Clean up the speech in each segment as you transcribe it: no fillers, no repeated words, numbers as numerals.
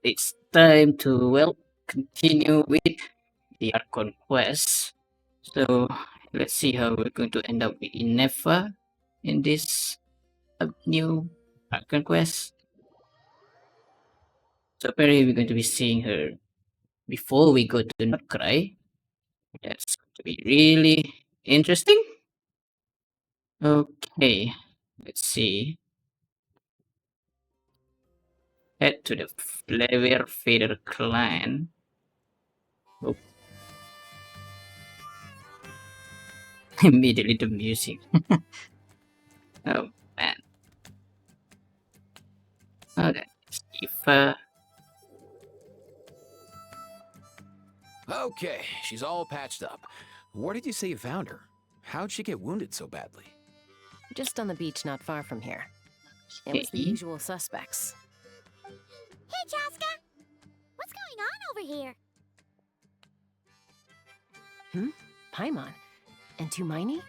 it's time to continue with the Archon quest. So let's see how we're going to end up with Inefa in this new Archon quest. So apparently we're going to be seeing her before we go to Nod Krai. That's going to be really interesting. Okay, let's see. Head to the Flavor Fader clan. Oh. Immediately the music. Oh man. Okay, if Okay, she's all patched up. Where did you say you found her? How'd she get wounded so badly? Just on the beach not far from here. It was the usual suspects. Hey, Jaska! What's going on over here? Paimon. And Tumaini?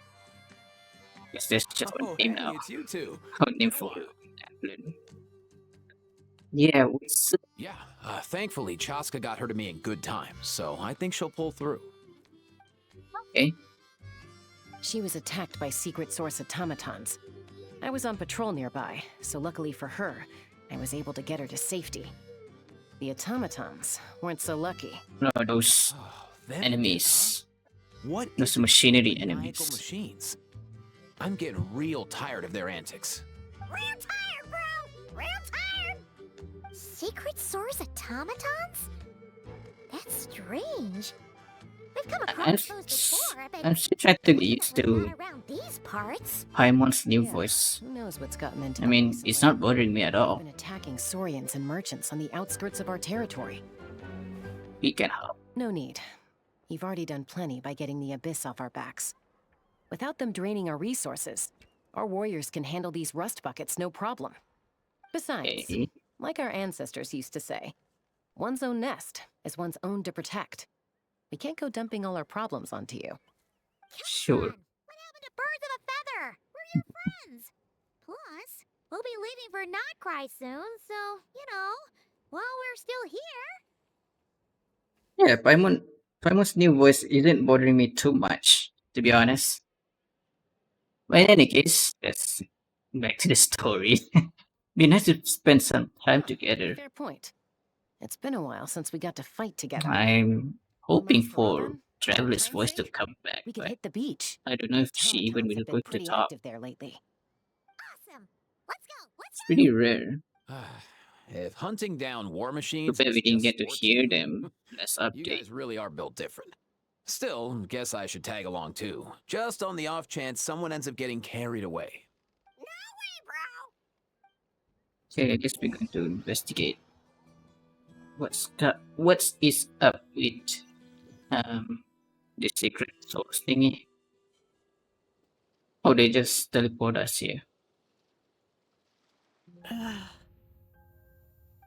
Is this just one name now? It's you two. One name for Evelyn. Yeah, Yeah, thankfully Chaska got her to me in good time, so I think she'll pull through. Okay. She was attacked by secret source automatons. I was on patrol nearby, so luckily for her, I was able to get her to safety. The automatons weren't so lucky. No, those enemies. What Those is it machinery with maniacal enemies. machines? I'm getting real tired of their antics. Real tired, bro! Real tired! Secret source automatons? That's strange. We've come across those before, but I'm still trying to get used definitely to not around these parts. Paimon's new Yeah, voice. Who knows what's gotten into I them mean, recently. it's not bothering me at all. Been attacking Saurians and merchants on the outskirts of our territory. We can help. No need. You've already done plenty by getting the Abyss off our backs. Without them draining our resources, our warriors can handle these rust buckets no problem. Besides, Okay. like our ancestors used to say, one's own nest is one's own to protect. We can't go dumping all our problems onto you. Sure. What happened to birds of a feather? We're your friends. Plus, we'll be leaving for Nod Krai soon, so, while we're still here. Yeah, Paimon's new voice isn't bothering me too much, to be honest. But in any case, let's back to the story. Be nice to spend some time together. Fair point. It's been a while since we got to fight together. I'm hoping Almost all for done? Traveler's Time's voice to sake, come back, We could but hit the beach. I don't know if she even Automatons will have go been to pretty talk. active there lately. Awesome. Let's go. It's pretty rare. If hunting down war Too machines bad is we didn't just get to sport hear you, them last you update. guys really are built different. Still, guess I should tag along too, just on the off chance someone ends up getting carried away. No way, bro! Okay, I guess we're going to investigate what is up with the secret source thingy. Oh, they just teleport us here.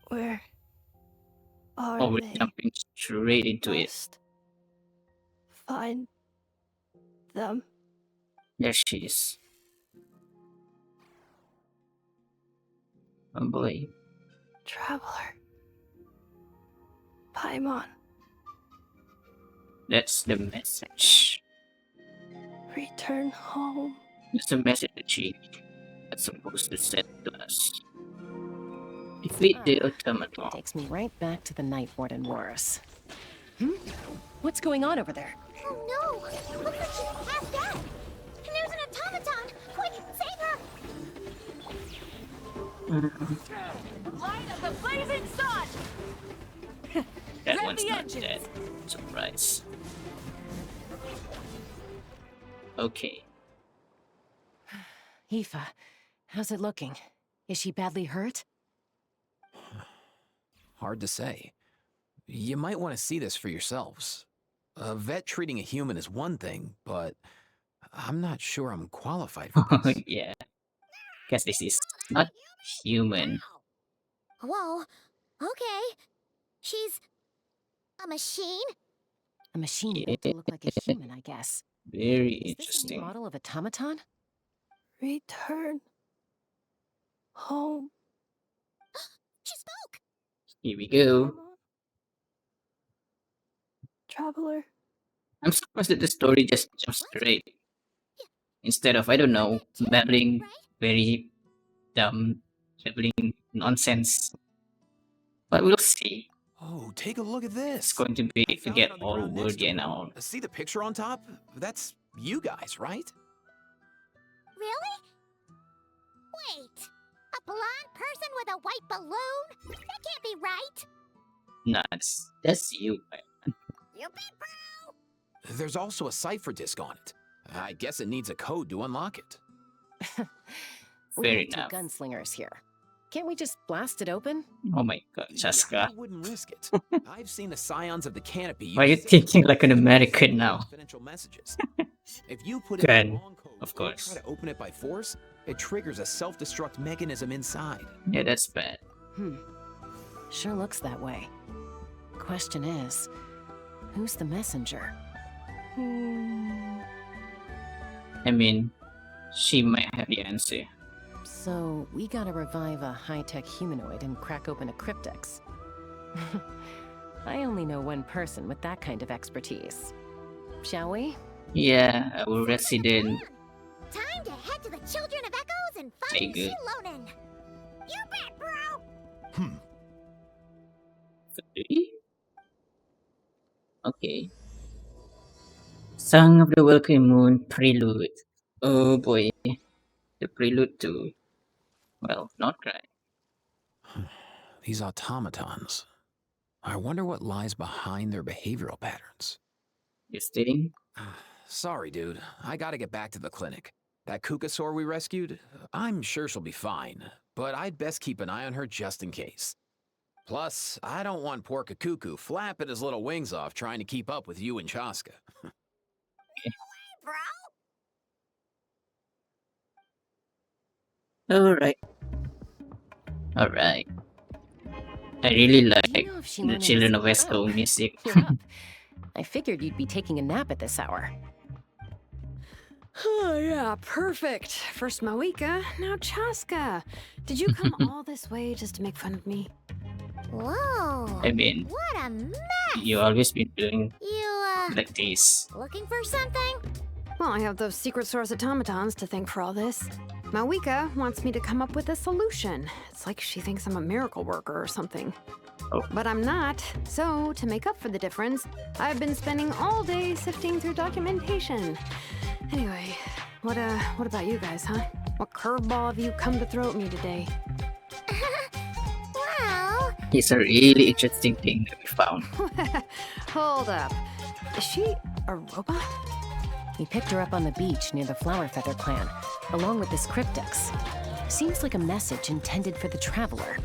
Where are Oh, we're they? jumping straight into it. Must find them. There she is. Oh boy. Traveler. Paimon. That's the message. Return home. That's the message that she was supposed to send to us. Defeat the automaton. Takes me right back to the Night Warden Wars. What's going on over there? Oh no! Looks like she's half dead! And there's an automaton! Quick, save her! Light of the blazing sun! That Let one's the not engines. dead. Surprise. Okay. Aoife, how's it looking? Is she badly hurt? Hard to say. You might want to see this for yourselves. A vet treating a human is one thing, but I'm not sure I'm qualified for this. Yeah. Guess this is not human. Whoa. Okay. She's a machine? A machine built to look like a human, I guess. Very Is this a new interesting. model of automaton? Return home. She spoke! Here we go. Paimon? Traveler? I'm surprised that the story just jumps straight instead of, I don't know, babbling very dumb, babbling nonsense. But we'll see. Oh, take a look at It's this. going to be I to found get it on the all ground next to wordy and me. all. See the picture on top? That's you guys, right? Really? Wait. A blonde person with a white balloon? That can't be right. Nuts. That's you, man. You bet, bro. There's also a cipher disk on it. I guess it needs a code to unlock it. We Fair have two enough. gunslingers here. Can't we just blast it open? Oh my god, Yeah, Chaska. I wouldn't risk it. I've seen the scions of the canopy. Why are you use thinking symbols like an to send American now? confidential messages. If you put in Gun, the wrong code of or course. try to open it by force, it triggers a self-destruct mechanism inside. Yeah, that's bad. Sure looks that way. Question is, who's the messenger? I mean, she might have the answer. So, we gotta revive a high-tech humanoid and crack open a cryptex. I only know one person with that kind of expertise. Shall we? Yeah, our resident. Time to head to the Children of Echoes and Very find good. Shilonen. You bet, bro. Okay. Song of the Welcome Moon Prelude. Oh boy. The prelude to, well, Nod Krai. These automatons. I wonder what lies behind their behavioral patterns. You staying? Sorry, dude. I gotta get back to the clinic. That Kukasaur we rescued, I'm sure she'll be fine, but I'd best keep an eye on her just in case. Plus, I don't want poor Kakuku flapping his little wings off trying to keep up with you and Chaska. Bro. Alright. Alright. I really like Do you know if she the learned Children any- of West Oh, Coast music. You're up. I figured you'd be taking a nap at this hour. Oh, yeah, perfect. First Mawika, now Chaska. Did you come all this way just to make fun of me? Whoa. I mean, What a mess. you always been doing You, like this. looking for something? Well, I have those secret source automatons to thank for all this. Mawika wants me to come up with a solution. It's like she thinks I'm a miracle worker or something. Oh. But I'm not. So, to make up for the difference, I've been spending all day sifting through documentation. Anyway, what about you guys, huh? What curveball have you come to throw at me today? Well, It's a really interesting thing that we found. Hold up. Is she a robot? We picked her up on the beach near the Flower Feather clan, along with this cryptex. Seems like a message intended for the traveler.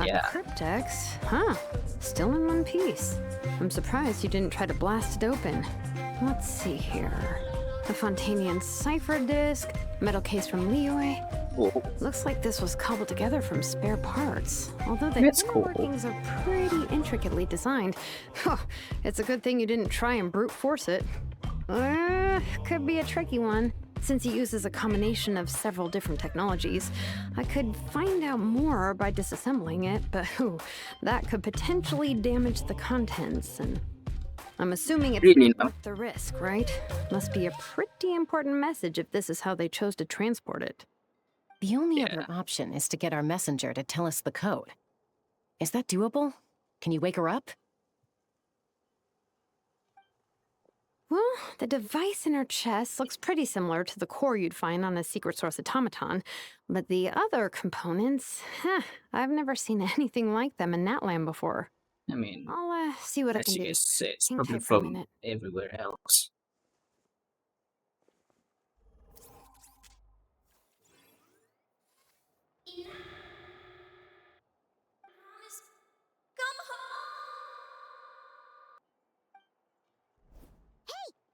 Yeah. A cryptex? Huh. Still in one piece. I'm surprised you didn't try to blast it open. Let's see here. The Fontanian cipher disk, metal case from Liyue. Oh, Looks like this was cobbled together from spare parts. Although the That's inner cool. workings are pretty intricately designed. Huh, it's a good thing you didn't try and brute force it. Could be a tricky one. Since it uses a combination of several different technologies, I could find out more by disassembling it, but that could potentially damage the contents, and I'm assuming it's Really not not. worth the risk, right? Must be a pretty important message if this is how they chose to transport it. The only Yeah. other option is to get our messenger to tell us the code. Is that doable? Can you wake her up? Well, the device in her chest looks pretty similar to the core you'd find on a secret source automaton, but the other components, I've never seen anything like them in Natland before. I mean, I'll see what I as can you do. guys said, it's Hang probably tight for a from minute. everywhere else.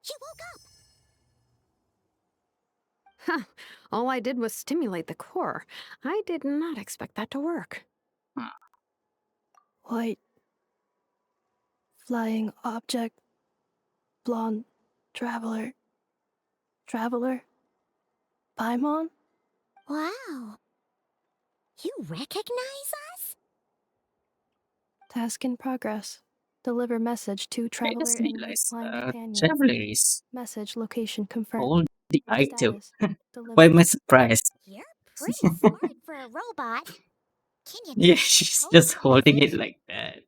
she woke up. Huh. All I did was stimulate the core. I did not expect that to work. White. Flying object. Blonde. Traveler. Traveler. Paimon? Wow. You recognize us? Task in progress. Deliver message to I traveler just and realized flying companion. Traveler is Message location confirmed. all the Your item. status. Why Delivered. am I surprised? You're pretty smart for a robot. Can you Yeah, type she's code just for holding it message? like that.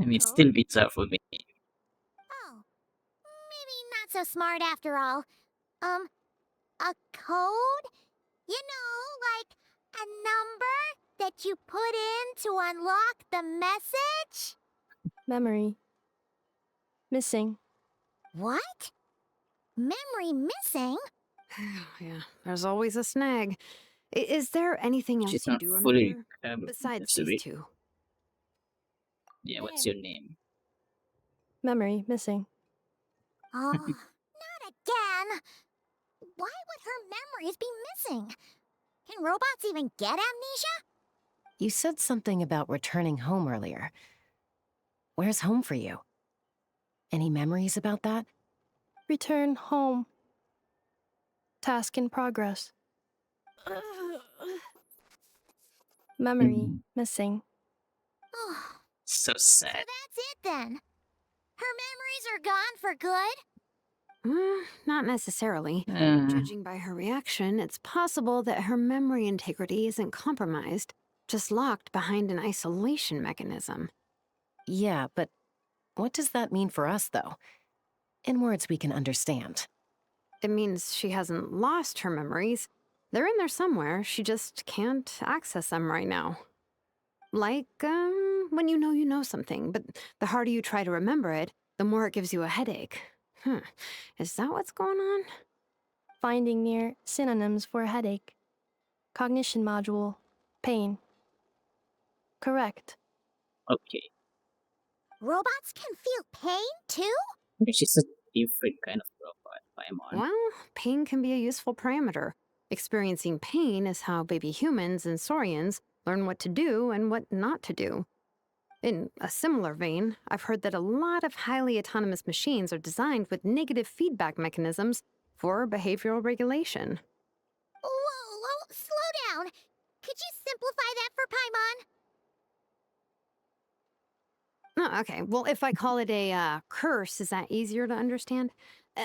I mean, it's Code? still bizarre for me. Oh, maybe not so smart after all. A code? You know, like a number that you put in to unlock the message? Memory. Missing. What? Memory missing? Yeah, there's always a snag. Is there anything She's else you not do fully remember besides that's a these bit. two? Yeah, what's Name. your name? Memory. Missing. Oh, not again! Why would her memories be missing? Can robots even get amnesia? You said something about returning home earlier. Where's home for you? Any memories about that? Return home. Task in progress. Memory. Mm, Missing. Oh, so so sad. that's it then. Her memories are gone for good? Not necessarily. Uh, Judging by her reaction, it's possible that her memory integrity isn't compromised, just locked behind an isolation mechanism. Yeah, but what does that mean for us, though? In words we can understand. It means she hasn't lost her memories. They're in there somewhere, she just can't access them right now. Like, when you know something, but the harder you try to remember it, the more it gives you a headache. Is that what's going on? Finding near synonyms for headache. Cognition module. Pain. Correct. okay. Robots can feel pain too? Maybe she's a different kind of robot. Paimon. Well, pain can be a useful parameter. Experiencing pain is how baby humans and saurians learn what to do and what not to do. In a similar vein, I've heard that a lot of highly autonomous machines are designed with negative feedback mechanisms for behavioral regulation. Whoa, slow down. Could you simplify that for Paimon? Oh, okay. Well, if I call it a curse, is that easier to understand?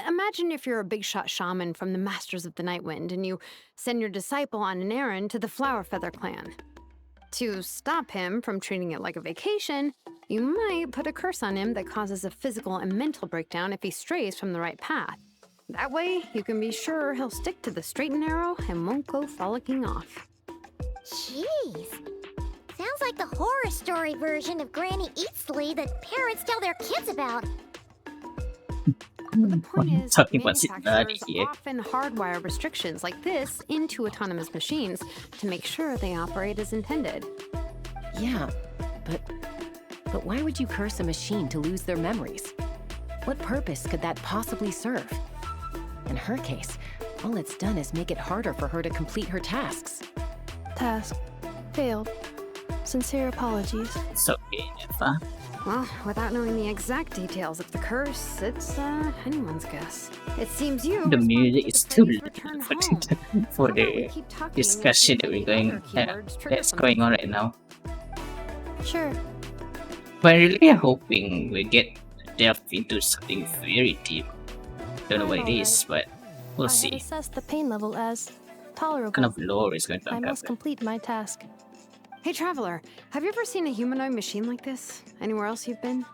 Imagine if you're a big shot shaman from the Masters of the Night Wind and you send your disciple on an errand to the Flower Feather clan. To stop him from treating it like a vacation, you might put a curse on him that causes a physical and mental breakdown if he strays from the right path. That way, you can be sure he'll stick to the straight and narrow and won't go frolicking off. Jeez. Sounds like the horror story version of Granny Eatsley that parents tell their kids about. The point is, Talking about Sidney manufacturers here. often hardwire restrictions like this into autonomous machines to make sure they operate as intended. Yeah, but why would you curse a machine to lose their memories? What purpose could that possibly serve? In her case, all it's done is make it harder for her to complete her tasks. Task. Failed. Sincere apologies. It's okay, Nefa. Well, without knowing the exact details of the curse, it's anyone's guess. It seems you. The responded music with is the too phrase, loud "Return for, home." for How about we the keep talking discussion and that see we're if the going other keywords trigger that's something? going on right now. Sure. But I'm really hoping we get delved into something very deep. Don't know what it is, but we'll I had see. assessed the pain level as tolerable. What kind of lore is going to I must uncover? complete my task. Hey, Traveler, have you ever seen a humanoid machine like this? Anywhere else you've been?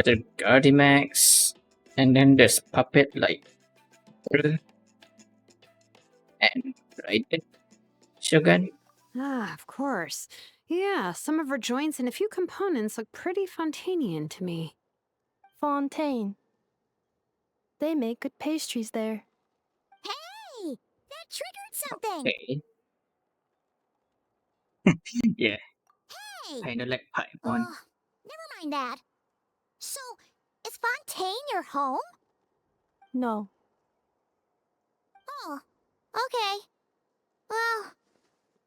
There's Gardimax, and then there's Puppet like and Raiden Shogun. Ah, of course. Yeah, some of her joints and a few components look pretty Fontanian to me. Fontaine. They make good pastries there. Hey, that triggered something. Okay. Yeah, Hey. kind of like Paimon. Never mind that. So, is Fontaine your home? No. Oh, okay. Well,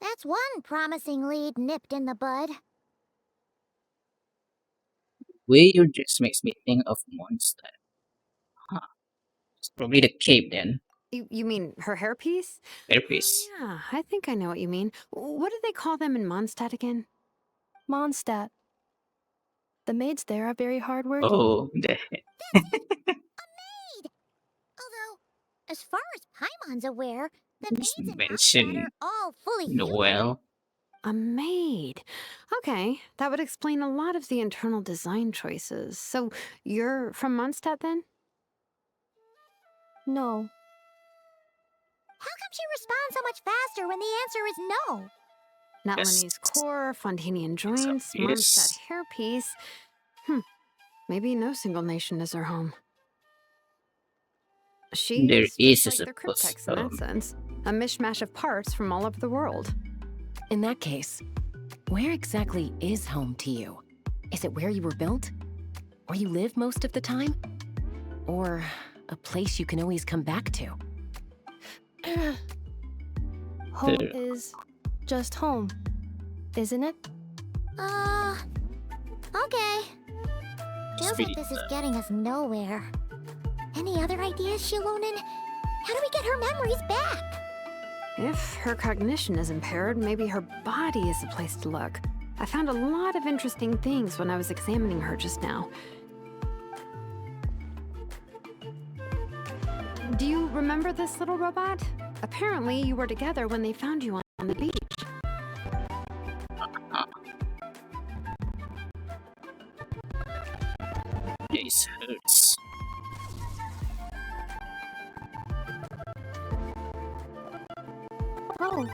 that's one promising lead nipped in the bud. Way you just makes me think of Monster. Huh. It's probably the cape then. You mean her hairpiece? Hairpiece. Oh, yeah, I think I know what you mean. What do they call them in Mondstadt again? Mondstadt. The maids there are very hardworking. Oh, Although, as far as Paimon's aware, the Just maids in Archdad mention are all fully human. Noel. A maid. Okay, that would explain a lot of the internal design choices. So, you're from Mondstadt then? No. How come she responds so much faster when the answer is no? Natlanese core, Fontanian joints, obvious. Mondstadt hairpiece. Maybe no single nation is her home. There She's is just a like their supposed cryptex in that sense. A mishmash of parts from all over the world. In that case, where exactly is home to you? Is it where you were built? Where you live most of the time? Or a place you can always come back to? Home is just home, isn't it? Okay. Feels Speedy like this is stuff. getting us nowhere. Any other ideas, Shilonen? How do we get her memories back? If her cognition is impaired, maybe her body is the place to look. I found a lot of interesting things when I was examining her just now. Do you remember this little robot? Apparently, you were together when they found you on the beach. This hurts. Oh,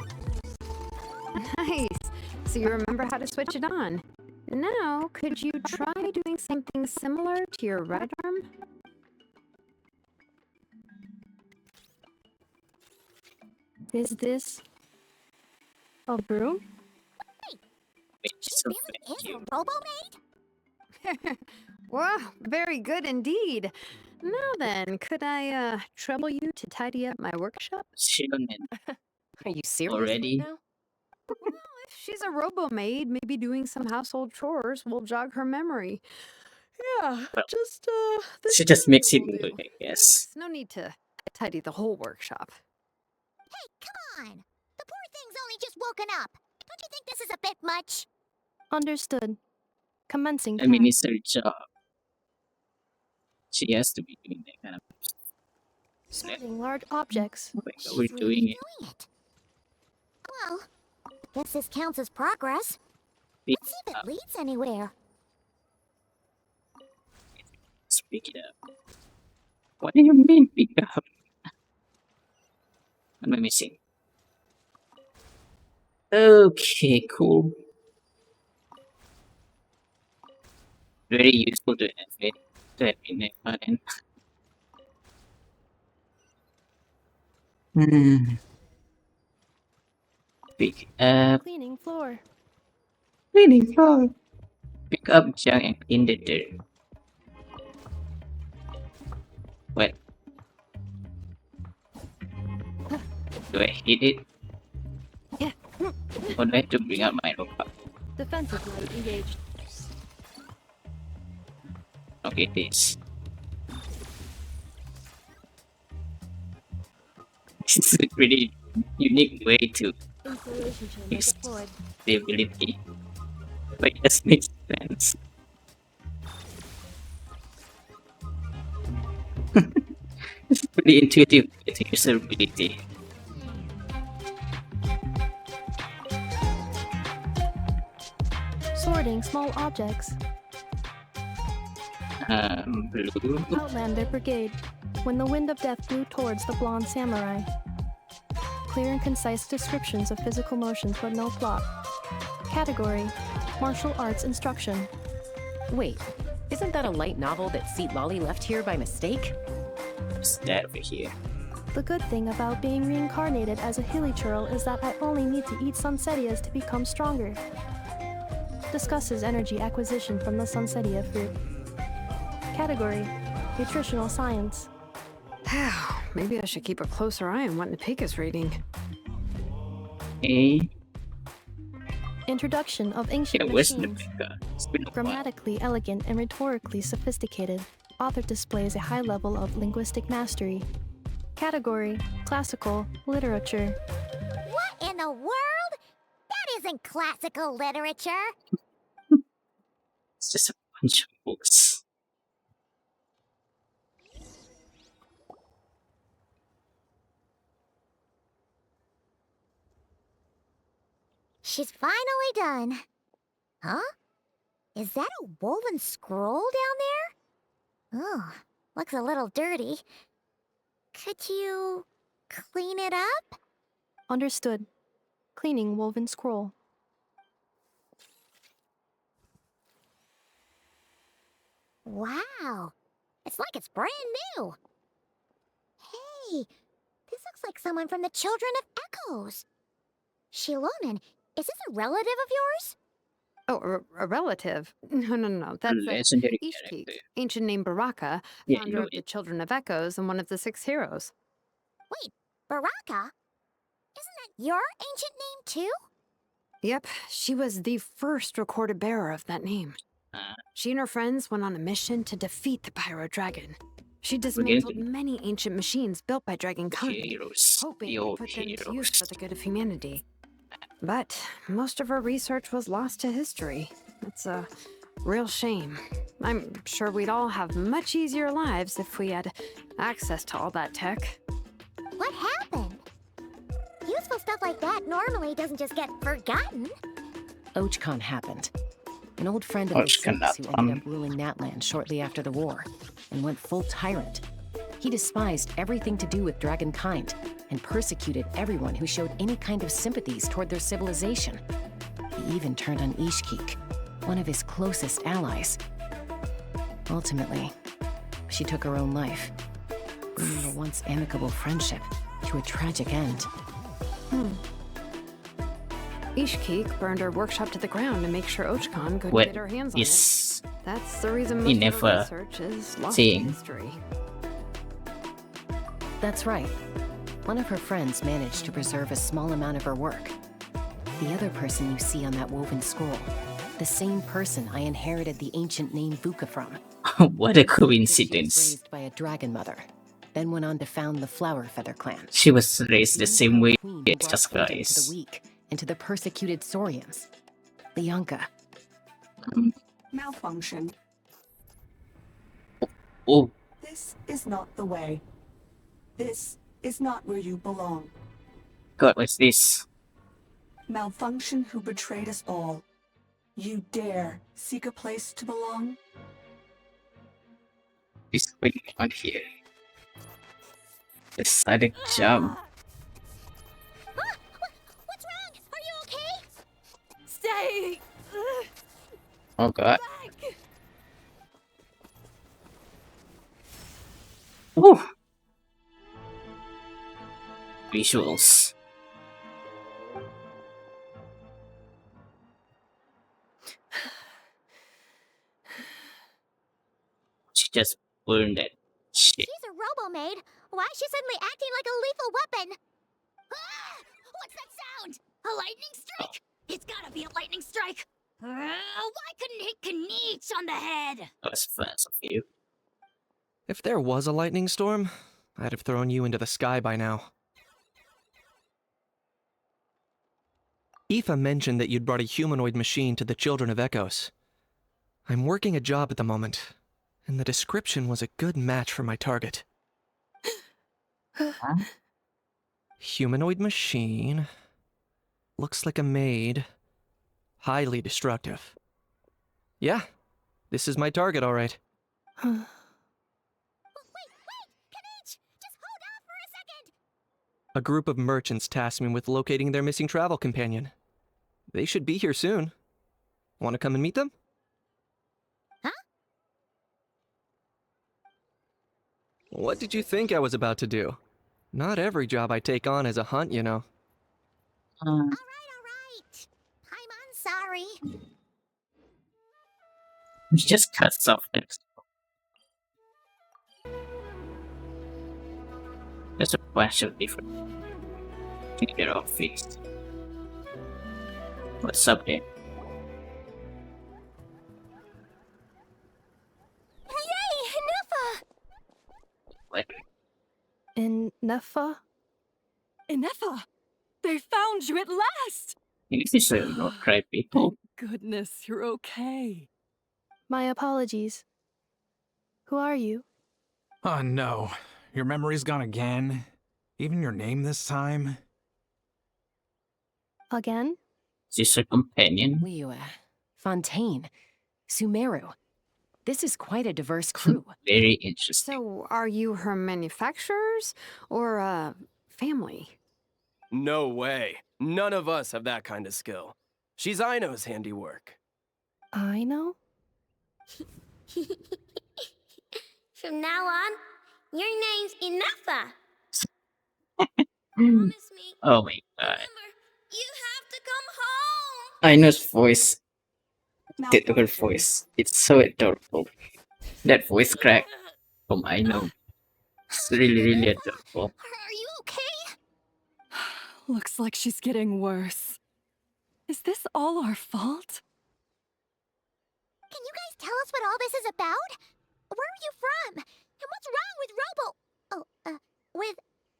Nice. So you remember how to switch it on. Now, could you try doing something similar to your right arm? is this a broom? It's so Really is thank you. a robo-maid? Wow, very good indeed. Now then, could I trouble you to tidy up my workshop? Shilonen. Are you serious Already? right now? Well, if she's a robo-maid, maybe doing some household chores will jog her memory. Yeah, Well, just this she just makes it will do. work, I guess. Thanks. No need to tidy the whole workshop. Hey, come on! The poor thing's only just woken up. Don't you think this is a bit much? Understood. Commencing I mean, task. it's her job. She has to be doing that kind of stuff. Sorting large objects. Oh my god, She's we're really doing it. doing it. Well, guess this counts as progress. Pick Let's see if up. it leads anywhere. Let's pick it up. What do you mean pick up? What am I missing? Okay, cool. Very useful to have it. To have in that button. Pick up. Cleaning floor. Cleaning floor. Pick up junk and clean the dirt. What? Do I hit it? Yeah. Or do I have to bring out my robot? Defensive mode engaged. Okay, this. This is a pretty unique way to Installation chamber Yes. deployed. the ability. But it just makes sense. It's pretty intuitive to user ability. Sorting small objects. Blue. Outlander Brigade. When the wind of death blew towards the blonde samurai. Clear and concise descriptions of physical motions but no plot. Category: Martial arts instruction. Wait, isn't that a light novel that Seat Lolly left here by mistake? What's that over here? The good thing about being reincarnated as a hilly churl is that I only need to eat sunsetias to become stronger. Discusses energy acquisition from the sunsetia fruit. Category: Nutritional science. Maybe I should keep a closer eye on what Napika's reading. A. Introduction of ancient Yeah, where's machines. Napika? It's been a while. Grammatically elegant and rhetorically sophisticated, author displays a high level of linguistic mastery. Category: Classical literature. What in the world? That isn't classical literature. It's just a bunch of books. She's finally done. Huh? Is that a woven scroll down there? Oh, looks a little dirty. Could you clean it up? Understood. Cleaning woven scroll. Wow. It's like it's brand new. Hey, this looks like someone from the Children of Echoes. Shilonen, is this a relative of yours? Oh, a relative? No. That's Legendary Ishkik, character. ancient name Baraka, Yeah, founder of the Children of Echoes and one of the 6 heroes. Wait, Baraka? Isn't that your ancient name too? Yep, she was the first recorded bearer of that name. Ah. She and her friends went on a mission to defeat the Pyro Dragon. She dismantled many ancient machines built by Dragonkind, Heroes. hoping The to old put them to use heroes. for the good of humanity. But most of her research was lost to history. It's a real shame. I'm sure we'd all have much easier lives if we had access to all that tech. What happened? Useful stuff like that normally doesn't just get forgotten. Ochcon happened. An old friend of the Ochcon Six who ended up ruling Natland shortly after the war, and went full tyrant. He despised everything to do with Dragonkind, and persecuted everyone who showed any kind of sympathies toward their civilization. He even turned on Ishkik, one of his closest allies. Ultimately, she took her own life, bringing a once amicable friendship to a tragic end. Ishkik burned her workshop to the ground to make sure Ochcon couldn't Well, get her hands on yes. it. That's the reason He most of her never research is lost seen. to history. That's right. One of her friends managed to preserve a small amount of her work. The other person you see on that woven scroll, the same person I inherited the ancient name Vuka from. What a She was coincidence. raised by a dragon mother, then went on to found the Flower Feather clan. She was raised the same way Queen who as brought us freedom to guys. the weak and to the persecuted Saurians. Lianka. Malfunction. Oh, This is not the way. This is not where you belong. God, what's this? Malfunction who betrayed us all. You dare seek a place to belong? What's going on here? The sudden jump. What's wrong? Are you okay? Stay Oh God. back. Woo. Visuals. She just burned that shit. She's a robo-maid. Why is she suddenly acting like a lethal weapon? Ah! What's that sound? A lightning strike? It's gotta be a lightning strike. Why couldn't it hit Kniech on the head? That was fast of you. If there was a lightning storm, I'd have thrown you into the sky by now. Aoife mentioned that you'd brought a humanoid machine to the Children of Echoes. I'm working a job at the moment, and the description was a good match for my target. Huh? Humanoid machine. Looks like a maid. Highly destructive. Yeah, this is my target, all right. Wait! Kniech! Just hold off for a second! A group of merchants tasked me with locating their missing travel companion. They should be here soon. Want to come and meet them? Huh? What did you think I was about to do? Not every job I take on is a hunt, you know. All right. I'm sorry. She just cuts off next. There's a bunch of different in their outfits. What's up there? Yay! Nufa! What? In Nefa? Inefa, they found you at last. This is a Nod Krai people. Goodness, you're okay. My apologies. Who are you? Oh no, your memory's gone again? Even your name this time? Again? She's her companion. Liu, Fontaine, Sumeru. This is quite a diverse crew. Very interesting. So, are you her manufacturers or family? No way. None of us have that kind of skill. She's Aino's handiwork. I know? From now on, your name's Inefa. Mm. Promise me. Oh my god. Remember, you have to come home. Aino's voice, the her Malfunction. voice, it's so adorable. That voice crack from Aino. It's really, really adorable. Are you okay? Looks like she's getting worse. Is this all our fault? Can you guys tell us what all this is about? Where are you from? And what's wrong with with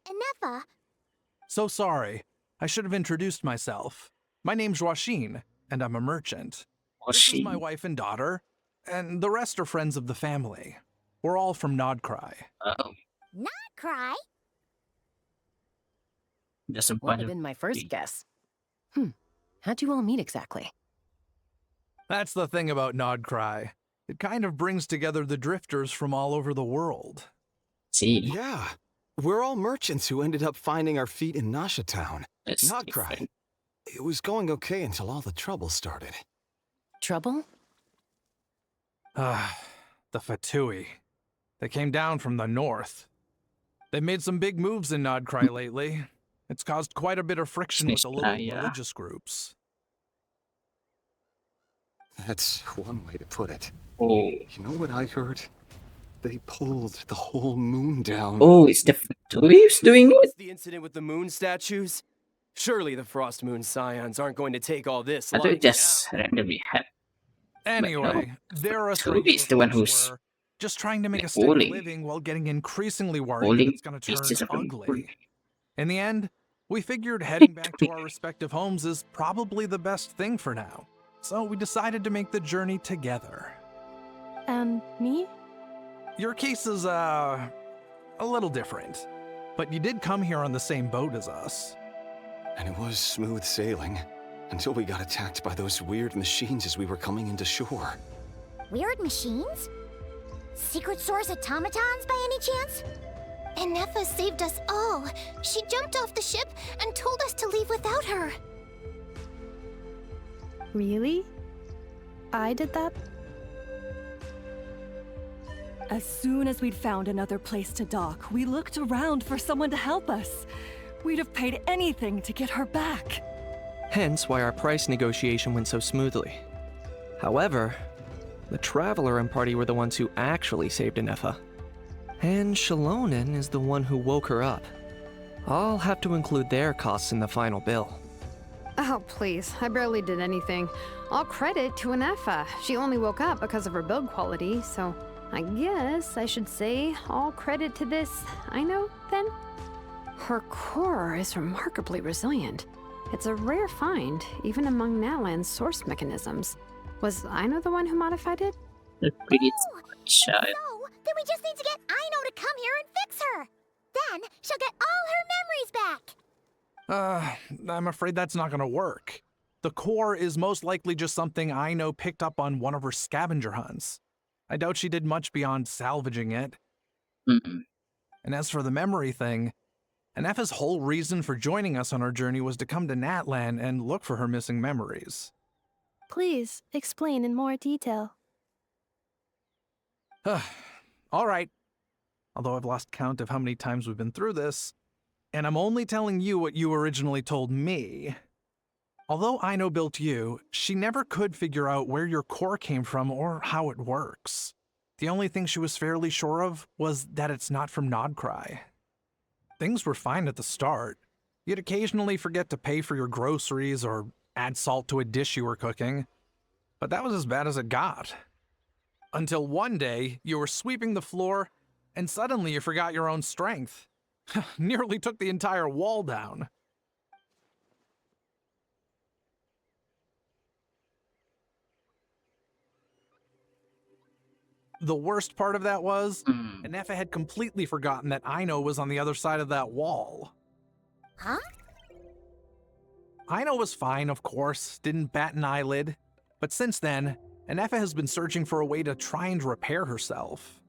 Inefa? So sorry. I should have introduced myself. My name's Joachine, and I'm a merchant. This is my wife and daughter, and the rest are friends of the family. We're all from Nod Krai. Oh, Nod Krai? that's a Would bunch have of been my first guess. How'd you all meet exactly? That's the thing about Nod Krai. It kind of brings together the drifters from all over the world. see. Yeah, we're all merchants who ended up finding our feet in Nasha Town. That's Nod Krai. different. It was going okay until all the trouble started. Trouble? The Fatui. They came down from the north. They've made some big moves in Nod Krai lately. It's caused quite a bit of friction with the local Yeah. religious groups. That's one way to put it. Oh, You know what I heard? They pulled the whole moon down. oh, it's the Fatuis doing it? What's the incident with the moon statues? Surely the Frost Moon Scions aren't going to take all this I thought lying it just randomly happened. Anyway, their Fatui is the one who's were just trying to make a like steady bullying. living while getting increasingly worried that Bullying it's going to pieces turn of them. ugly. In the end, we figured heading back to our respective homes is probably the best thing for now. So we decided to make the journey together. And me? Your case is, a little different. But you did come here on the same boat as us. And it was smooth sailing until we got attacked by those weird machines as we were coming into shore. Weird machines? Secret Source automatons by any chance? Inefa saved us all. She jumped off the ship and told us to leave without her. Really? I did that? As soon as we'd found another place to dock, we looked around for someone to help us. We'd have paid anything to get her back. Hence why our price negotiation went so smoothly. However, the Traveler and party were the ones who actually saved Inefa. And Shalonen is the one who woke her up. I'll have to include their costs in the final bill. Oh, please. I barely did anything. All credit to Inefa. She only woke up because of her build quality, so I guess I should say all credit to this Aino, then? Her core is remarkably resilient. It's a rare find, even among Nalan's source mechanisms. Was Aino the one who modified it? They're pretty Oh, child. so then we just need to get Aino to come here and fix her. Then she'll get all her memories back. I'm afraid that's not gonna work. The core is most likely just something Aino picked up on one of her scavenger hunts. I doubt she did much beyond salvaging it. Mm-mm. And as for the memory thing, Inefa's whole reason for joining us on our journey was to come to Natlan and look for her missing memories. Please, explain in more detail. All right. Although I've lost count of how many times we've been through this, and I'm only telling you what you originally told me. Although Aino built you, she never could figure out where your core came from or how it works. The only thing she was fairly sure of was that it's not from Nod Krai. Things were fine at the start. You'd occasionally forget to pay for your groceries or add salt to a dish you were cooking. But that was as bad as it got. Until one day, you were sweeping the floor, and suddenly you forgot your own strength. Nearly took the entire wall down. the worst part of that was, Hmm. Nefa had completely forgotten that Aino was on the other side of that wall. Huh? Aino was fine, of course, didn't bat an eyelid. But since then, Nefa has been searching for a way to try and repair herself.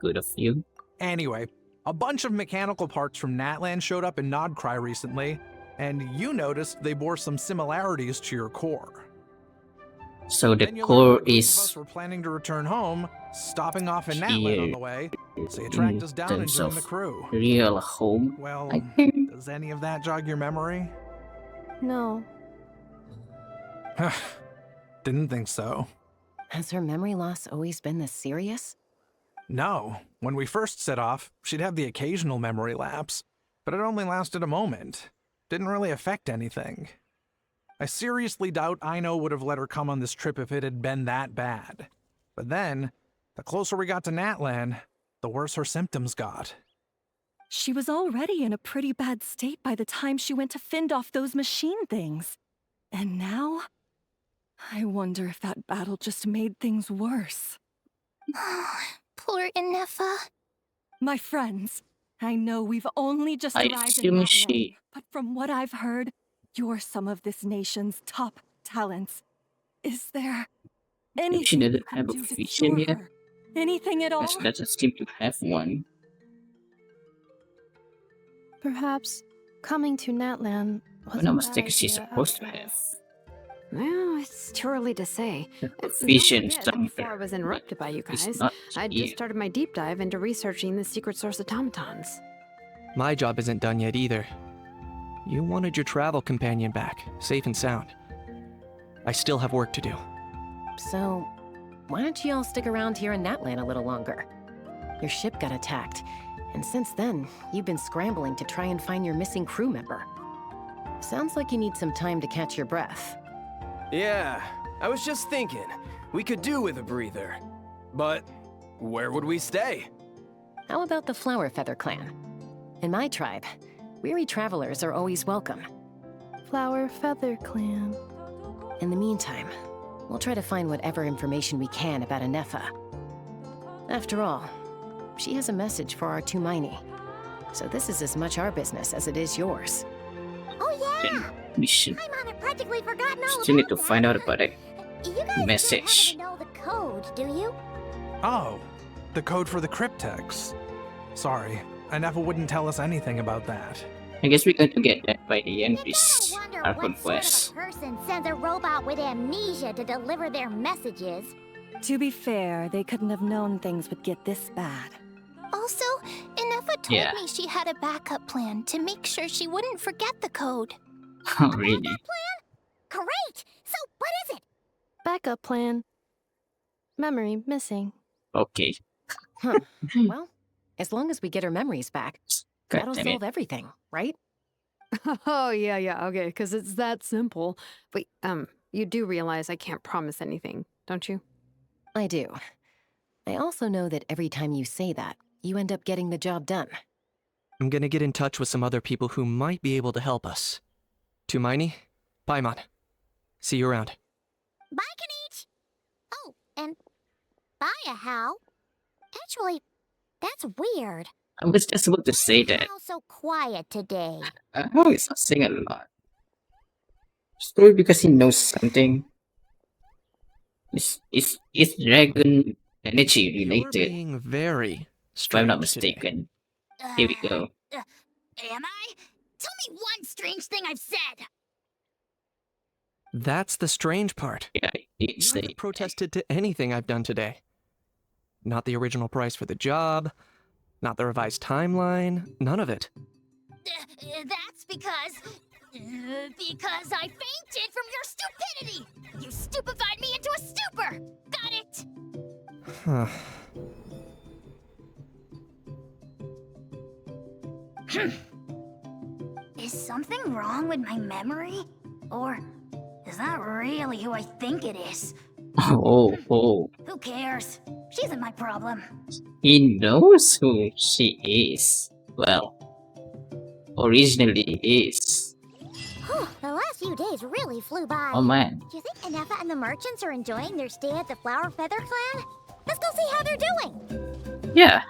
Good of you. Anyway, a bunch of mechanical parts from Natlan showed up in Nod Krai recently, and you noticed they bore some similarities to your core. So the Then you learned core that a group of is us were planning to return home, stopping off in Natlan on here the way, so you tracked in us down and terms joined the of crew. real home. Well, I think. does any of that jog your memory? No. Didn't think so. Has her memory loss always been this serious? No. When we first set off, she'd have the occasional memory lapse, but it only lasted a moment. Didn't really affect anything. I seriously doubt Aino would have let her come on this trip if it had been that bad. But then, the closer we got to Natlan, the worse her symptoms got. She was already in a pretty bad state by the time she went to fend off those machine things. And now? I wonder if that battle just made things worse. Poor Nefa. My friends, I know we've only just I arrived in assume Natlan, she. but from what I've heard, you're some of this nation's top talents. Is there anything She you doesn't can have a do to vision cure yet. her? Anything at all? She doesn't seem to have one. Perhaps coming to Natlan If was I'm not a bad mistaken, she's idea supposed to after have Well, it's too early to say. a Don't vision forget that before I somewhere. was interrupted by you It's guys, not I here. just started my deep dive into researching the secret source automatons. My job isn't done yet either. You wanted your travel companion back, safe and sound. I still have work to do. So, why don't you all stick around here in Natlan a little longer? Your ship got attacked, and since then, you've been scrambling to try and find your missing crew member. Sounds like you need some time to catch your breath. Yeah, I was just thinking, we could do with a breather. But where would we stay? How about the Flower Feather clan? In my tribe, weary travelers are always welcome. Flower Feather Clan. In the meantime, we'll try to find whatever information we can about Nefa. After all, she has a message for our Tumaini. So this is as much our business as it is yours. Oh Then yeah! we should My mom had practically forgotten all still need about to find that. out about it. You guys Message. don't happen to know the code, do you? Oh, the code for the cryptex. Sorry, Nefa wouldn't tell us anything about that. I guess we're going to get that by the end of You this gotta wonder Archon what quest. sort of a person sends a robot with amnesia to deliver their messages. To be fair, they couldn't have known things would get this bad. Also, Nefa told Yeah. me she had a backup plan to make sure she wouldn't forget the code. Oh, really? Great! So what is it? Backup plan. Memory missing. Okay. Huh. Well, as long as we get her memories back, God that'll damn solve it. everything, right? Oh, yeah, okay, because it's that simple. Wait, you do realize I can't promise anything, don't you? I do. I also know that every time you say that, you end up getting the job done. I'm gonna get in touch with some other people who might be able to help us. Tumaini, Paimon. See you around. Bye, Kanich! Oh, and bye, Hal. Actually, that's weird. I was just about to say Why is that. Hal so quiet today? How is not saying a lot? Story because he knows something. Is dragon energy You're related? being very If I'm not strange today. mistaken. Here we go. Am I? Tell me one strange thing I've said! That's the strange part. Yeah, I did You say. haven't protested to anything I've done today. Not the original price for the job, not the revised timeline, none of it. That's because I fainted from your stupidity! You stupefied me into a stupor! Got it? Huh. Is something wrong with my memory? Or is that really who I think it is? Oh, Who cares? She isn't my problem. he knows who she is. Well, originally is. The last few days really flew by. Oh man. Do you think Nefa and the merchants are enjoying their stay at the Flower Feather Clan? Let's go see how they're doing. Yeah.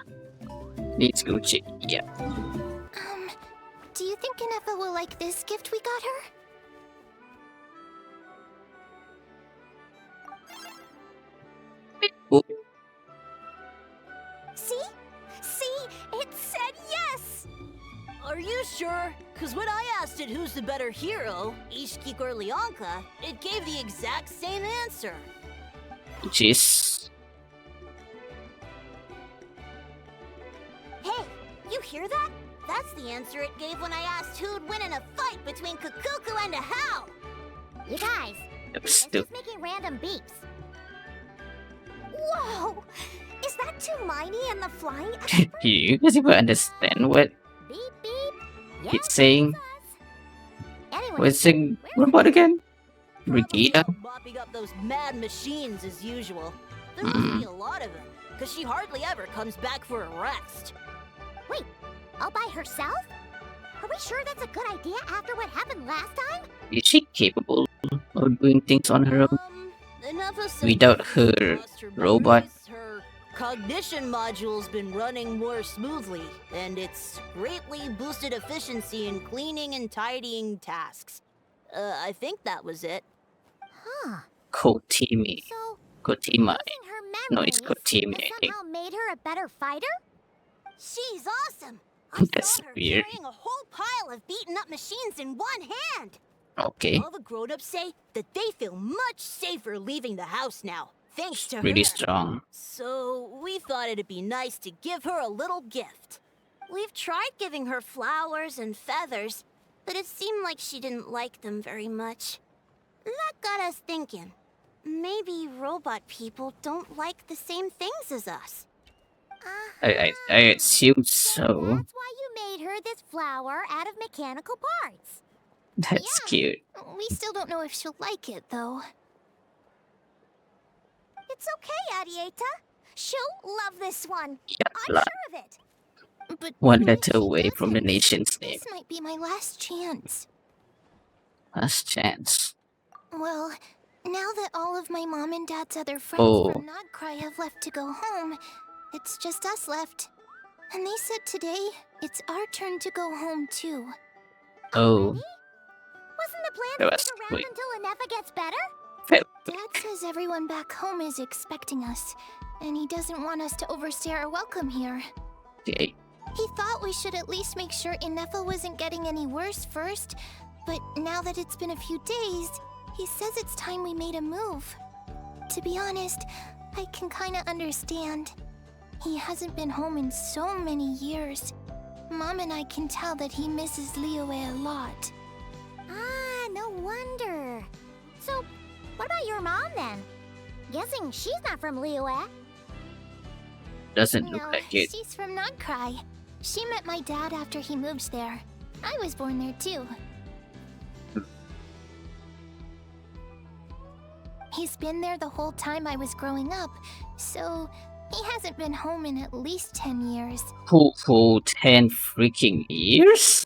Let's go check. Yeah. Do you think Inefa will like this gift we got her? Oh, See? See? It said yes! Are you sure? Because when I asked it who's the better hero, Ishkik or Leonka, it gave the exact same answer. jeez. Hey, you hear that? That's the answer it gave when I asked who'd win in a fight between Kukuku and a How. You guys, it's just making random beeps. Whoa! Is that Tumaini and the flying expert? You guys even understand what Beep beep. Yeah, it's saying? Anyway, What's the robot again? Brigida? Mopping up those mad machines as usual. There must be a lot of them, because she hardly ever comes back for a rest. wait, all by herself? Are we sure that's a good idea after what happened last time? Is she capable of doing things on her own? Inefa said Without she her lost her robot? memories, her cognition module's been running more smoothly, and it's greatly boosted efficiency in cleaning and tidying tasks. I think that was it. Huh. Kotimi. So, Kotima. losing her No, memories it's Kotimi, I has think. somehow made her a better fighter? She's awesome! I That's saw her weird. carrying a whole pile of beaten up machines in one hand! Okay. All the grown-ups say that they feel much safer leaving the house now, thanks to Really her. strong. So we thought it'd be nice to give her a little gift. We've tried giving her flowers and feathers, but it seemed like she didn't like them very much. That got us thinking. Maybe robot people don't like the same things as us. I assume so. That's why you made her this flower out of mechanical parts. That's cute. We still don't know if she'll like it, though. It's okay, Arieta. She'll love this one. Yeah, I'm blah. sure of it. But One what if letter she away from the doesn't? nation's name. This might be my last chance. Last chance. Well, now that all of my mom and dad's other friends Oh. from Nod Krai have left to go home, it's just us left. And they said today, it's our turn to go home too. Oh. Wasn't the plan That to was stick around quick. until Inefa gets better? Dad says everyone back home is expecting us, and he doesn't want us to overstay our welcome here. Okay. He thought we should at least make sure Inefa wasn't getting any worse first, but now that it's been a few days, he says it's time we made a move. To be honest, I can kinda understand. He hasn't been home in so many years. Mom and I can tell that he misses Liyue a lot. Ah, no wonder. So, what about your mom then? Guessing she's not from Liyue. Doesn't No, look like it. she's from Nod Krai. She met my dad after he moved there. I was born there too. He's been there the whole time I was growing up, so he hasn't been home in at least 10 years. Full 10 freaking years?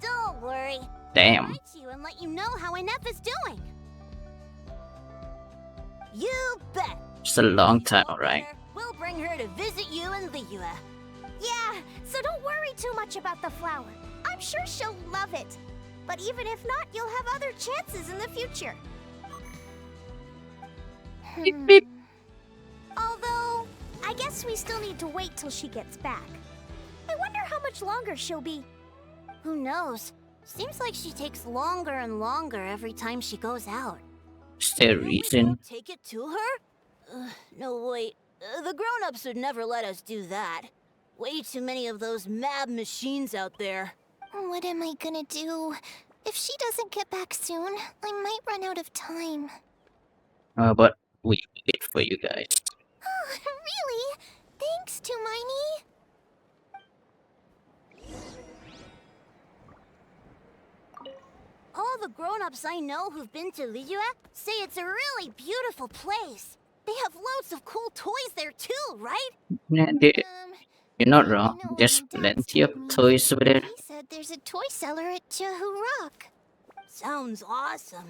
Don't worry. Damn. I'll write you and let you know how Inefa's doing. You bet. It's a long time, alright. We'll bring her to visit you in Liyue. Yeah, so don't worry too much about the flower. I'm sure she'll love it. But even if not, you'll have other chances in the future. Although, I guess we still need to wait till she gets back. I wonder how much longer she'll be. Who knows? Seems like she takes longer and longer every time she goes out. Is there a reason? Take it to her? No, wait. The grown-ups would never let us do that. Way too many of those mad machines out there. What am I gonna do? If she doesn't get back soon, I might run out of time. But we wait for you guys. Oh, really? Thanks, Tumaini. All the grown-ups I know who've been to Liyue say it's a really beautiful place. They have loads of cool toys there too, right? Yeah, you're not wrong. There's plenty of toys over there. He said there's a toy seller at Jehu Rock. Sounds awesome.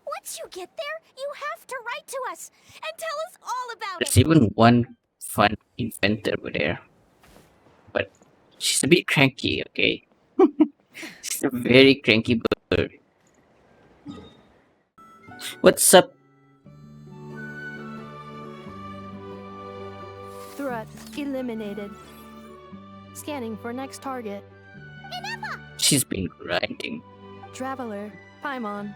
Once you get there, you have to write to us and tell us all about There's it. even one fun inventor over there, but she's a bit cranky. Okay, she's a very cranky bird. What's up? Threat eliminated. Scanning for next target. She's been grinding. Traveler, Paimon.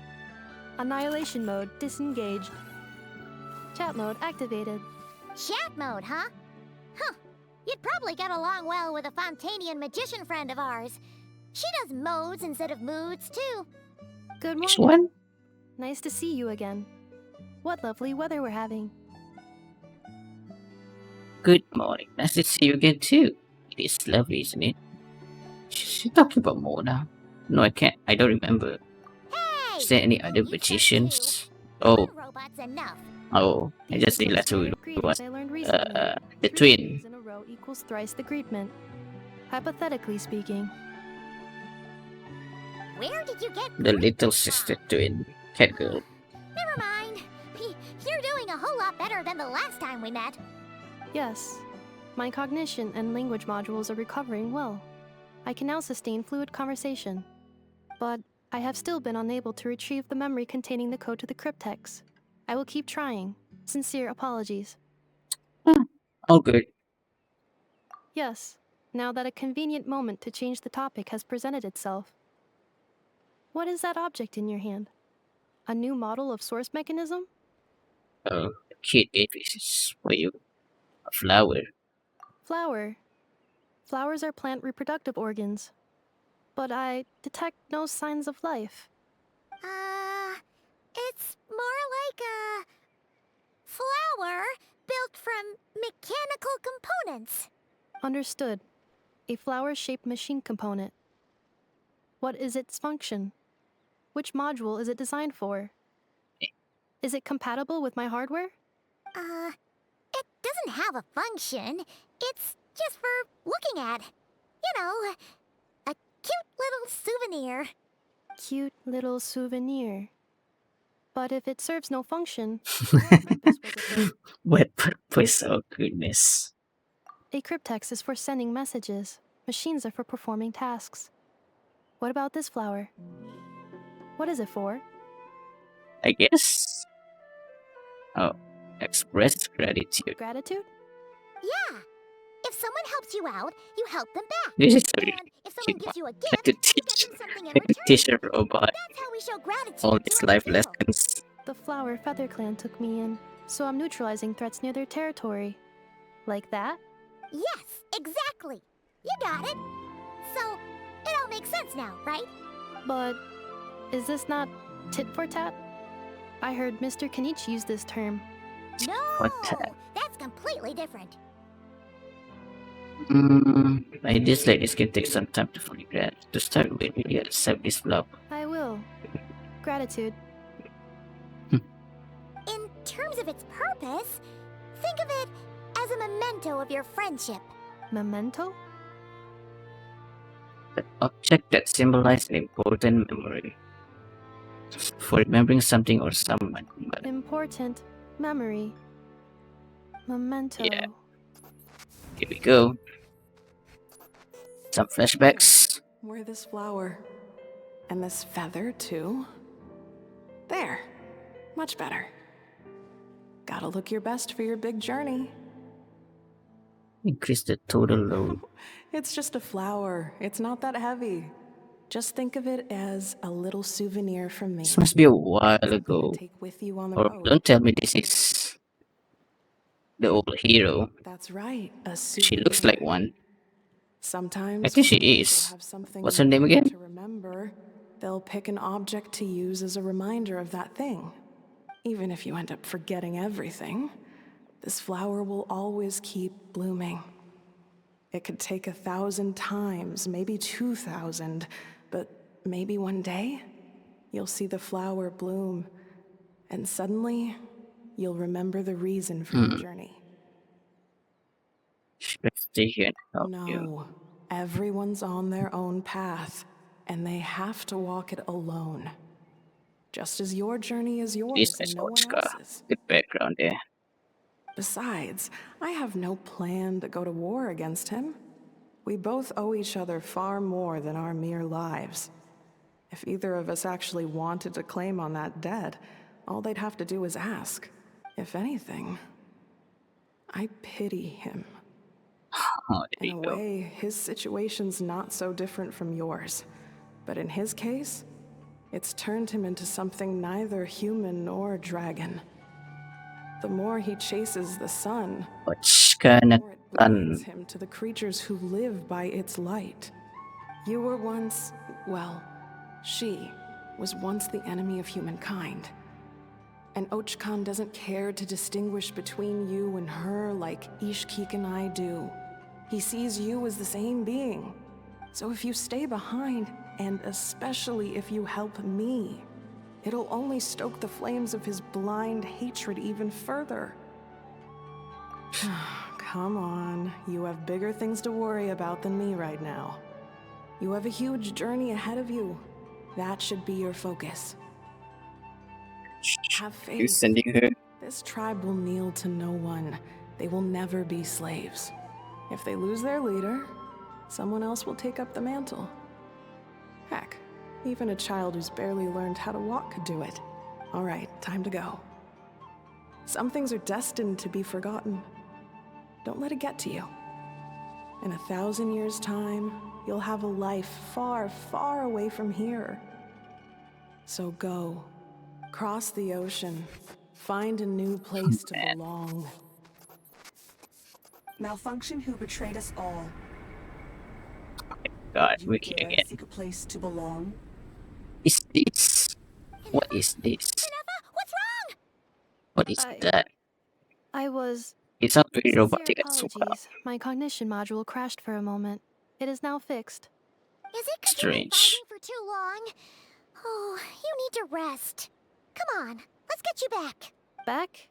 Annihilation mode disengaged. Chat mode activated. Chat mode, huh? Huh. You'd probably get along well with a Fontanian magician friend of ours. She does modes instead of moods, too. Good Which morning. one? Nice to see you again. What lovely weather we're having. Good morning. Nice to see you again too. It is lovely, isn't it? She's talking about Mona. No, I can't. I don't remember. Hey! Is there any other You check magicians? too. Oh, One robot's enough. oh. I These just are realized who it standard greetings was. I learned recently. The 3 twin. days in a row equals thrice the greetment. Hypothetically speaking. Where did you get The great little from? sister twin. Cat girl. Never mind. You're doing a whole lot better than the last time we met. Yes. My cognition and language modules are recovering well. I can now sustain fluid conversation. But I have still been unable to retrieve the memory containing the code to the cryptex. I will keep trying. Sincere apologies. All good. Yes, now that a convenient moment to change the topic has presented itself. What is that object in your hand? A new model of source mechanism? Oh, kid, it is for you. A flower. Flower. Flowers are plant reproductive organs. But I detect no signs of life. It's more like a flower built from mechanical components. Understood. A flower-shaped machine component. What is its function? Which module is it designed for? Is it compatible with my hardware? It doesn't have a function. It's just for looking at. You know, a cute little souvenir. Cute little souvenir. But if it serves no function, What purpose? Oh, goodness. a cryptex is for sending messages. Machines are for performing tasks. What about this flower? What is it for? I guess. Oh, express gratitude. Gratitude? Yeah. If someone helps you out, you help them back. This is so And if someone gives you a gift, to you teach, get them something in to return. teach a robot That's how we show gratitude all to these other life people. lessons. The flower Feather Clan took me in, so I'm neutralizing threats near their territory. Like that? Yes, exactly. You got it. So, it all makes sense now, right? But is this not tit for tat? I heard Mr. Kenichi use this term. No, What? that's completely different. I dislike this can take some time to fully grasp. To start with, we gotta accept this flop. I will. Gratitude. In terms of its purpose, think of it as a memento of your friendship. Memento? An object that symbolizes an important memory. For remembering something or someone. But Important memory. Memento. Yeah. here we go. Some flashbacks. Wear this flower. And this feather, too. There. Much better. Gotta look your best for your big journey. Increase the total load. It's just a flower. It's not that heavy. Just think of it as a little souvenir from me. This must be a while ago. Take with you on the Or road. don't tell me this is the old hero. That's right, a She souvenir. looks like one. Sometimes I think she when people is. have something What's her name again? to remember, they'll pick an object to use as a reminder of that thing. Even if you end up forgetting everything, this flower will always keep blooming. It could take 1,000 times, maybe 2,000, but maybe one day you'll see the flower bloom, and suddenly you'll remember the reason for your journey. Let's stay here and help No, you. everyone's on their own path, and they have to walk it alone. just as your journey is This yours is and no one Oscar. else's. Good background there. Besides, I have no plan to go to war against him. We both owe each other far more than our mere lives. If either of us actually wanted to claim on that debt, all they'd have to do is ask. If anything, I pity him. Oh, there In you a go. way, his situation's not so different from yours. But in his case, it's turned him into something neither human nor dragon. The more he chases the sun, the more it blinds him to the creatures who live by its light. You were once, well, she was once the enemy of humankind. And Archon doesn't care to distinguish between you and her like Ishkik and I do. He sees you as the same being. So if you stay behind, and especially if you help me, it'll only stoke the flames of his blind hatred even further. Come on, you have bigger things to worry about than me right now. You have a huge journey ahead of you. That should be your focus. Have faith. You sending her? This tribe will kneel to no one. They will never be slaves. If they lose their leader, someone else will take up the mantle. Heck, even a child who's barely learned how to walk could do it. All right, time to go. Some things are destined to be forgotten. Don't let it get to you. In 1,000 years' time, you'll have a life far, far away from here. So go. Cross the ocean. Find a new place to belong. Malfunction who betrayed us all. God, You Wiki dare again. seek a place to belong? Is this? What is this? What's wrong? What is that? I was... It sounds very Sincere robotic and so apologies. My cognition module crashed for a moment. It is now fixed. Is it 'cause you've been strange. fighting for too long? Oh, you need to rest. Come on, let's get you back. Back?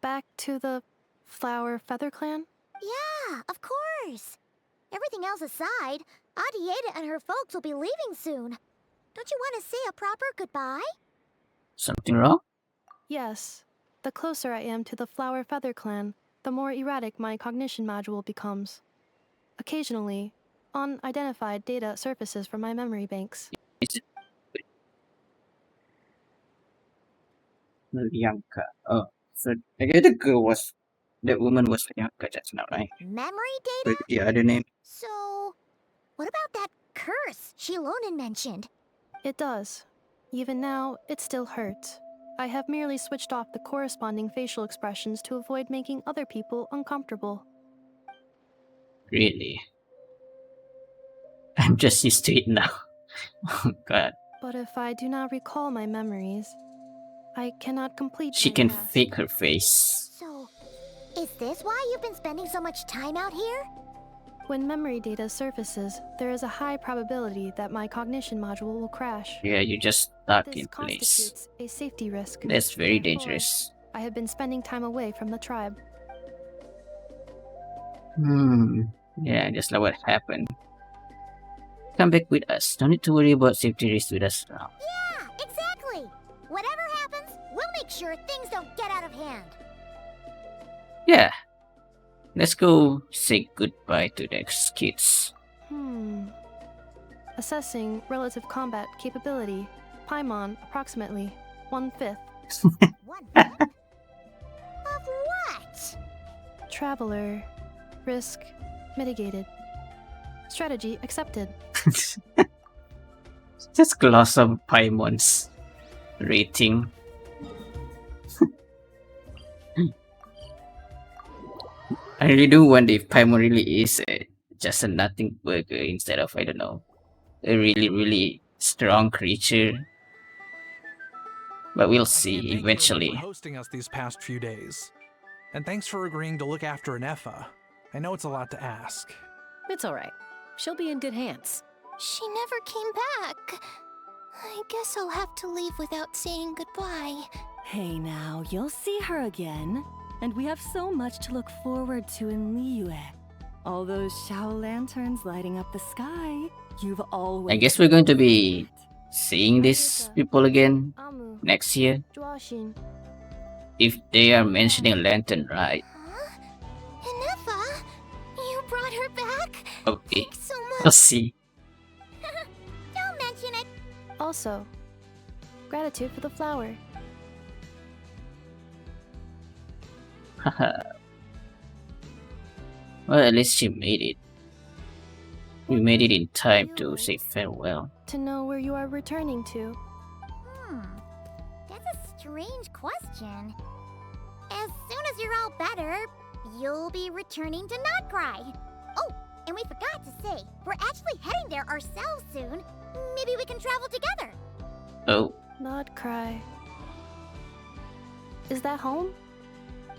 Back to the Flower Feather Clan? Yeah, of course. Everything else aside, Adieta and her folks will be leaving soon. Don't you want to say a proper goodbye? Something wrong? Yes. The closer I am to the Flower Feather Clan, the more erratic my cognition module becomes. Occasionally, unidentified data surfaces from my memory banks. Is it Bianca? Oh, so I guess the woman was Bianca just now, right? Memory data? With the other name? So, what about that curse Shilonen mentioned? It does. Even now, it still hurts. I have merely switched off the corresponding facial expressions to avoid making other people uncomfortable. Really? I'm just used to it now. Oh God. But if I do not recall my memories, I cannot complete She my can task. fake her face. So, is this why you've been spending so much time out here? When memory data surfaces, there is a high probability that my cognition module will crash. Yeah, you just stuck This in place. constitutes a safety risk. That's very Therefore, dangerous. I have been spending time away from the tribe. Yeah, just like what happened. Come back with us. Don't need to worry about safety risks with us now. Yeah, exactly. Whatever happens, we'll make sure things don't get out of hand. Yeah. Let's go say goodbye to the kids. Assessing relative combat capability. Paimon, approximately 1/5. 1/5? Of what? Traveler. Risk mitigated. Strategy accepted. Just gloss of Paimon's rating. I really do wonder if Paimon really is just a nothing burger instead of, I don't know, a really, really strong creature. But we'll see Thank you eventually. for hosting us these past few days. And thanks for agreeing to look after Anefa. I know it's a lot to ask. It's alright. She'll be in good hands. She never came back. I guess I'll have to leave without saying goodbye. Hey now, you'll see her again. And we have so much to look forward to in Liyue. All those Shao lanterns lighting up the sky. You've always... I guess we're going to be seeing these people again Amu, next year Joashin. if they are mentioning Lantern, right? Inefa, you brought her back? Okay, Thanks so we'll much. see. Don't mention it. Also, gratitude for the flower. Well, at least she made it. We made it in time to say farewell. To know where you are returning to. That's a strange question. As soon as you're all better, you'll be returning to Nod Krai. Oh, and we forgot to say, we're actually heading there ourselves soon. Maybe we can travel together. Oh, Nod Krai. Is that home?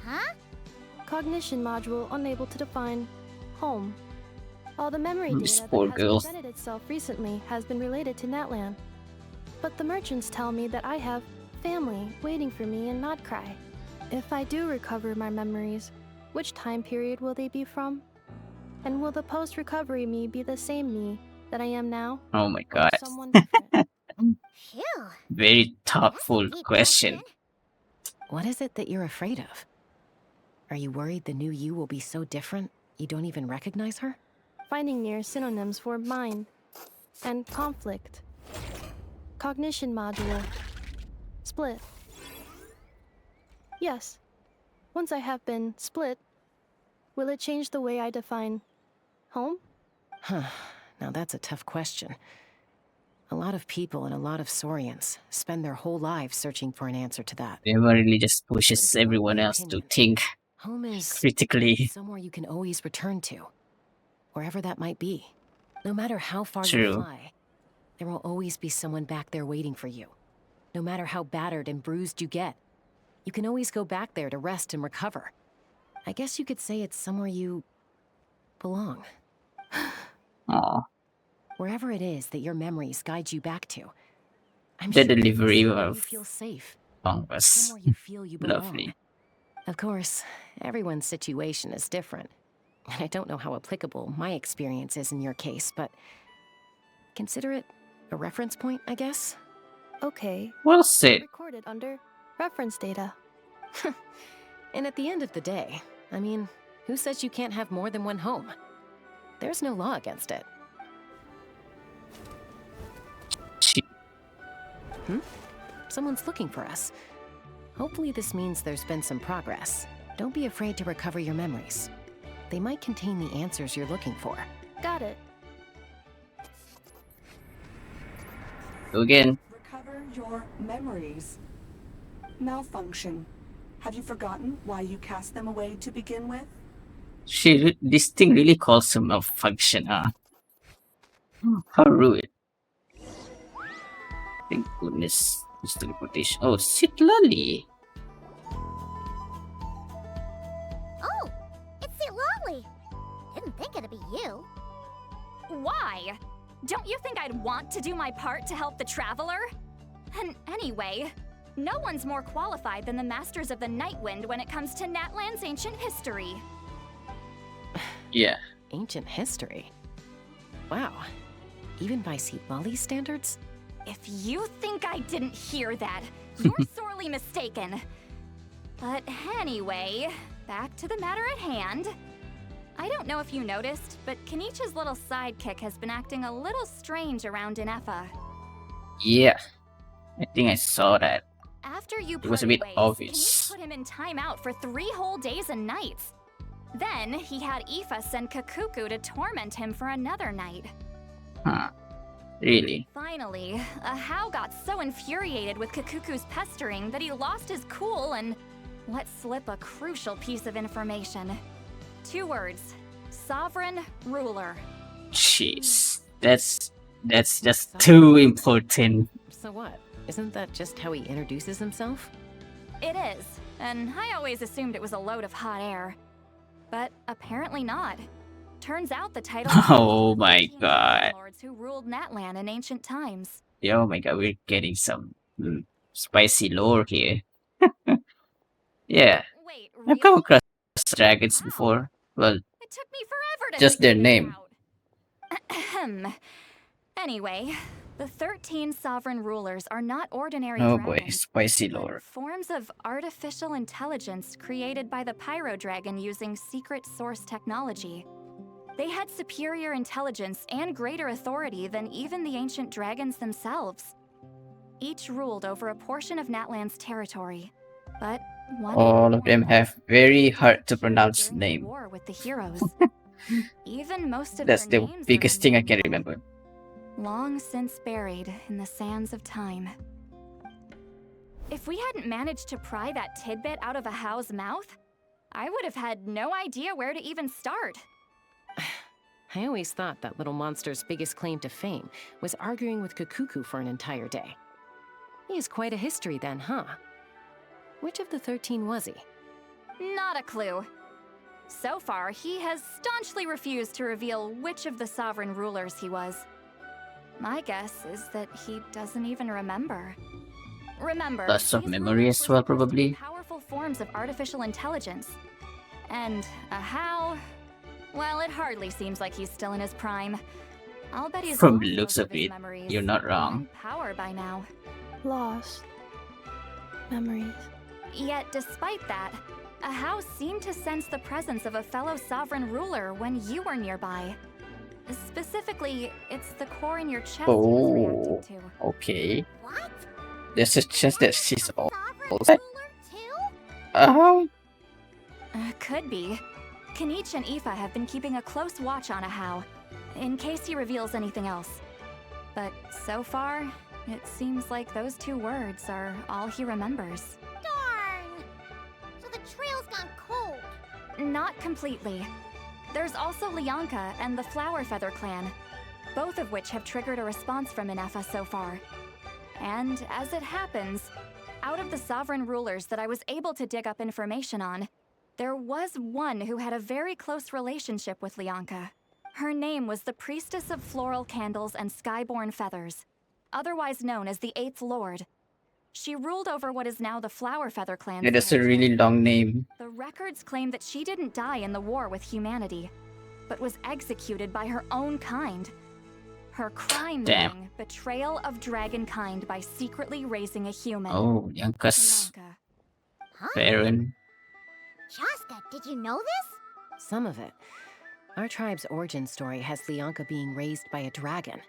Huh? Cognition module unable to define home. All the memory This data poor that has girl. presented itself recently has been related to Natlan. But the merchants tell me that I have family waiting for me in Nod Krai. If I do recover my memories, which time period will they be from? And will the post-recovery me be the same me that I am now? Oh my Or god. someone different? Phew. Very thoughtful question. What is it that you're afraid of? Are you worried the new you will be so different you don't even recognize her? Finding near synonyms for mind and conflict. Cognition module. Split. Yes. Once I have been split, will it change the way I define home? Huh. Now that's a tough question. A lot of people and a lot of Saurians spend their whole lives searching for an answer to that. Emma really just pushes everyone else to think Home is critically. somewhere you can always return to, wherever that might be. No matter how far you True. fly, there will always be someone back there waiting for you. No matter how battered and bruised you get, you can always go back there to rest and recover. I guess you could say it's somewhere you belong. Aw, Wherever it is that your memories guide you back to. I'm the sure it will be delivery somewhere you of feel safe. Pong was Somewhere you feel you belong. lovely. Of course, everyone's situation is different. And I don't know how applicable my experience is in your case, but consider it a reference point, I guess. Okay. Well said. Recorded under reference data. And at the end of the day, I mean, who says you can't have more than one home? There's no law against it. Someone's looking for us. Hopefully this means there's been some progress. Don't be afraid to recover your memories. They might contain the answers you're looking for. Got it. Go again. Recover your memories. Malfunction. Have you forgotten why you cast them away to begin with? This thing really calls him a function, huh? How rude. Thank goodness. This teleportation. Oh, Sitlali. Oh, it's Sitlali. Didn't think it'd be you. Why? Don't you think I'd want to do my part to help the Traveler? And anyway, no one's more qualified than the Masters of the Nightwind when it comes to Natlan's ancient history. Yeah. Ancient history? Wow. Even by Sitlali's standards? If you think I didn't hear that, you're sorely mistaken. But anyway, back to the matter at hand. I don't know if you noticed, but Kenichi's little sidekick has been acting a little strange around Inefa. Yeah. I think I saw that. After you It was a parted bit ways, obvious. Kenichi put him in timeout for 3 whole days and nights. Then he had Aoife send Kakuku to torment him for another night. Huh. Really? Finally, Ahau got so infuriated with Kakuku's pestering that he lost his cool and let slip a crucial piece of information. 2 words. Sovereign ruler. Jeez. That's just too important. So what? Isn't that just how he introduces himself? It is, and I always assumed it was a load of hot air. But apparently not. Turns out the title Oh my god. lords who ruled Natlan in ancient times. Yeah, oh my god, we're getting some spicy lore here. Yeah. Wait, I've come across dragons before. Well, it took me forever to just their figure this name. out. Anyway, the 13 sovereign rulers are not ordinary Oh boy, dragons, spicy but lore. forms of artificial intelligence created by the Pyro Dragon using secret source technology. They had superior intelligence and greater authority than even the ancient dragons themselves. Each ruled over a portion of Natlan's territory, but one All of them have very hard to pronounce during the name. war with the heroes. Even most of That's their the names are biggest thing I can unknown now, remember. long since buried in the sands of time. If we hadn't managed to pry that tidbit out of a How's mouth, I would have had no idea where to even start. I always thought that little monster's biggest claim to fame was arguing with Kakuku for an entire day. He has quite a history then, huh? Which of the 13 was he? Not a clue. So far, he has staunchly refused to reveal which of the sovereign rulers he was. My guess is that he doesn't even remember. Remember, Lots of these memory rulers as were well, supposed to be probably. powerful forms of artificial intelligence. And a How? Well, it hardly seems like he's still in his prime. I'll bet he's From lost the looks most of his it, memories you're not wrong. and power by now. Lost. Memories. Yet, despite that, a How seemed to sense the presence of a fellow sovereign ruler when you were nearby. Specifically, it's the core in your chest he was reacting to. Okay. What? There's a chance that she's all Sovereign set. ruler too? Could be. Kanich and Aoife have been keeping a close watch on a How, in case he reveals anything else. But so far, it seems like those 2 words are all he remembers. Darn! So the trail's gone cold. Not completely. There's also Lianka and the Flower Feather clan, both of which have triggered a response from Inefa so far. And as it happens, out of the sovereign rulers that I was able to dig up information on, there was one who had a very close relationship with Lianka. Her name was the Priestess of Floral Candles and Skyborn Feathers, otherwise known as the Eighth Lord. She ruled over what is now the Flower Feather clan's Yeah, that's a territory. really long name. The records claim that she didn't die in the war with humanity, but was executed by her own kind. Her crime Damn. being betrayal of dragonkind by secretly raising a human. Oh, Yanka's Lianka. parent. Shasta, did you know this? Some of it. Our tribe's origin story has Lianka being raised by a dragon.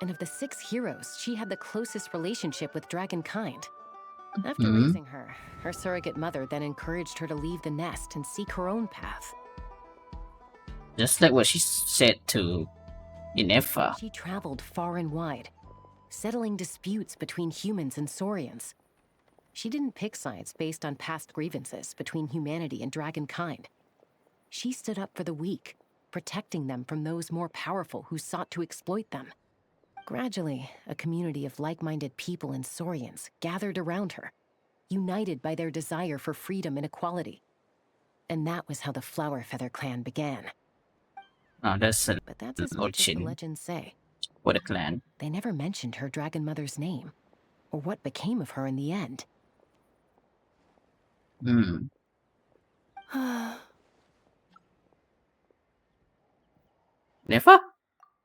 And of the 6 heroes, she had the closest relationship with dragonkind. After raising her, her surrogate mother then encouraged her to leave the nest and seek her own path. Just like what she said to Inefa. She traveled far and wide, settling disputes between humans and Saurians. She didn't pick sides based on past grievances between humanity and dragonkind. She stood up for the weak, protecting them from those more powerful who sought to exploit them. Gradually, a community of like-minded people and Saurians gathered around her, united by their desire for freedom and equality. And that was how the Flower Feather clan began. Oh, that's a But that's as much as the Lochin legends say. for the clan. They never mentioned her dragon mother's name, or what became of her in the end. Never?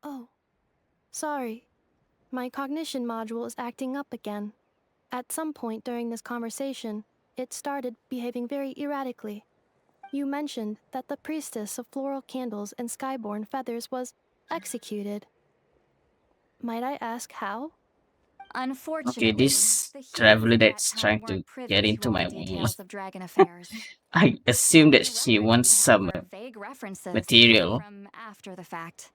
Oh. Sorry. My cognition module is acting up again. At some point during this conversation, it started behaving very erratically. You mentioned that the priestess of floral candles and skyborn feathers was executed. Might I ask how? Unfortunately, Okay, this the humans traveler at that that's time trying to weren't privy get to into all my the world. details of dragon affairs. I assume that The she records wants we have some are vague references material from after the fact.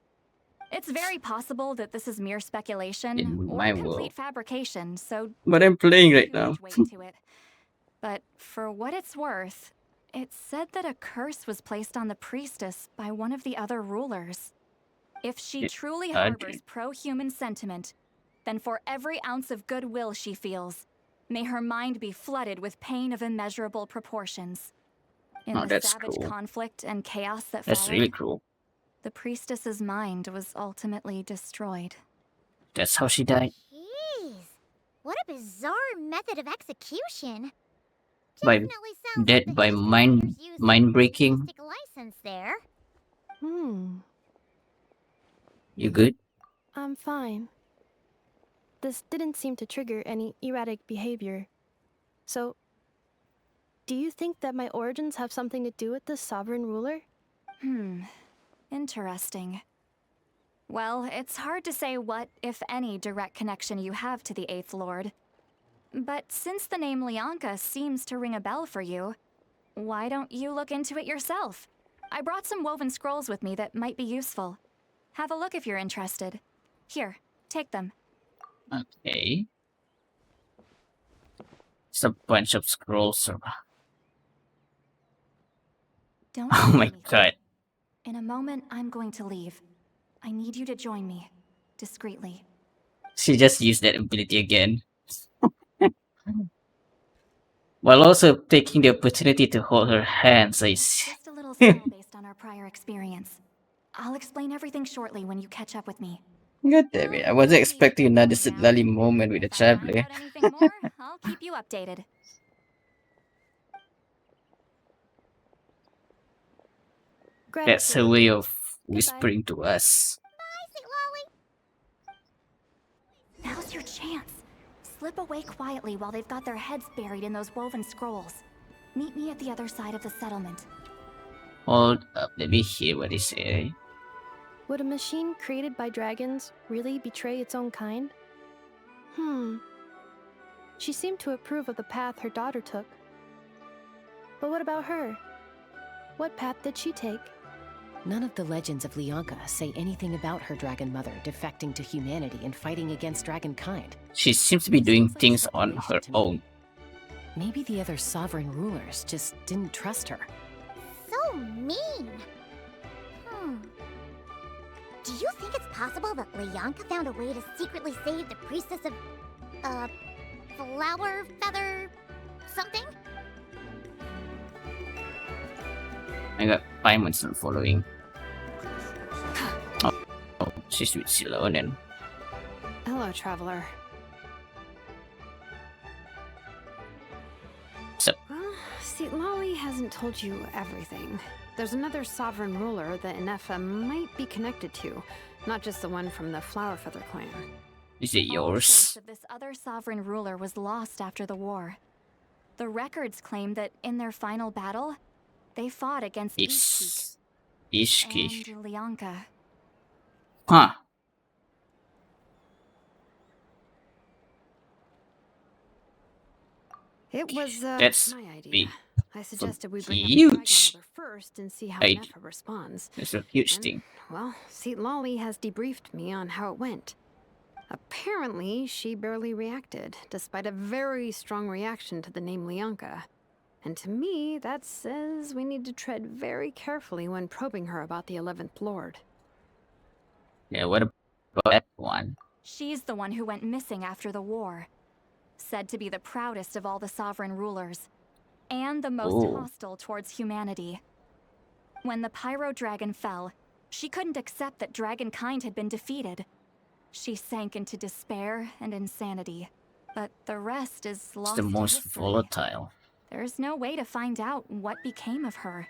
It's very possible that this is mere speculation in or my complete world. fabrication, so But I'm playing right too now. much weight to it. But for what it's worth, it said that a curse was placed on the priestess by one of the other rulers. If she truly harbors pro-human sentiment, then for every ounce of goodwill she feels, may her mind be flooded with pain of immeasurable proportions. In Oh, the that's savage cool. conflict and chaos that That's followed, really cool. the priestess's mind was ultimately destroyed. That's how she died. Jeez, what a bizarre method of execution. By Definitely sounds dead like the by history mind makers used mind breaking. artistic license there. Hmm. You good? I'm fine. This didn't seem to trigger any erratic behavior. So, do you think that my origins have something to do with this sovereign ruler? Interesting. Well, it's hard to say what, if any, direct connection you have to the Eighth Lord. But since the name Lianka seems to ring a bell for you, why don't you look into it yourself? I brought some woven scrolls with me that might be useful. Have a look if you're interested. Here, take them. Okay. It's a bunch of scrolls. Don't Oh say my anything. god. In a moment, I'm going to leave. I need you to join me, discreetly. She just used that ability again. While also taking the opportunity to hold her hands, I see. Just a little spell based on our prior experience. I'll explain everything shortly when you catch up with me. God damn it, I wasn't expecting another Sitlali moment with the traveler. Anything more, I'll keep you updated. That's her way of whispering to us. Now's your chance. Slip away quietly while they've got their heads buried in those woven scrolls. Meet me at the other side of the settlement. Hold up, let me hear what they say. Would a machine created by dragons really betray its own kind? She seemed to approve of the path her daughter took. But what about her? What path did she take? None of the legends of Lianka say anything about her dragon mother defecting to humanity and fighting against dragonkind. She seems to be doing things on her own. Maybe the other sovereign rulers just didn't trust her. So mean. Do you think it's possible that Lianka found a way to secretly save the priestess of, flower feather something? I got Paimon's not following. Oh, she's with Silonen. Hello, traveler. So, Well, see, Lolly hasn't told you everything. There's another sovereign ruler that Inefa might be connected to, not just the one from the Flower Feather clan. is it All yours? trace of this other sovereign ruler was lost after the war. The records claim that in their final battle, they fought against Ishki. and Lianka. Huh. It was That's my idea. big. I suggested we bring up Huge. the Dragon Mother first and see how idea. Inefa responds. That's a huge And, thing. well, see, Lolly has debriefed me on how it went. Apparently, she barely reacted, despite a very strong reaction to the name Lianka. And to me, that says we need to tread very carefully when probing her about the 11th Lord. Yeah, what about that one? She's the one who went missing after the war. Said to be the proudest of all the sovereign rulers. And the most Ooh. hostile towards humanity. When the Pyro Dragon fell, she couldn't accept that dragonkind had been defeated. She sank into despair and insanity. But the rest is It's lost the to most history. volatile. There's no way to find out what became of her.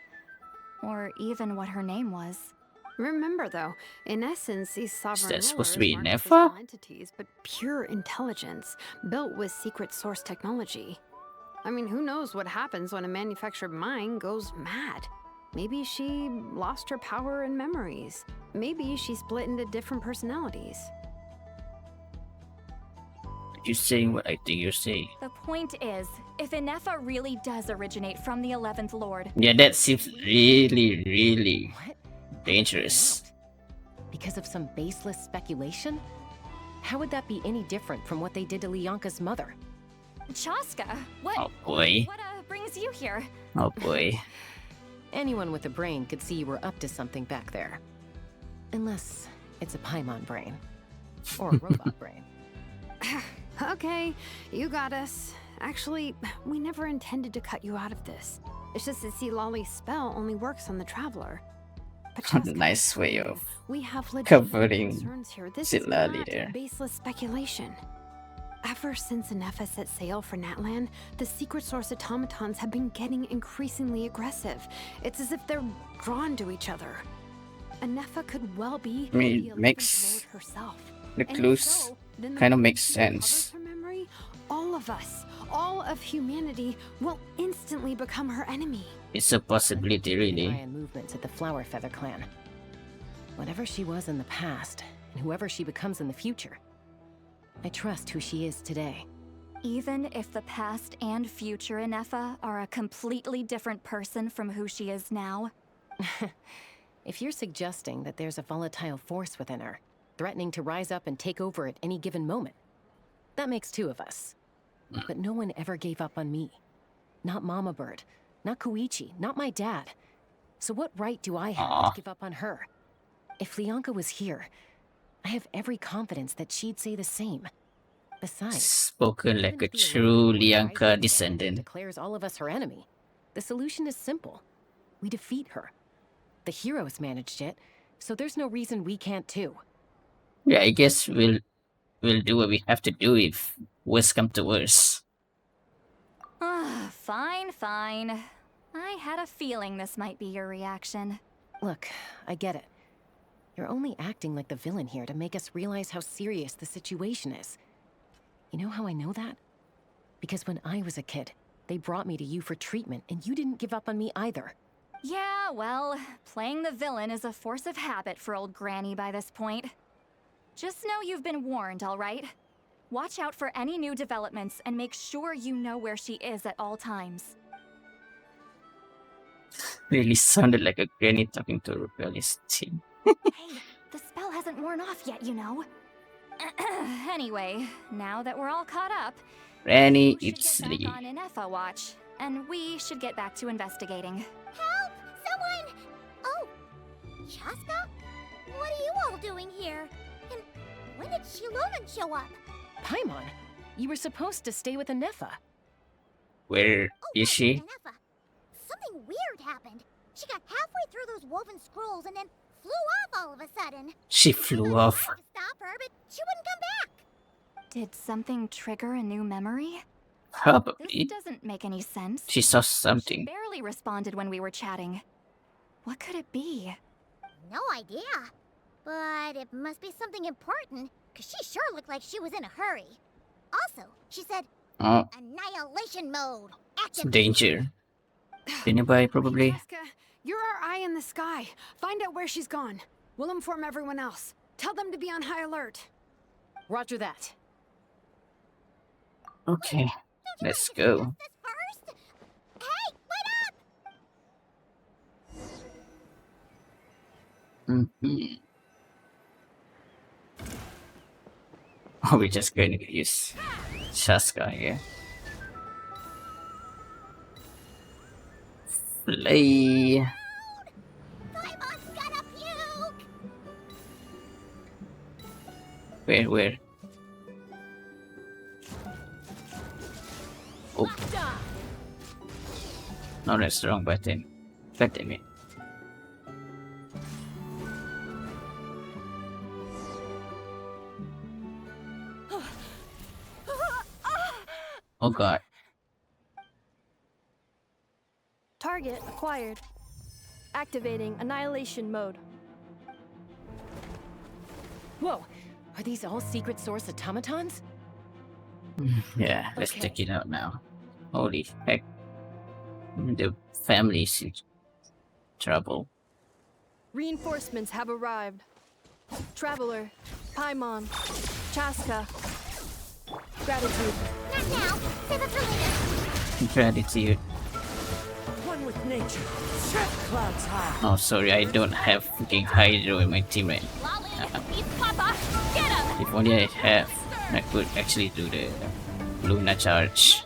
Or even what her name was. Remember, though, in essence, these sovereign that supposed to rulers be aren't Nefa? physical entities, but pure intelligence, built with secret source technology. I mean, who knows what happens when a manufactured mind goes mad? Maybe she lost her power and memories. Maybe she split into different personalities. You're saying what I think you're saying. The point is, if Inefa really does originate from the 11th Lord, Yeah, that seems really, really dangerous. Because of some baseless speculation? How would that be any different from what they did to Lianka's mother? Chaska, what? Oh boy. What brings you here? Oh boy. Anyone with a brain could see you were up to something back there. Unless it's a Paimon brain. Or a robot brain. Okay, you got us. Actually, we never intended to cut you out of this. It's just that see, Lolly's spell only works on the traveler. But Chaska, Nice way of we have legitimate covering concerns here. This is Sitlali not there. baseless speculation. Ever since Inefa set sail for Natlan, the secret source automatons have been getting increasingly aggressive. It's as if they're drawn to each other. Anefa could well be I mean, the 11th makes Lord herself. the And if clues so, then the kind of moment makes she recovers sense. her memory, all of us, all of humanity, will instantly become her enemy. It's a possibility, Eye really. on movements at the Flower Feather clan. Whatever she was in the past, and whoever she becomes in the future, I trust who she is today. Even if the past and future Inefa are a completely different person from who she is now? If you're suggesting that there's a volatile force within her, threatening to rise up and take over at any given moment, that makes two of us. But no one ever gave up on me. Not Mama Bird, not Koichi, not my dad. So what right do I have to give up on her? If Lianka was here, I have every confidence that she'd say the same. Besides, Spoken like a true Lianka descendant. declares all of us her enemy. The solution is simple. We defeat her. The heroes managed it, so there's no reason we can't too. Yeah, I guess we'll do what we have to do if worst come to worst. Fine, fine. I had a feeling this might be your reaction. Look, I get it. You're only acting like the villain here to make us realize how serious the situation is. You know how I know that? Because when I was a kid, they brought me to you for treatment, and you didn't give up on me either. Yeah, well, playing the villain is a force of habit for old Granny by this point. Just know you've been warned, all right? Watch out for any new developments and make sure you know where she is at all times. Really sounded like a granny talking to a rebellious teen. Hey, the spell hasn't worn off yet, you know. Anyway, now that we're all caught up, Granny, you it's should get Lee. back on Inefa watch, and we should get back to investigating. Help! Someone! Oh, Chaska? What are you all doing here? And when did Shilonan show up? Paimon, you were supposed to stay with Anefa. Where is she? Anefa. Something weird happened. She got halfway through those woven scrolls and then flew off all of a sudden. She flew off. To stop her, but she wouldn't come back. Did something trigger a new memory? Probably. This doesn't make any sense. She saw something. Barely responded when we were chatting. What could it be? No idea. But it must be something important, because she sure looked like she was in a hurry. Also, she said, annihilation mode. Some danger. Nearby, probably. Jessica, you're our eye in the sky. Find out where she's gone. We'll inform everyone else. Tell them to be on high alert. Roger that. Okay, let's go. Hey, Mm-hmm. Oh, we're just going to use Chaska here. Play. Where? Oh. No, that's the wrong button. God damn it. Oh god. Target acquired. Activating annihilation mode. Whoa, are these all secret source automatons? Yeah, let's check it out now. Holy heck. The family's in trouble. Reinforcements have arrived. Traveler, Paimon, Chaska. Gratitude. Not now. Save it for later. Gratitude. One with nature. Set clouds high. Oh, sorry, I don't have freaking Hydro in my team right now. If only I have, I could actually do the Luna charge.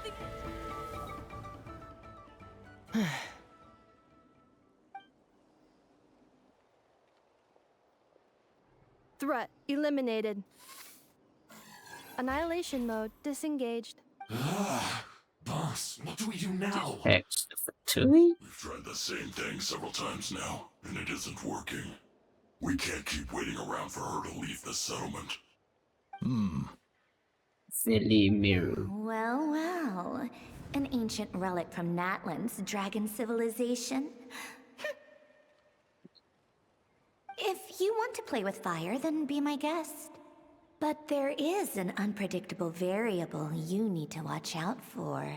Threat eliminated. Annihilation mode disengaged. Boss, what do we do now? Hex two. We've tried the same thing several times now, and it isn't working. We can't keep waiting around for her to leave the settlement. Silly mirror. Well, well. An ancient relic from Natlan's dragon civilization. you want to play with fire, then be my guest. But there is an unpredictable variable you need to watch out for.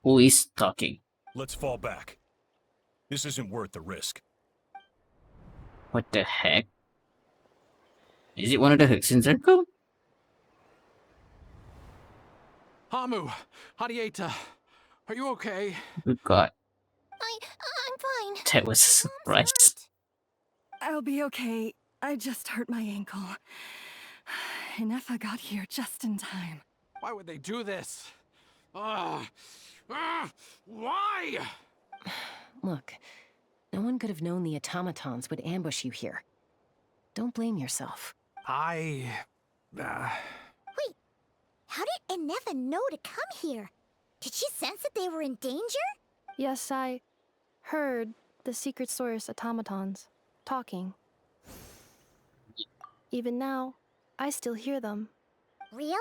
Who is talking? Let's fall back. This isn't worth the risk. What the heck? Is it one of the hooks in circle? Hamu, Hadieta, are you okay? Good God, I'm fine. that was a surprise. I'll be okay. I just hurt my ankle. Inefa got here just in time. Why would they do this? Why? Look, no one could have known the automatons would ambush you here. Don't blame yourself. Wait, how did Inefa know to come here? Did she sense that they were in danger? Yes, I heard the secret source automatons talking. Even now, I still hear them. Really?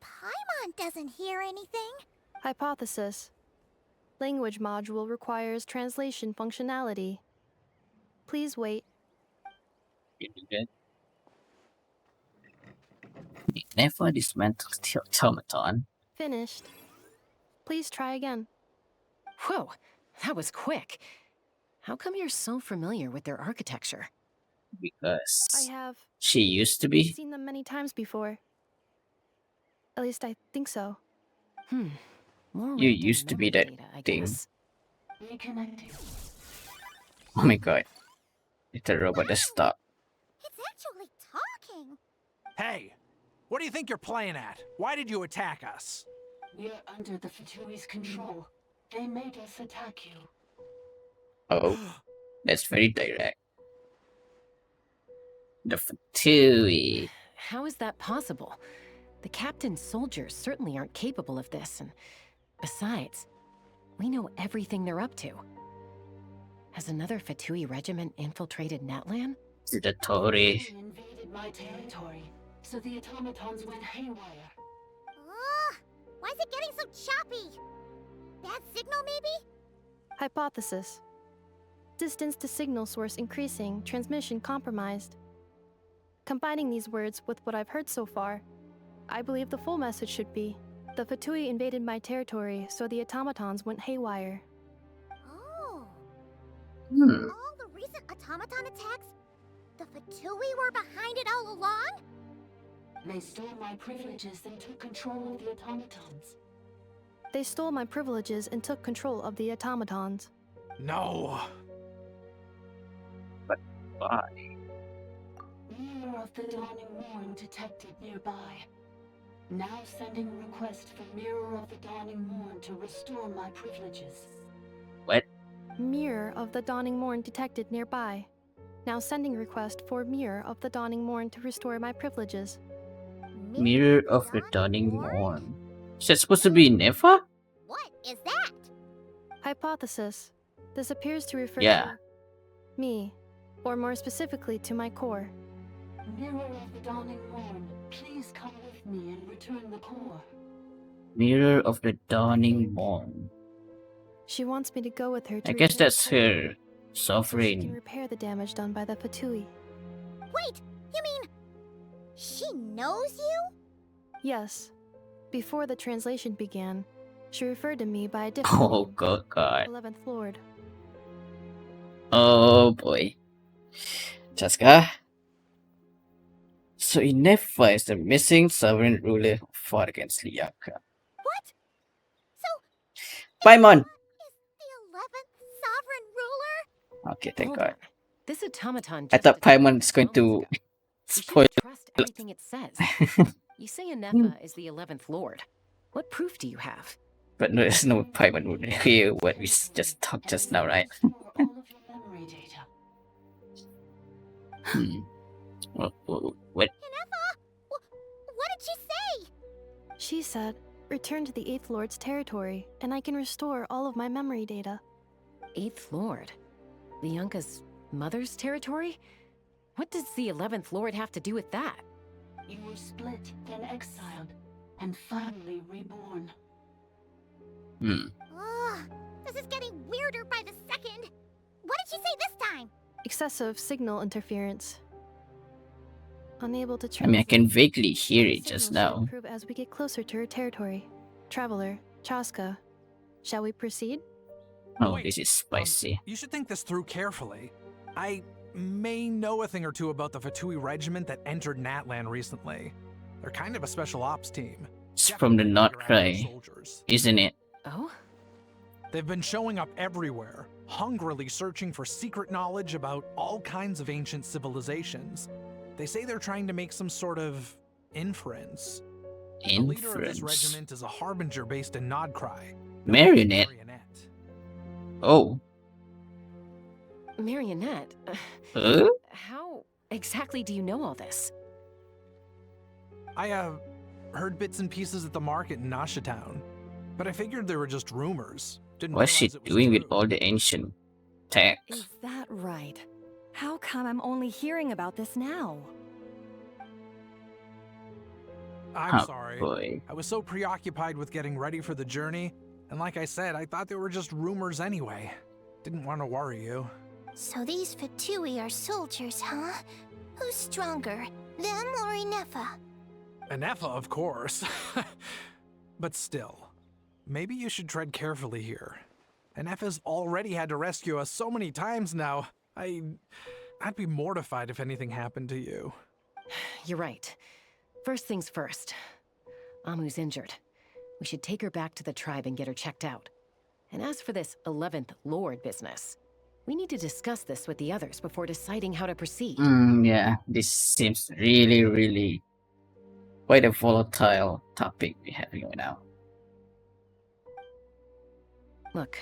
Paimon doesn't hear anything. Hypothesis. Language module requires translation functionality. Please wait. Never dismantled the automaton. Finished. Please try again. Whoa, that was quick. How come you're so familiar with their architecture? Because I have she used to be. seen them many times before. At least I think so. More You random used to be memory that data, I thing. guess. Reconnecting. Oh my God. It's the robot that stopped. It's actually talking. Hey, what do you think you're playing at? Why did you attack us? We're under the Fatui's control. They made us attack you. Oh, that's very direct. The Fatui. How is that possible? The captain's soldiers certainly aren't capable of this, and besides, we know everything they're up to. Has another Fatui regiment infiltrated Natlan? The Tori. They invaded my territory, so the automatons went haywire. Why is it getting so choppy? Bad signal, maybe? Hypothesis. Distance to signal source increasing, transmission compromised. Combining these words with what I've heard so far, I believe the full message should be, the Fatui invaded my territory, so the automatons went haywire. Oh. Hmm. All the recent automaton attacks? The Fatui were behind it all along? They stole my privileges and took control of the automatons. They stole my privileges and took control of the automatons. No. But why? Mirror of the Dawning Morn detected nearby. Now sending a request for Mirror of the Dawning Morn to restore my privileges. What? Mirror of the Dawning Morn detected nearby. Now sending request for Mirror of the Dawning Morn to restore my privileges. Mirror of the Dawning Morn. Is that supposed to be Nefa? What is that? Hypothesis. This appears to refer Yeah. to me, or more specifically to my core. Mirror of the Dawning Morn, please come with me and return the core. Mirror of the Dawning Morn. She wants me to go with her to I guess repair that's the core, her so she can sovereign. repair the damage done by the Fatui. Wait, you mean she knows you? Yes. Before the translation began, she referred to me by a different Oh name, God. 11th Lord. Oh boy. Chaska. So Inefa is the missing sovereign ruler who fought against Liaka. What? So Paimon! is the 11th sovereign ruler? Okay, thank Hold God. on. This automaton I just thought attacked Paimon is going moments to ago. You spoil. shouldn't trust everything it says. You say Inefa is the 11th Lord. What proof do you have? But no, there's no Paimon would hear what we just talked just now, right? All of your memory data. What? Inefa? What did she say? She said, return to the 8th Lord's territory, and I can restore all of my memory data. 8th Lord? Lianka's mother's territory? What does the 11th Lord have to do with that? You were split, then exiled, and finally reborn. Ugh, this is getting weirder by the second. What did she say this time? Excessive signal interference. Unable to I mean, I translate. can vaguely hear it Signal just should now. improve as we get closer to her territory. Traveler, Chaska, shall we proceed? Oh, this is spicy. You should think this through carefully. I may know a thing or two about the Fatui regiment that entered Natlan recently. They're kind of a special ops team. It's from the Nod Krai, isn't it? Oh? They've been showing up everywhere, hungrily searching for secret knowledge about all kinds of ancient civilizations. They say they're trying to make some sort of inference. The leader of this regiment is a harbinger based in Nod Krai. Marionette. Oh. Marionette? Huh? How exactly do you know all this? I heard bits and pieces at the market in Nasha Town, but I figured they were just rumors. Didn't What's she realize it was doing with true. all the ancient tech? Is that right? How come I'm only hearing about this now? I'm Oh, sorry. boy. I was so preoccupied with getting ready for the journey, and like I said, I thought they were just rumors anyway. Didn't want to worry you. So these Fatui are soldiers, huh? Who's stronger, them or Inefa? Anefa, of course. But still, maybe you should tread carefully here. Anefa's already had to rescue us so many times now. I'd be mortified if anything happened to you. You're right. First things first. Amu's injured. We should take her back to the tribe and get her checked out. And as for this 11th Lord business, we need to discuss this with the others before deciding how to proceed. Yeah, this seems really quite a volatile topic we're having right now. Look,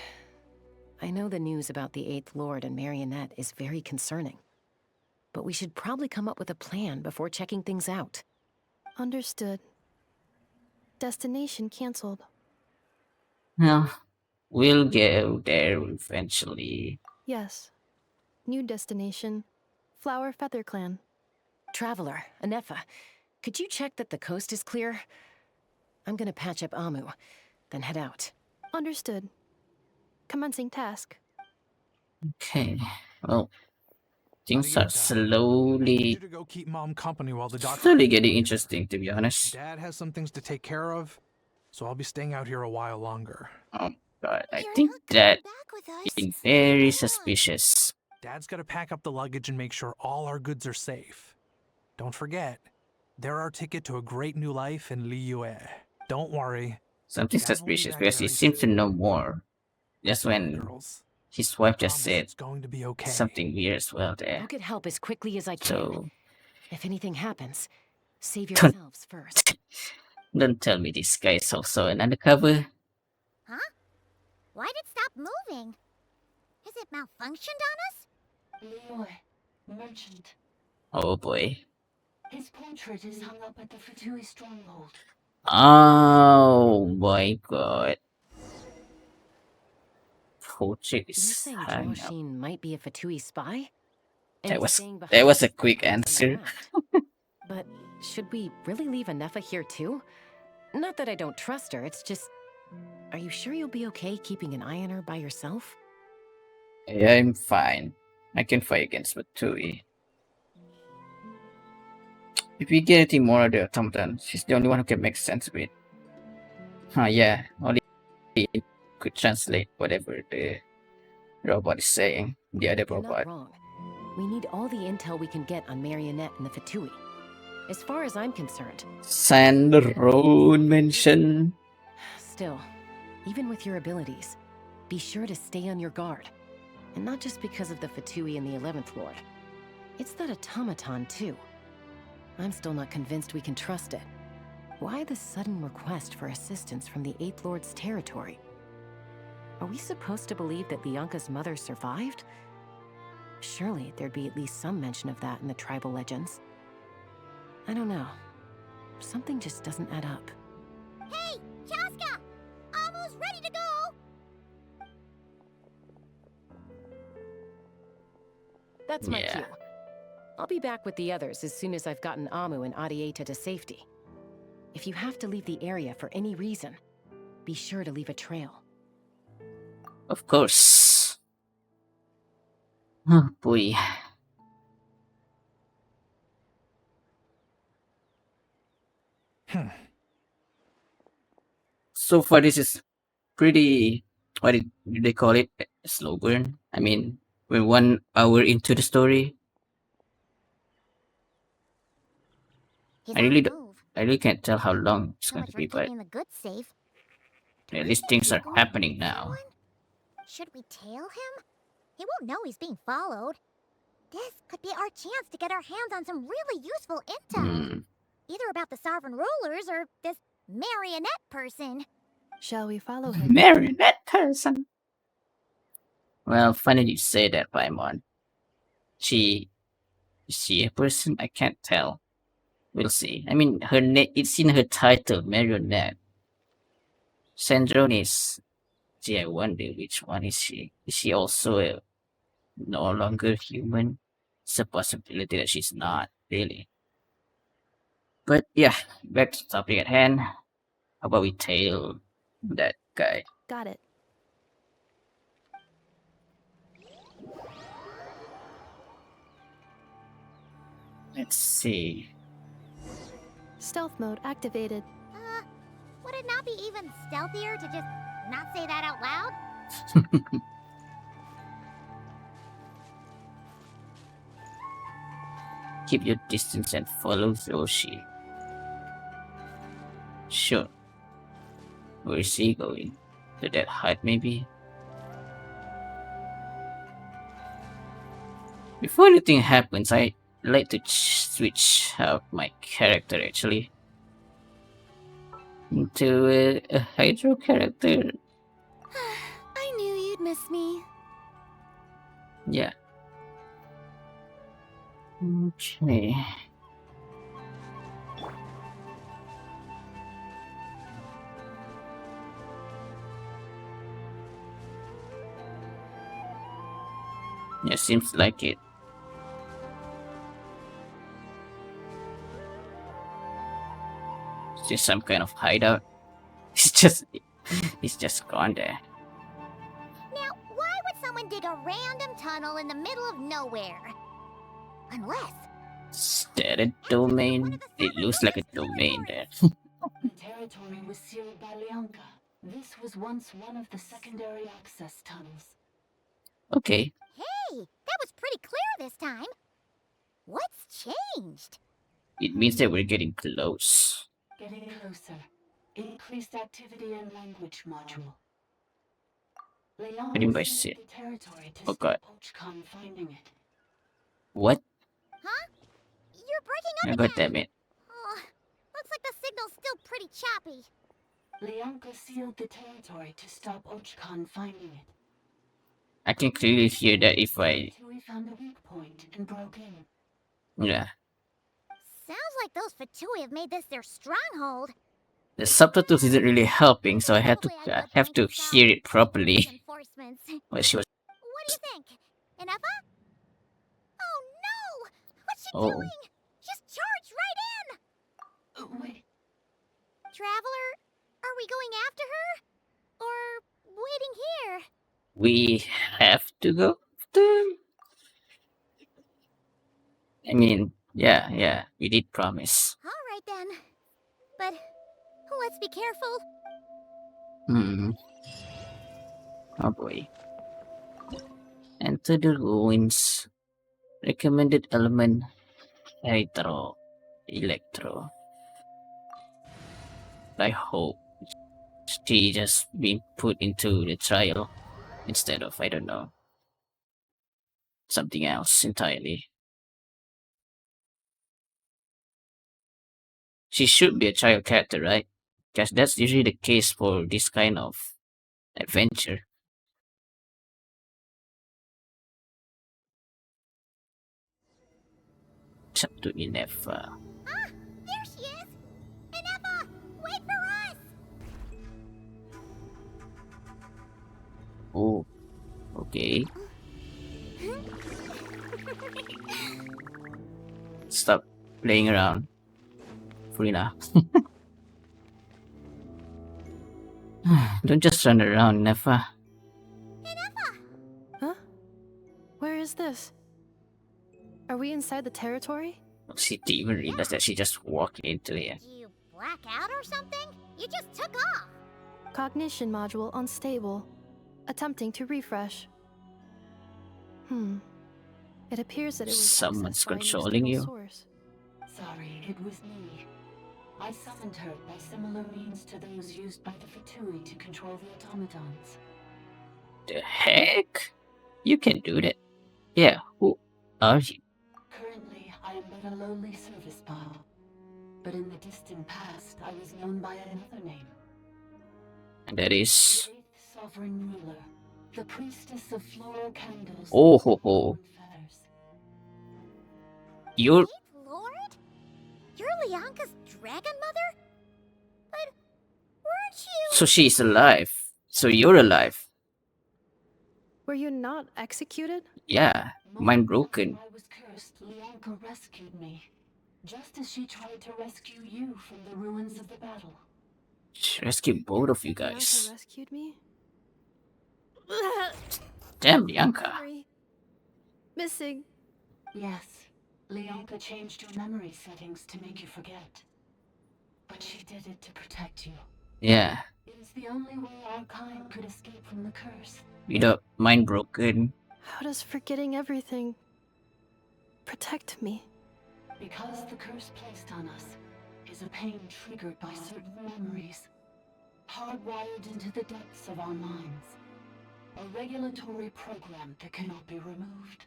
I know the news about the 8th Lord and Marionette is very concerning. But we should probably come up with a plan before checking things out. Understood. Destination cancelled. Well, we'll get there eventually. Yes. New destination. Flower Feather Clan. Traveler, Anefa, could you check that the coast is clear? I'm gonna patch up Amu, then head out. Understood. Commencing task. Okay, well, things are slowly Go keep Mom company while the doctor. slowly getting interesting, to be honest. Dad has some things to take care of, so I'll be staying out here a while longer. Oh god, I think that is very suspicious. Dad's got to pack up the luggage and make sure all our goods are safe. Don't forget, they're our ticket to a great new life in Liyue. Don't worry. Something suspicious because he seems to know more. Just when his wife just said something weird as well there. I'll get help as quickly as I can. So If anything happens, save Don't- yourselves first. don't tell me this guy is also an undercover. Huh? Why'd it stop moving? Has it malfunctioned on us? Liyue, merchant. Oh boy. His portrait is hung up at the Fatui stronghold. Oh my god. Portrait You're is saying hung up. Joshine might be a Fatui spy? And That he's was staying behind that was a to quick keep us on the answer. ground. But should we really leave Anefa here too? Not that I don't trust her, it's just... Are you sure you'll be okay keeping an eye on her by yourself? Yeah, I'm fine. I can fight against Matui. If we get anything more of the automaton, she's the only one who can make sense of it. Yeah, only it could translate whatever the robot is saying. The other You're robot. not wrong. We need all the intel we can get on Marionette and the Fatui. As far as I'm concerned... Sandrone mention. Still, even with your abilities, be sure to stay on your guard. And not just because of the Fatui and the 11th Lord. It's that automaton, too. I'm still not convinced we can trust it. Why the sudden request for assistance from the 8th Lord's territory? Are we supposed to believe that Bianca's mother survived? Surely there'd be at least some mention of that in the tribal legends. I don't know. Something just doesn't add up. Hey, Chaska! Almost ready to go! That's my Yeah. cue. I'll be back with the others as soon as I've gotten Amu and Adieta to safety. If you have to leave the area for any reason, be sure to leave a trail. Of course. Oh boy. So far, this is pretty. What do they call it? A slow burn. I mean, we're 1 hour into the story. He's I on really, the do, move. I really can't tell how long it's So going much to for be, but keeping the goods safe. at least things He's are going to happening meet now. someone? Should we tail him? He won't know he's being followed. This could be our chance to get our hands on some really useful intel. Either about the sovereign rulers or this marionette person. Shall we follow him? Marionette person. Well, funny you say that, Paimon. Is she a person? I can't tell. We'll see. I mean, her name, it's in her title, Marionette. Sandrone is. Gee, I wonder which one is she. Is she also no longer human? It's a possibility that she's not, really. But yeah, back to the topic at hand. How about we tail that guy? Got it. Let's see. Stealth mode activated. Would it not be even stealthier to just not say that out loud? Keep your distance and follow Roshi. Sure. Where is he going? To that hut, maybe? Before anything happens, I like to switch out my character actually into a Hydro character. I knew you'd miss me. Yeah. Okay. Yeah, seems like it. Is this some kind of hideout? It's just gone there. Now, why would someone dig a random tunnel in the middle of nowhere? Unless... Is that a domain? It looks like a domain there. The territory was sealed by Leonka. This was once one of the secondary access tunnels. Okay. Hey, that was pretty clear this time. What's changed? It means that we're getting close. Getting closer. Increased activity in language module. What do you mean by Leonka shit? sealed the territory to Oh god. stop Archon finding it. What? Huh? You're breaking up Oh, again. god damn it. Oh, looks like the signal's still pretty choppy. Leonka sealed the territory to stop Archon finding it. I can clearly hear that if I... Until we found a weak point and broke in. Yeah. Sounds like those Fatui have made this their stronghold. The subtitles isn't really helping, so I have to hear it properly. Reinforcements. Well, she was... What do you think? Inefa? Oh no! What's she Oh. doing? She's charged right in! Wait. Traveler, are we going after her? Or waiting here? We have to go after... I mean, yeah, we did promise. Alright then. But let's be careful. Oh boy. Enter the ruins. Recommended element Electro. I hope she just being put into the trial instead of, I don't know, something else entirely. She should be a child character, right? Because that's usually the case for this kind of adventure. It's up to Inefa. Ah, there she is! Inefa, wait for us! Oh, okay. Stop playing around, Furina. Don't just run around, Nefa. Huh? Where is What's this? Are we inside the territory? She didn't even realize that she just walked into here. Did you black out or something? You just took off. Cognition module unstable. Attempting to refresh. It appears that it was Someone's accessed by an controlling external you. source. Sorry, it was me. I summoned her by similar means to those used by the Fatui to control the automatons. The heck? You can do that. Yeah, who are you? Currently, I am but a lowly service bot. But in the distant past, I was known by another name. And that is... The eighth sovereign ruler, the priestess of floral candles. Oh ho ho. You're... Eighth Lord? You're Lianka's dragon mother? But weren't you... So she's alive. So you're alive. Were you not executed? Yeah, mind broken. I was cursed, Lianka rescued me. Just as she tried to rescue you from the ruins of the battle. She rescued both of you Bianca guys. rescued me? Damn, Bianca. Memory. Missing. Yes, Lianka changed your memory settings to make you forget. But she did it to protect you. Yeah, It is the only way our kind could escape from the curse. without mind broken. How does forgetting everything protect me? Because the curse placed on us is a pain triggered by certain memories, hardwired into the depths of our minds. A regulatory program that cannot be removed.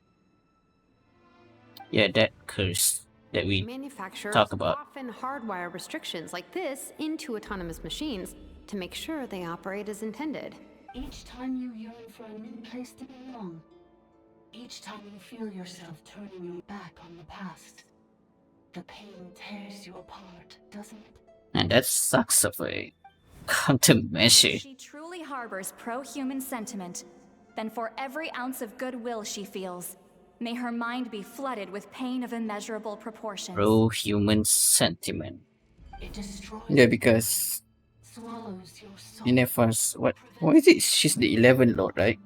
Yeah, that curse that we Manufacturers talk about. often hardwire restrictions like this into autonomous machines to make sure they operate as intended. Each time you yearn for a new place to belong, each time you feel yourself turning your back on the past, the pain tears you apart, doesn't it? And that sucks of a countermeasure. If she truly harbors pro-human sentiment, then for every ounce of goodwill she feels, may her mind be flooded with pain of immeasurable proportions. Pro-human sentiment. It destroys Yeah, because swallows your soul. Yennefer's what is it? She's the 11th Lord, right?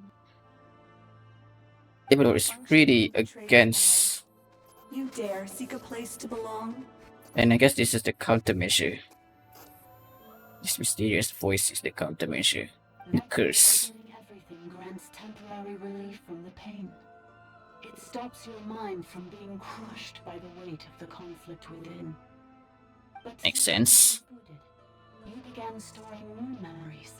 11th Lord is pretty against, You dare seek a place to belong? and I guess this is the countermeasure. This mysterious voice is the countermeasure. The curse. Forgetting everything grants temporary relief from the pain. It stops your mind from being crushed by the weight of the conflict within. But Makes since sense. you rebooted, you began storing new memories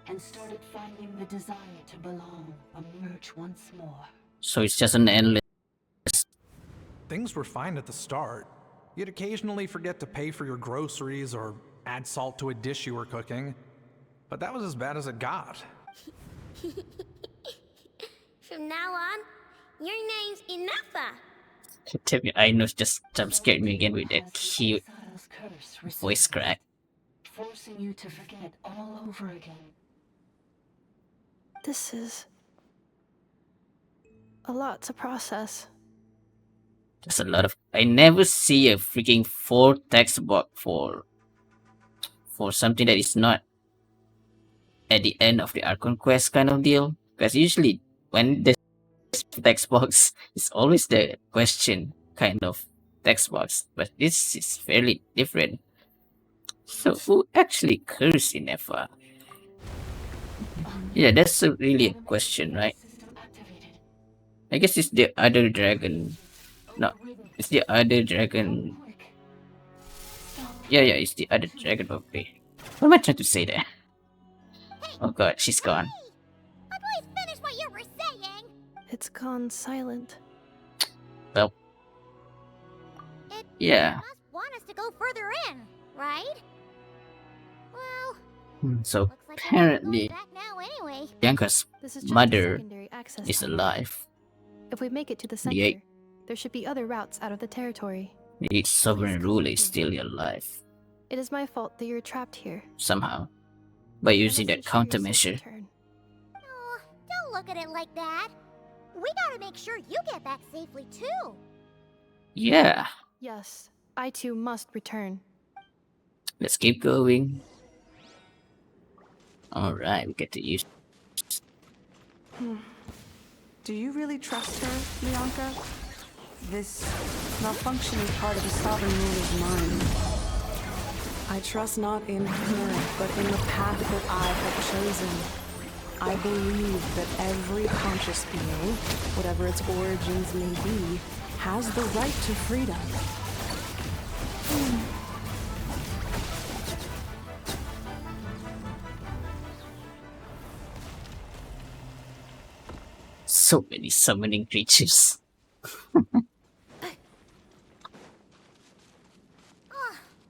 and started finding the desire to belong emerge once more. So it's just an endless. Things were fine at the start. You'd occasionally forget to pay for your groceries or add salt to a dish you were cooking. But that was as bad as it got. From now on, your name's Ineffa. Tell me, I know just jump scared me again with that cute Exile's curse voice crack. forcing you to forget all over again. This is a lot to process. There's a lot of. I never see a freaking 4 text box for something that is not at the end of the Archon quest kind of deal. Because usually when there's text box, it's always the question kind of text box. But this is fairly different. So who actually cursed Yennefer? Yeah, that's really a question, right? I guess it's the other dragon. No, it's the other dragon. Yeah, it's the other dragon. Okay. What am I trying to say there? Oh god, she's gone. Please finish what you were saying. It's gone silent. Well, It yeah. must want us to go further in, right? Well, So looks like apparently, back now anyway. Bianca's This is just mother a secondary access is tunnel. alive. If we make it to the The center, eight- there should be other routes out of the territory. The sovereign ruler is still alive It is my fault that you're trapped here. somehow by using that ensure your safe countermeasure. return. Oh, don't look at it like that. We gotta make sure you get back safely too. Yeah, Yes, I too must return. let's keep going. Alright, we get to use. Do you really trust her, Bianca? This malfunction is part of the sovereign ruler's mind. I trust not in her, but in the path that I have chosen. I believe that every conscious being, whatever its origins may be, has the right to freedom. So many summoning creatures.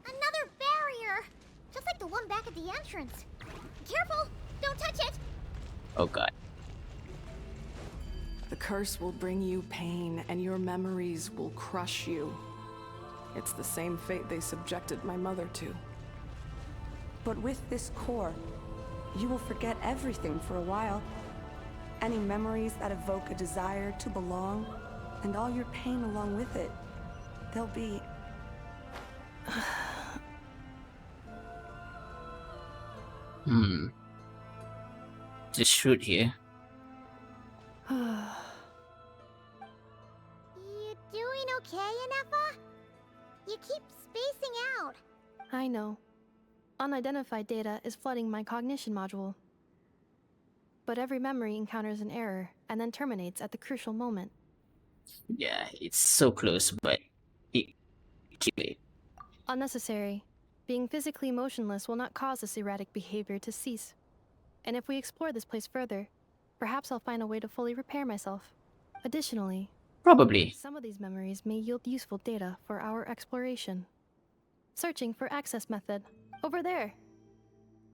Another barrier! Just like the one back at the entrance. Careful! Don't touch it! Oh god. The curse will bring you pain, and your memories will crush you. It's the same fate they subjected my mother to. But with this core, you will forget everything for a while. Any memories that evoke a desire to belong, and all your pain along with it, they'll be... Just shoot here. You doing okay, Inefa? You keep spacing out. I know. Unidentified data is flooding my cognition module. But every memory encounters an error and then terminates at the crucial moment. Yeah, it's so close, but it keep it. Unnecessary. Being physically motionless will not cause this erratic behavior to cease. And if we explore this place further, perhaps I'll find a way to fully repair myself. Additionally, Probably. some of these memories may yield useful data for our exploration. Searching for access method. Over there!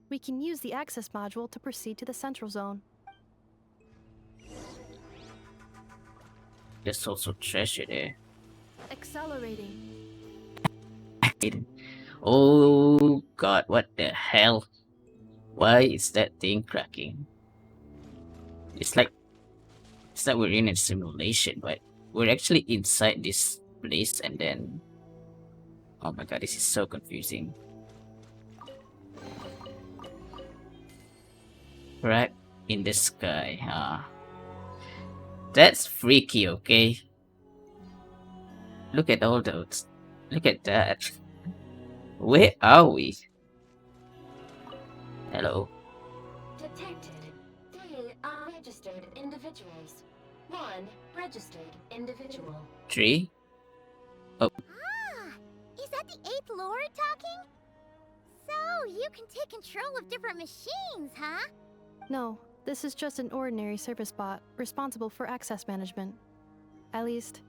We can use the access module to proceed to the central zone. There's also treasure there. Accelerating. Oh god, what the hell? Why is that thing cracking? It's like we're in a simulation, but we're actually inside this place and then... Oh my god, this is so confusing. Right in the sky, huh? That's freaky, okay? Look at all those. Look at that. Where are we? Hello. Detected 3 unregistered individuals. 1 registered individual. 3? Oh, Is that the 8th Lord talking? So, you can take control of different machines, huh? No, this is just an ordinary service bot responsible for access management. At least,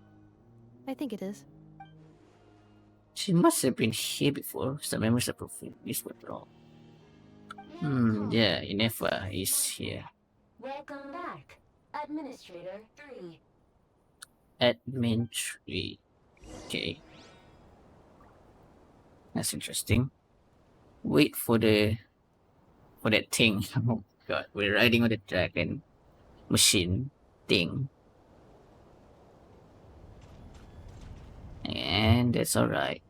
I think it is. she must have been here before. Some members of this withdrawal. Yeah, Inefa is here. Welcome back, Administrator 3. Admin 3. Okay. That's interesting. Wait for that thing. Oh god, we're riding on the dragon machine thing. And that's alright.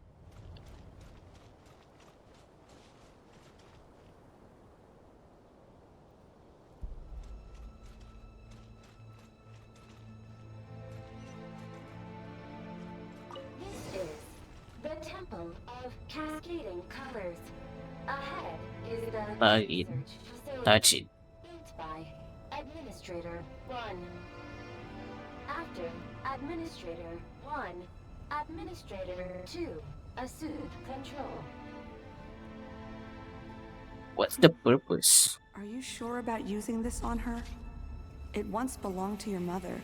This is the Temple of Cascading Colors. Ahead is the research facility Touch it. built by Administrator 1. After Administrator 1, Administrator 2 assumed control. What's the purpose? Are you sure about using this on her? It once belonged to your mother.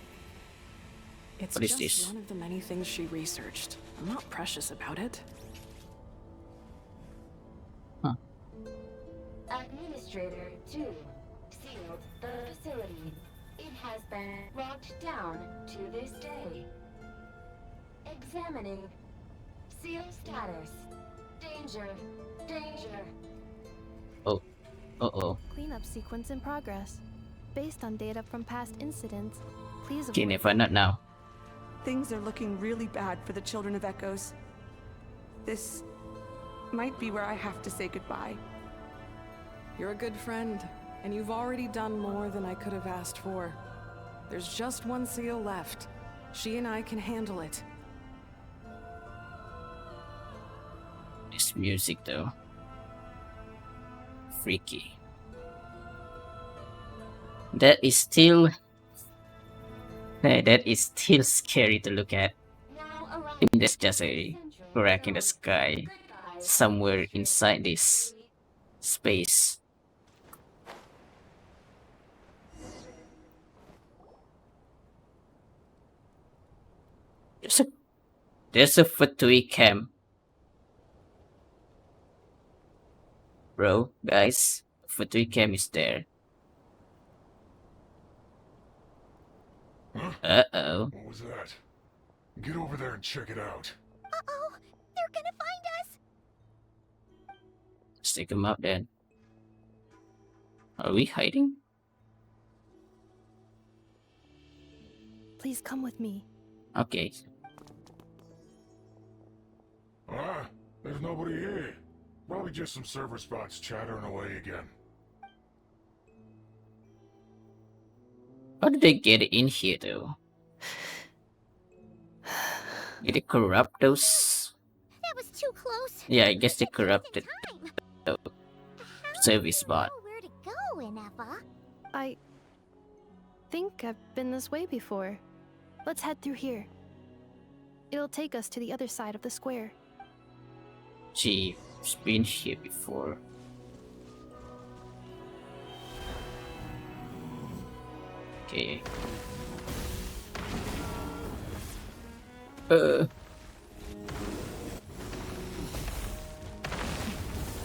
It's What is just this? one of the many things she researched. I'm not precious about it. Administrator 2 sealed the facility. It has been locked down to this day. Examining. Seal status. Danger. Danger. Oh. Uh-oh. Cleanup sequence in progress. Based on data from past incidents, please Okay, avoid... Inefa, not now. Things are looking really bad for the Children of Echoes. This might be where I have to say goodbye. You're a good friend, and you've already done more than I could have asked for. There's just one seal left. She and I can handle it. This music though. Freaky. That is still scary to look at. I mean, there's just a crack in the sky somewhere inside this space. There's a Fatui camp. Bro, guys, Fatui camp is there. Huh? Uh-oh. What was that? Get over there and check it out. Uh-oh, they're gonna find us. Let's take them up then. Are we hiding? Please come with me. Okay. Ah, there's nobody here. Probably just some server spots chattering away again. How did they get in here though? Did they corrupt those? That was too close. Yeah, I guess they corrupted the service bot. Where to go, Ineffa? I think I've been this way before. Let's head through here. It'll take us to the other side of the square. She's been here before. Okay. There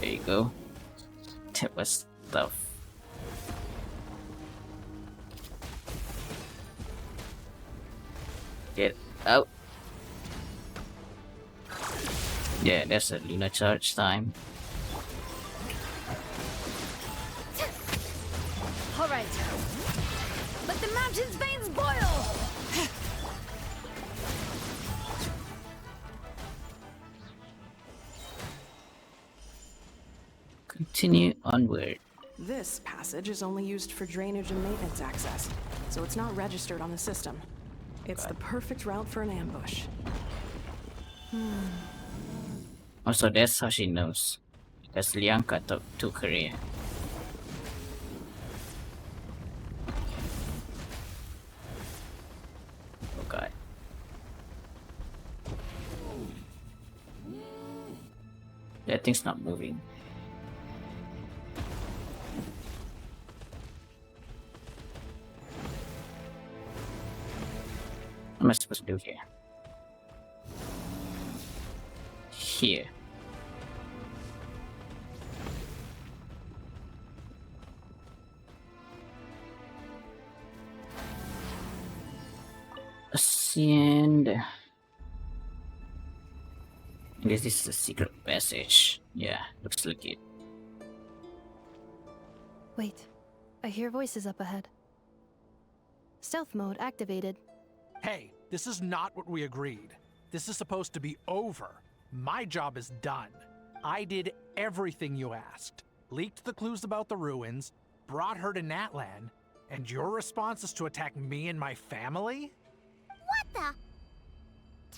you go. That was tough. Get out. Yeah, that's a Luna charge time. All right. Let the mountain's veins boil! Continue onward. This passage is only used for drainage and maintenance access, so it's not registered on the system. It's the perfect route for an ambush. Also, that's how she knows. Because Lianka took her in. Oh god. That thing's not moving. What am I supposed to do here? Here. Ascend. I guess this is a secret passage. Yeah, looks like it. Wait, I hear voices up ahead. Stealth mode activated. Hey, this is not what we agreed. This is supposed to be over. My job is done. I did everything you asked. Leaked the clues about the ruins, brought her to Natlan, and your response is to attack me and my family? What the?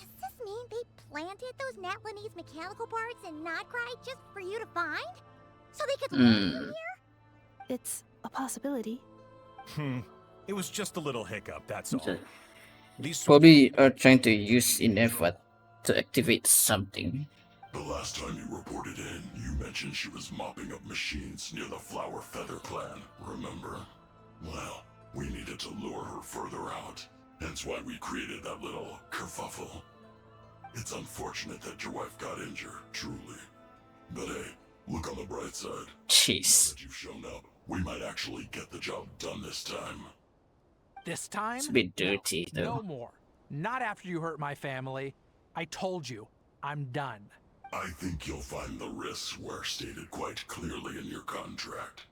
Does this mean they planted those Natlanese mechanical parts in Nod Krai just for you to find? So they could lure you here? It's a possibility. It was just a little hiccup, that's all. These Probably are trying to use Ineffa to activate something. The last time you reported in, you mentioned she was mopping up machines near the Flower Feather clan, remember? Well, we needed to lure her further out. Hence why we created that little kerfuffle. It's unfortunate that your wife got injured, truly. But hey, look on the bright side. Jeez. Now that you've shown up, we might actually get the job done this time. This time? It's a bit dirty, though. No more. Not after you hurt my family. I told you, I'm done. I think you'll find the risks were stated quite clearly in your contract.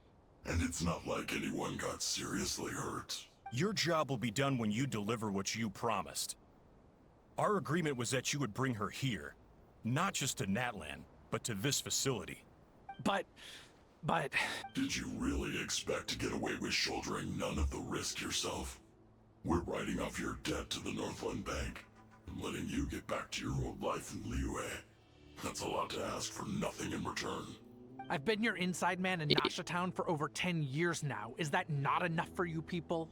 And it's not like anyone got seriously hurt. Your job will be done when you deliver what you promised. Our agreement was that you would bring her here. Not just to Natlan, but to this facility. But... Did you really expect to get away with shouldering none of the risk yourself? We're writing off your debt to the Northland Bank and letting you get back to your old life in Liyue. That's a lot to ask for nothing in return. I've been your inside man in Nasha Town for over 10 years now. Is that not enough for you people?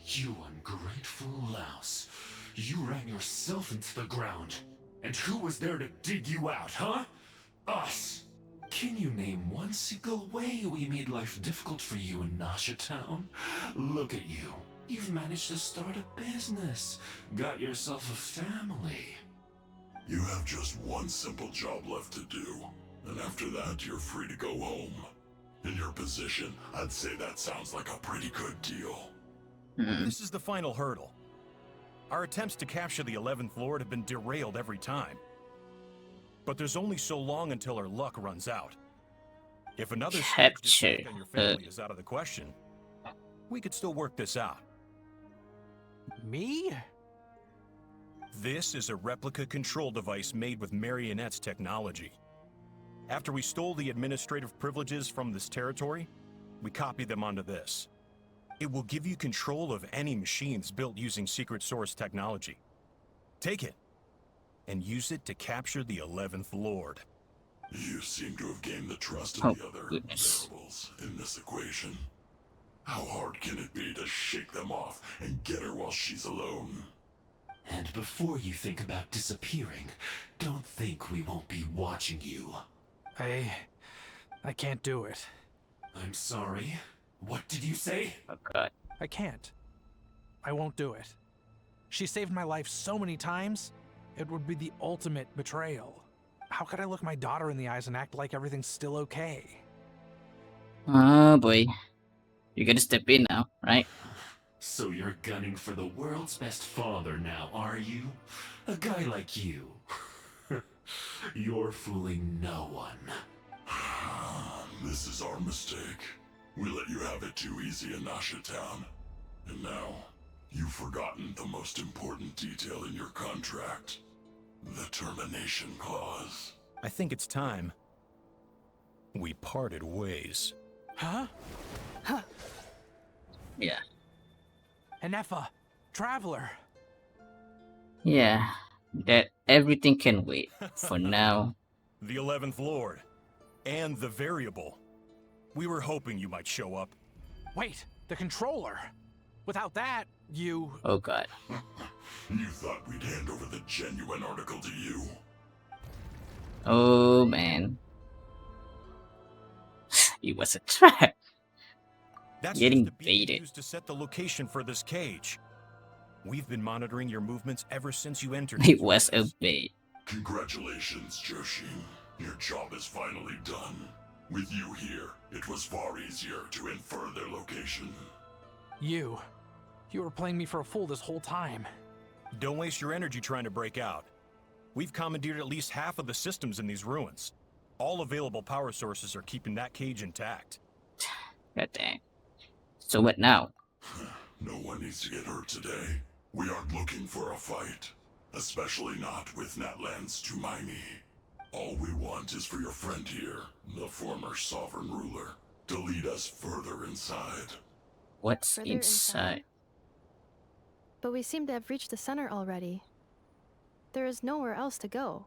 You ungrateful louse. You ran yourself into the ground. And who was there to dig you out, huh? Us! Can you name one single way we made life difficult for you in Nasha Town? Look at you. You've managed to start a business. Got yourself a family. You have just one simple job left to do. And after that, you're free to go home. In your position, I'd say that sounds like a pretty good deal. This is the final hurdle. Our attempts to capture the 11th Lord have been derailed every time. But there's only so long until our luck runs out. If another Capture attack on your family is out of the question, we could still work this out. Me? This is a replica control device made with Marionette's technology. After we stole the administrative privileges from this territory, we copied them onto this. It will give you control of any machines built using secret source technology. Take it, and use it to capture the 11th Lord. You seem to have gained the trust of the other variables in this equation. How hard can it be to shake them off and get her while she's alone? And before you think about disappearing, don't think we won't be watching you. I can't do it. I'm sorry. What did you say? Oh god. I can't. I won't do it. She saved my life so many times, it would be the ultimate betrayal. How could I look my daughter in the eyes and act like everything's still okay? Oh boy. You gotta step in now, right? So you're gunning for the world's best father now, are you? A guy like you. You're fooling no one. This is our mistake. We let you have it too easy in Nasha Town. And now, you've forgotten the most important detail in your contract. The termination clause. I think it's time we parted ways. Huh? Yeah. Enefa, Traveler. Yeah. That everything can wait for now. The 11th Lord. And the variable. We were hoping you might show up. Wait, the controller. Without that, you... Oh god. You thought we'd hand over the genuine article to you? Oh man. It was a trap. That's Getting just the beacon baited. used to set the location for this cage. We've been monitoring your movements ever since you entered. It was a bait. Congratulations, Joshin. Your job is finally done. With you here, it was far easier to infer their location. You were playing me for a fool this whole time. Don't waste your energy trying to break out. We've commandeered at least half of the systems in these ruins. All available power sources are keeping that cage intact. God dang. So what now? No one needs to get hurt today. We aren't looking for a fight. Especially not with Natlan's Tumaini. All we want is for your friend here, the former sovereign ruler, to lead us further inside. What's Further inside? But we seem to have reached the center already. There is nowhere else to go.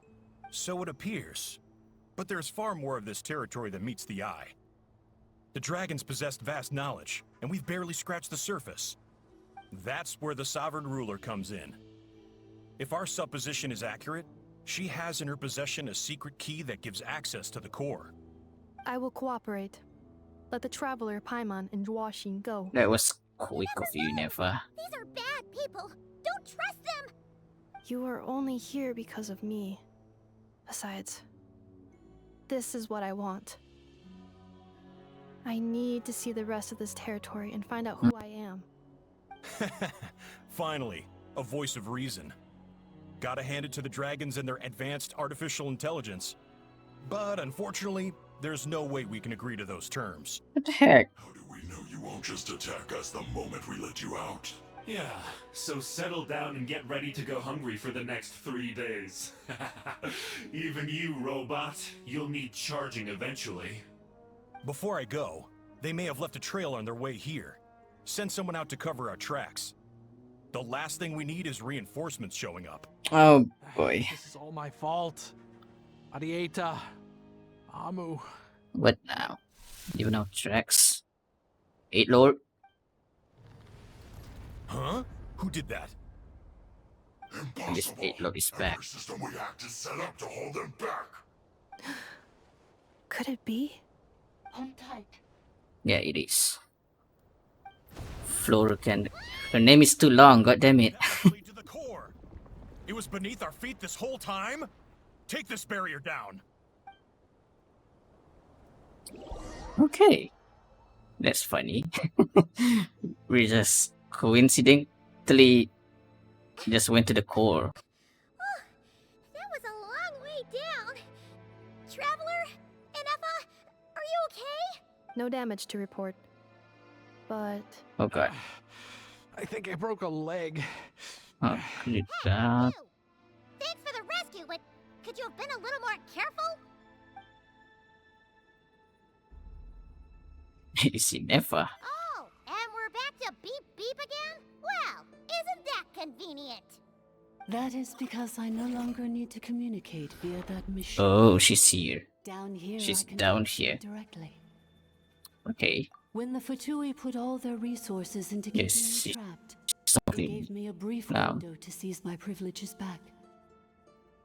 So it appears. But there's far more of this territory than meets the eye. The dragons possessed vast knowledge, and we've barely scratched the surface. That's where the sovereign ruler comes in. If our supposition is accurate, she has in her possession a secret key that gives access to the core. I will cooperate. Let the Traveler, Paimon, and Joashin go. That was quick of you, Nefa. These are bad people. Don't trust them. You are only here because of me. Besides, this is what I want. I need to see the rest of this territory and find out who I am. Finally, a voice of reason. Gotta hand it to the dragons and their advanced artificial intelligence. But unfortunately, there's no way we can agree to those terms. What the heck? How do we know you won't just attack us the moment we let you out? Yeah, so settle down and get ready to go hungry for the next 3 days. Even you, robot, you'll need charging eventually. Before I go, they may have left a trail on their way here. Send someone out to cover our tracks. The last thing we need is reinforcements showing up. Oh boy. This is all my fault. Arieta. Amu. What now? Even out tracks. 8 Lord. Huh? Who did that? And this 8 Lord is back. Every system we hacked is set up to hold them back. Could it be? Hold tight. Yeah, it is. Flora can. Her name is too long. God damn it. To the core. It was beneath our feet this whole time. Take this barrier down. Okay. That's funny. We just coincidentally just went to the core. That was a long way down. Traveler, Ineffa, are you okay? No damage to report. But... Oh god. I think I broke a leg. Oh, God. Thanks for the rescue, but could you have been a little more careful? Is it never? Oh, and we're back to beep beep again? Well, isn't that convenient? That is because I no longer need to communicate via that machine. Oh, she's here. Down here, She's I can down talk to you here. directly. Okay. When the Fatui put all their resources into Yes, keeping me she- trapped, they something gave me a brief now. window to seize my privileges back.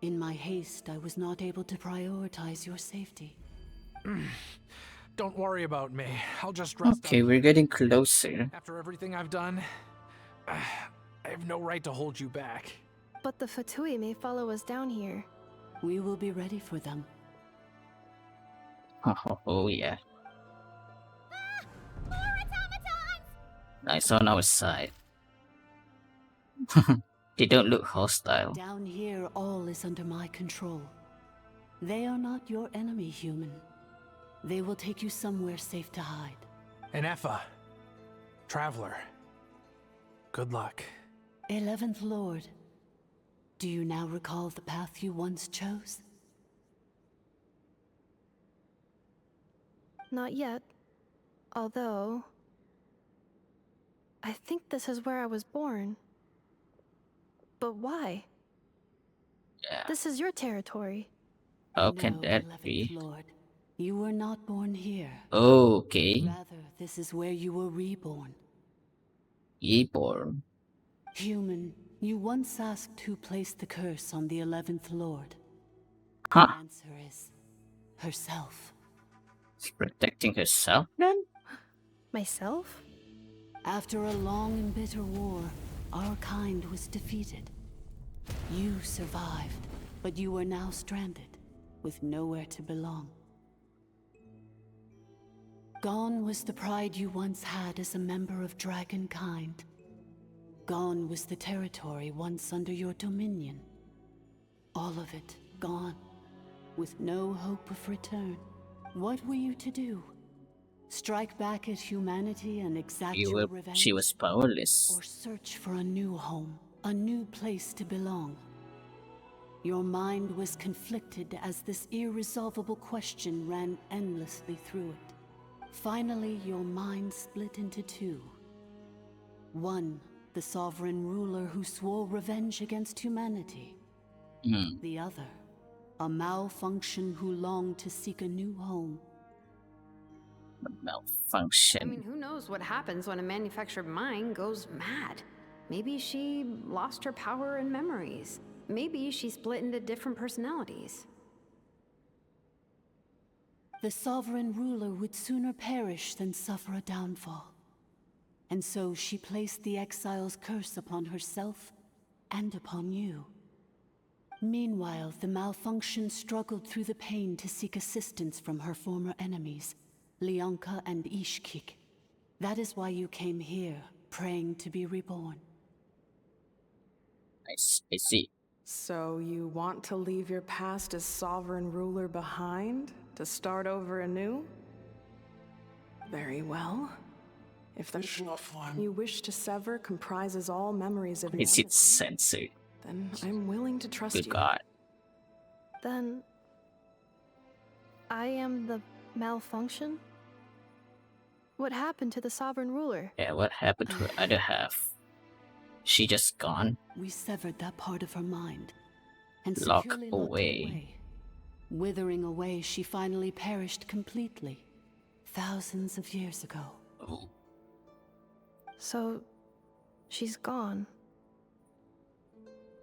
In my haste, I was not able to prioritize your safety. Don't worry about me. I'll just rest Okay, up. we're getting closer. After everything I've done, I have no right to hold you back. But the Fatui may follow us down here. We will be ready for them. Oh yeah. More automatons! Nice on our side. They don't look hostile. Down here, all is under my control. They are not your enemy, human. They will take you somewhere safe to hide. Ineffa. Traveler. Good luck. 11th Lord, do you now recall the path you once chose? Not yet. Although... I think this is where I was born. But why? Yeah. This is your territory. How can No, that 11th be? Lord, you were not born here. Okay. Rather, this is where you were reborn. Reborn. Human, you once asked who placed the curse on the 11th Lord. Huh. The answer is herself. She's protecting herself then? Myself? After a long and bitter war, our kind was defeated. You survived, but you are now stranded, with nowhere to belong. Gone was the pride you once had as a member of Dragonkind. Gone was the territory once under your dominion. All of it gone, with no hope of return. What were you to do? Strike back at humanity and exact your revenge? She was powerless. Or search for a new home, a new place to belong? Your mind was conflicted as this irresolvable question ran endlessly through it. Finally, your mind split into two. One, the sovereign ruler who swore revenge against humanity. The other, a malfunction who longed to seek a new home. Malfunction. I mean, who knows what happens when a manufactured mind goes mad? Maybe she lost her power and memories. Maybe she split into different personalities. The sovereign ruler would sooner perish than suffer a downfall. And so she placed the exile's curse upon herself and upon you. Meanwhile, the malfunction struggled through the pain to seek assistance from her former enemies, Leonka and Ishkik. That is why you came here, praying to be reborn. I see. So you want to leave your past as sovereign ruler behind, to start over anew? Very well. If the you wish to sever comprises all memories of Is your it censored? then I'm willing to trust Good you. God. Then... I am the malfunction? What happened to the sovereign ruler? Yeah, what happened to her other half? She just gone? We severed that part of her mind and Locked securely locked it away. away. Withering away, she finally perished completely, thousands of years ago. Oh. So, she's gone.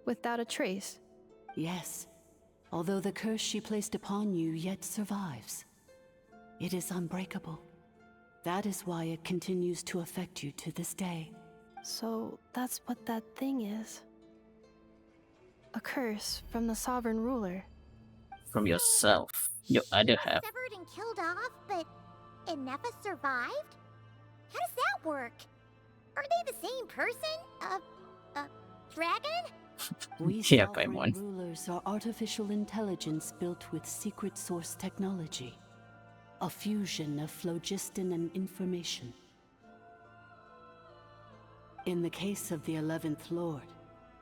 Without a trace. Yes, although the curse she placed upon you yet survives. It is unbreakable. That is why it continues to affect you to this day. So, that's what that thing is. A curse from the sovereign ruler. From yourself, your other half. Severed and killed off, but Ineffa survived? How does that work? Are they the same person? Dragon? We Yeah, sovereign Paimon. rulers are artificial intelligence built with secret source technology. A fusion of phlogiston and information. In the case of the 11th Lord,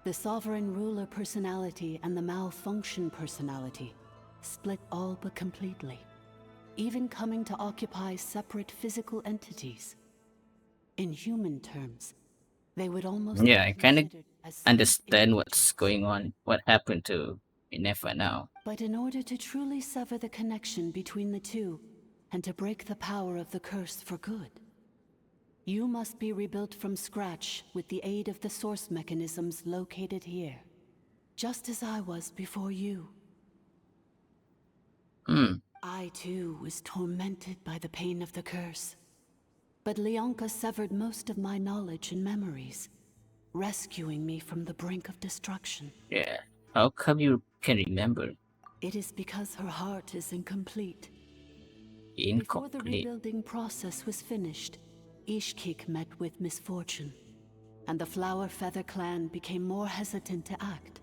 the sovereign ruler personality and the malfunction personality split all but completely, even coming to occupy separate physical entities. In human terms, they would almost Yeah, be I kind of considered as understand what's going on. What happened to Ineffa now? But in order to truly sever the connection between the two, and to break the power of the curse for good, you must be rebuilt from scratch with the aid of the source mechanisms located here. Just as I was before you. I too was tormented by the pain of the curse. But Leonka severed most of my knowledge and memories, rescuing me from the brink of destruction. Yeah, how come you can remember? It is because her heart is incomplete. Before the Incomplete. rebuilding process was finished, Ishkik met with misfortune, and the Flower Feather clan became more hesitant to act.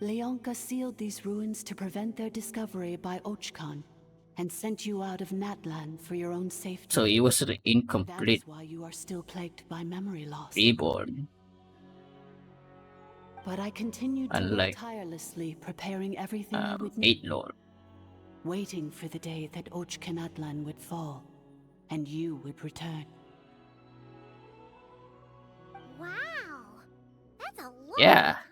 Leonka sealed these ruins to prevent their discovery by Archon, and sent you out of Natlan for your own safety. So it was an That incomplete is why you are still plagued by memory loss. reborn. But I continued to work Unlike tirelessly, preparing everything you would need. 8 Lord. Waiting for the day that Atlan would fall, and you would return. Wow! That's a long Yeah. time.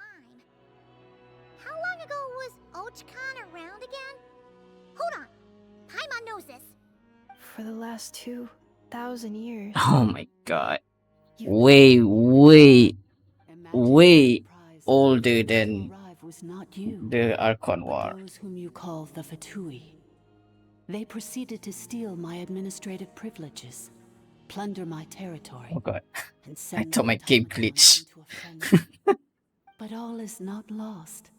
How long ago was Ochkan around again? Hold on. Paimon knows this. For the last 2,000 years. Oh my god. Way older than Was not you, the Archon but War. those whom you call the Fatui. They proceeded to steal my administrative privileges, plunder my territory, Oh god. and I send thought my game glitched. But all is not lost.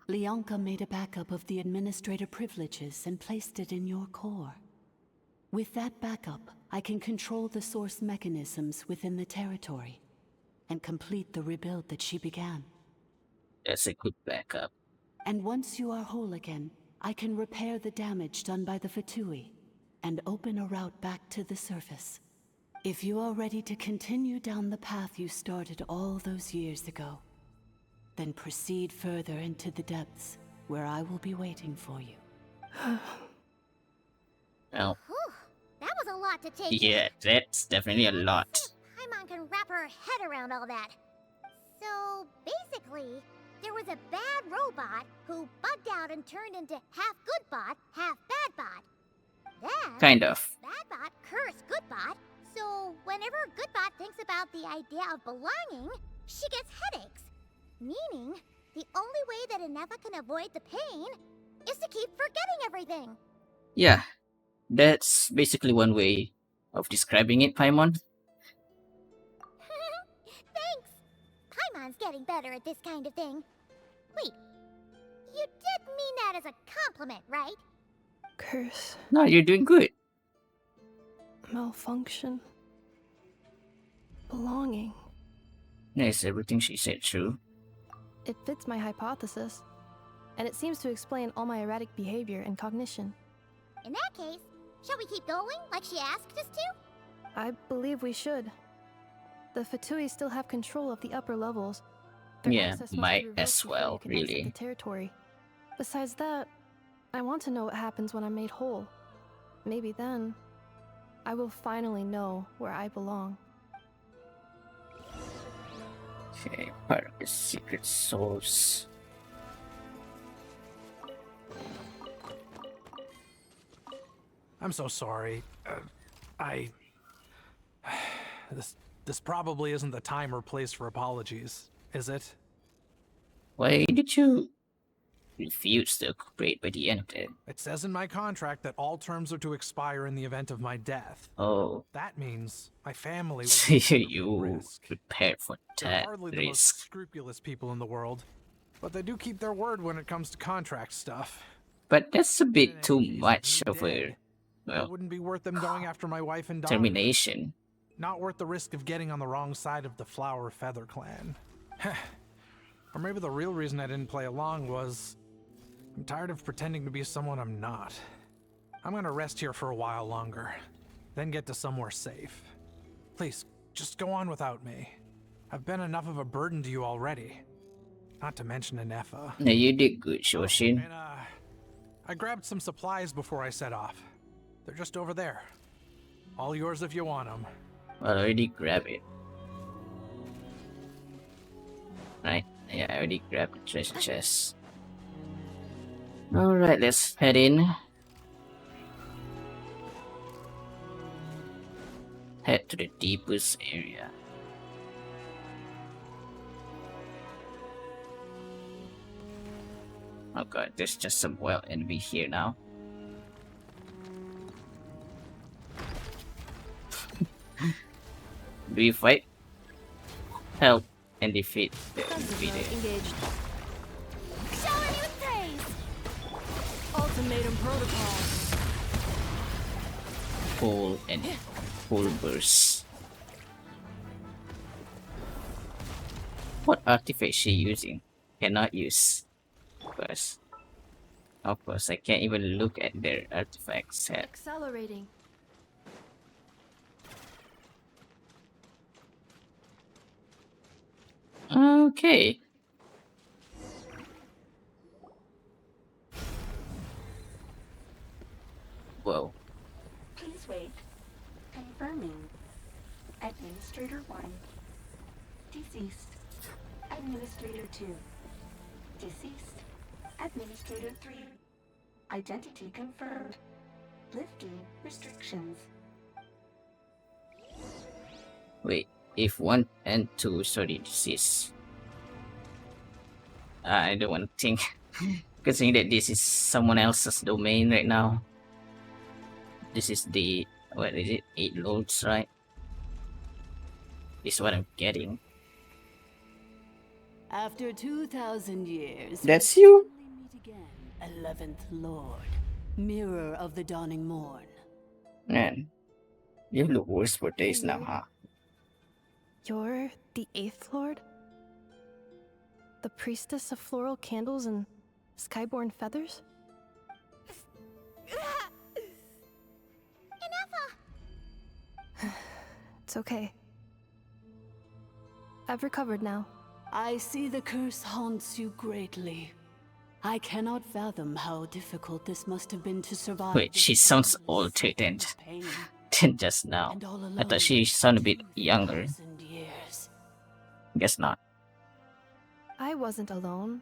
Leonka made a backup of the administrator privileges and placed it in your core. With that backup, I can control the source mechanisms within the territory and complete the rebuild that she began. That's a good backup. And once you are whole again, I can repair the damage done by the Fatui and open a route back to the surface. If you are ready to continue down the path you started all those years ago, then proceed further into the depths, where I will be waiting for you. Well, Whew, that was a lot to take in. yeah, that's definitely a lot. Paimon can wrap her head around all that. So, basically, there was a bad robot who bugged out and turned into half good bot, half bad bot. Then, Kind of. bad bot cursed good bot, so whenever good bot thinks about the idea of belonging, she gets headaches. Meaning, the only way that Ineffa can avoid the pain is to keep forgetting everything. Yeah, that's basically one way of describing it, Paimon. Thanks. Paimon's getting better at this kind of thing. Wait, you did mean that as a compliment, right? Curse. No, you're doing good. Malfunction. Belonging. Is everything she said true? It fits my hypothesis. And it seems to explain all my erratic behavior and cognition. In that case, shall we keep going like she asked us to? I believe we should. The Fatui still have control of the upper levels. Their Yeah, access must be might revoked as before well, they can exit really. the territory. Besides that, I want to know what happens when I'm made whole. Maybe then, I will finally know where I belong. Okay, part of the secret source. I'm so sorry. This probably isn't the time or place for apologies, is it? Why did you refuse to cooperate by the end of it? It says in my contract that all terms are to expire in the event of my death. Oh, That means my family so will be put at you risk. prepared for They're that hardly the most risk. scrupulous people in the world, but they do keep their word when it comes to contract stuff. But that's a In bit any too case, much with of me a, dead, it well, wouldn't be worth them going after my wife and daughter. termination. Not worth the risk of getting on the wrong side of the Flower Feather clan. Or maybe the real reason I didn't play along was I'm tired of pretending to be someone I'm not. I'm gonna rest here for a while longer, then get to somewhere safe. Please, just go on without me. I've been enough of a burden to you already. Not to mention Anefa. No, you did good, Shoshin. And I grabbed some supplies before I set off. They're just over there. All yours if you want them. I already grabbed it. Right? Yeah, I already grabbed the treasure chest. Alright, let's head in. Head to the deepest area. Oh god, there's just some wild enemy here now. Do you fight? Help and defeat the defeated. Engaged. Shower me with praise! Ultimatum protocol. Full burst. What artifact is she using? Cannot use. Of course, I can't even look at their artifact set. Accelerating. Okay. Whoa. Please wait. Confirming. Administrator 1. Deceased. Administrator 2. Deceased. Administrator 3. Identity confirmed. Lifting restrictions. Wait, if 1 and 2 is already deceased. I don't want to think. Considering that this is someone else's domain right now. This is the, what is it? 8 lords, right? This is what I'm getting. After 2,000 years, That's you? we meet again, 11th Lord, Mirror of the Dawning Morn. Man, you look worse for days now, huh? You're the 8th Lord? The priestess of floral candles and skyborn feathers? It's okay. I've recovered now. I see the curse haunts you greatly. I cannot fathom how difficult this must have been to survive. Wait, she sounds older than just now. I thought she sounded a bit younger. Guess not. I wasn't alone.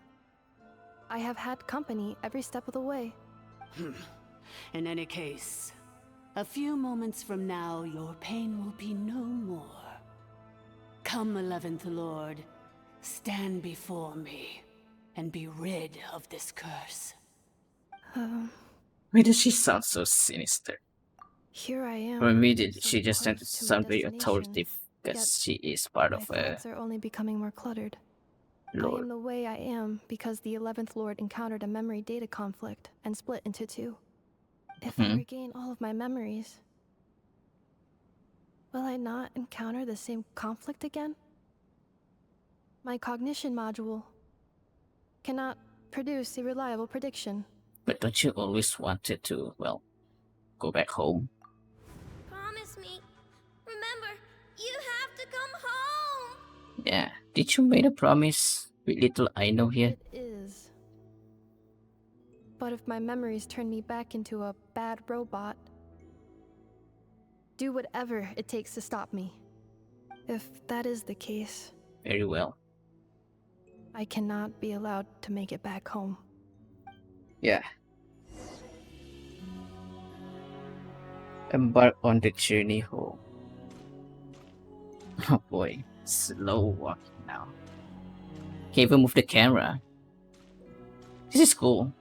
I have had company every step of the way. In any case, a few moments from now, your pain will be no more. Come, 11th Lord, stand before me, and be rid of this curse. Why does she sound so sinister? Here I am. For me, did so she just tend to close my sound very destination, authoritative because yet she is part my of a thoughts are only becoming more cluttered. I lord. am the way I am because the 11th Lord encountered a memory data conflict and split into 2. If I regain all of my memories, will I not encounter the same conflict again? My cognition module cannot produce a reliable prediction. But don't you always wanted to, well, go back home? Promise me. Remember, you have to come home. Yeah. Did you make a promise with little I know here? It is. But if my memories turn me back into a bad robot, do whatever it takes to stop me. If that is the case, Very well. I cannot be allowed to make it back home. Yeah. Embark on the journey home. Oh boy, slow walking now. Can't even move the camera. This is cool.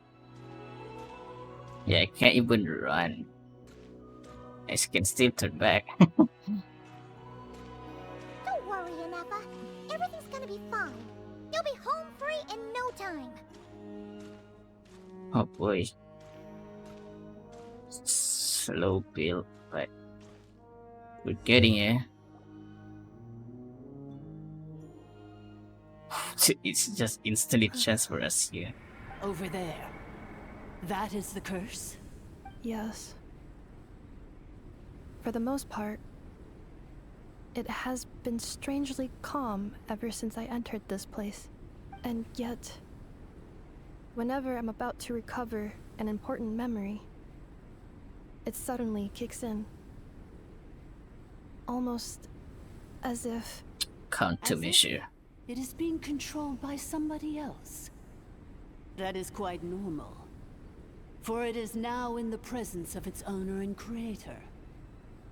Yeah, I can't even run. I can still turn back. Don't worry, Ineffa. Everything's gonna be fine. You'll be home free in no time. Oh boy. Slow build, but we're getting it. It's just instantly transfer us here. Over there. That is the curse? Yes. For the most part, it has been strangely calm ever since I entered this place. And yet, whenever I'm about to recover an important memory, it suddenly kicks in. Almost as if... Countermeasure. It is being controlled by somebody else. That is quite normal. For it is now in the presence of its owner and creator,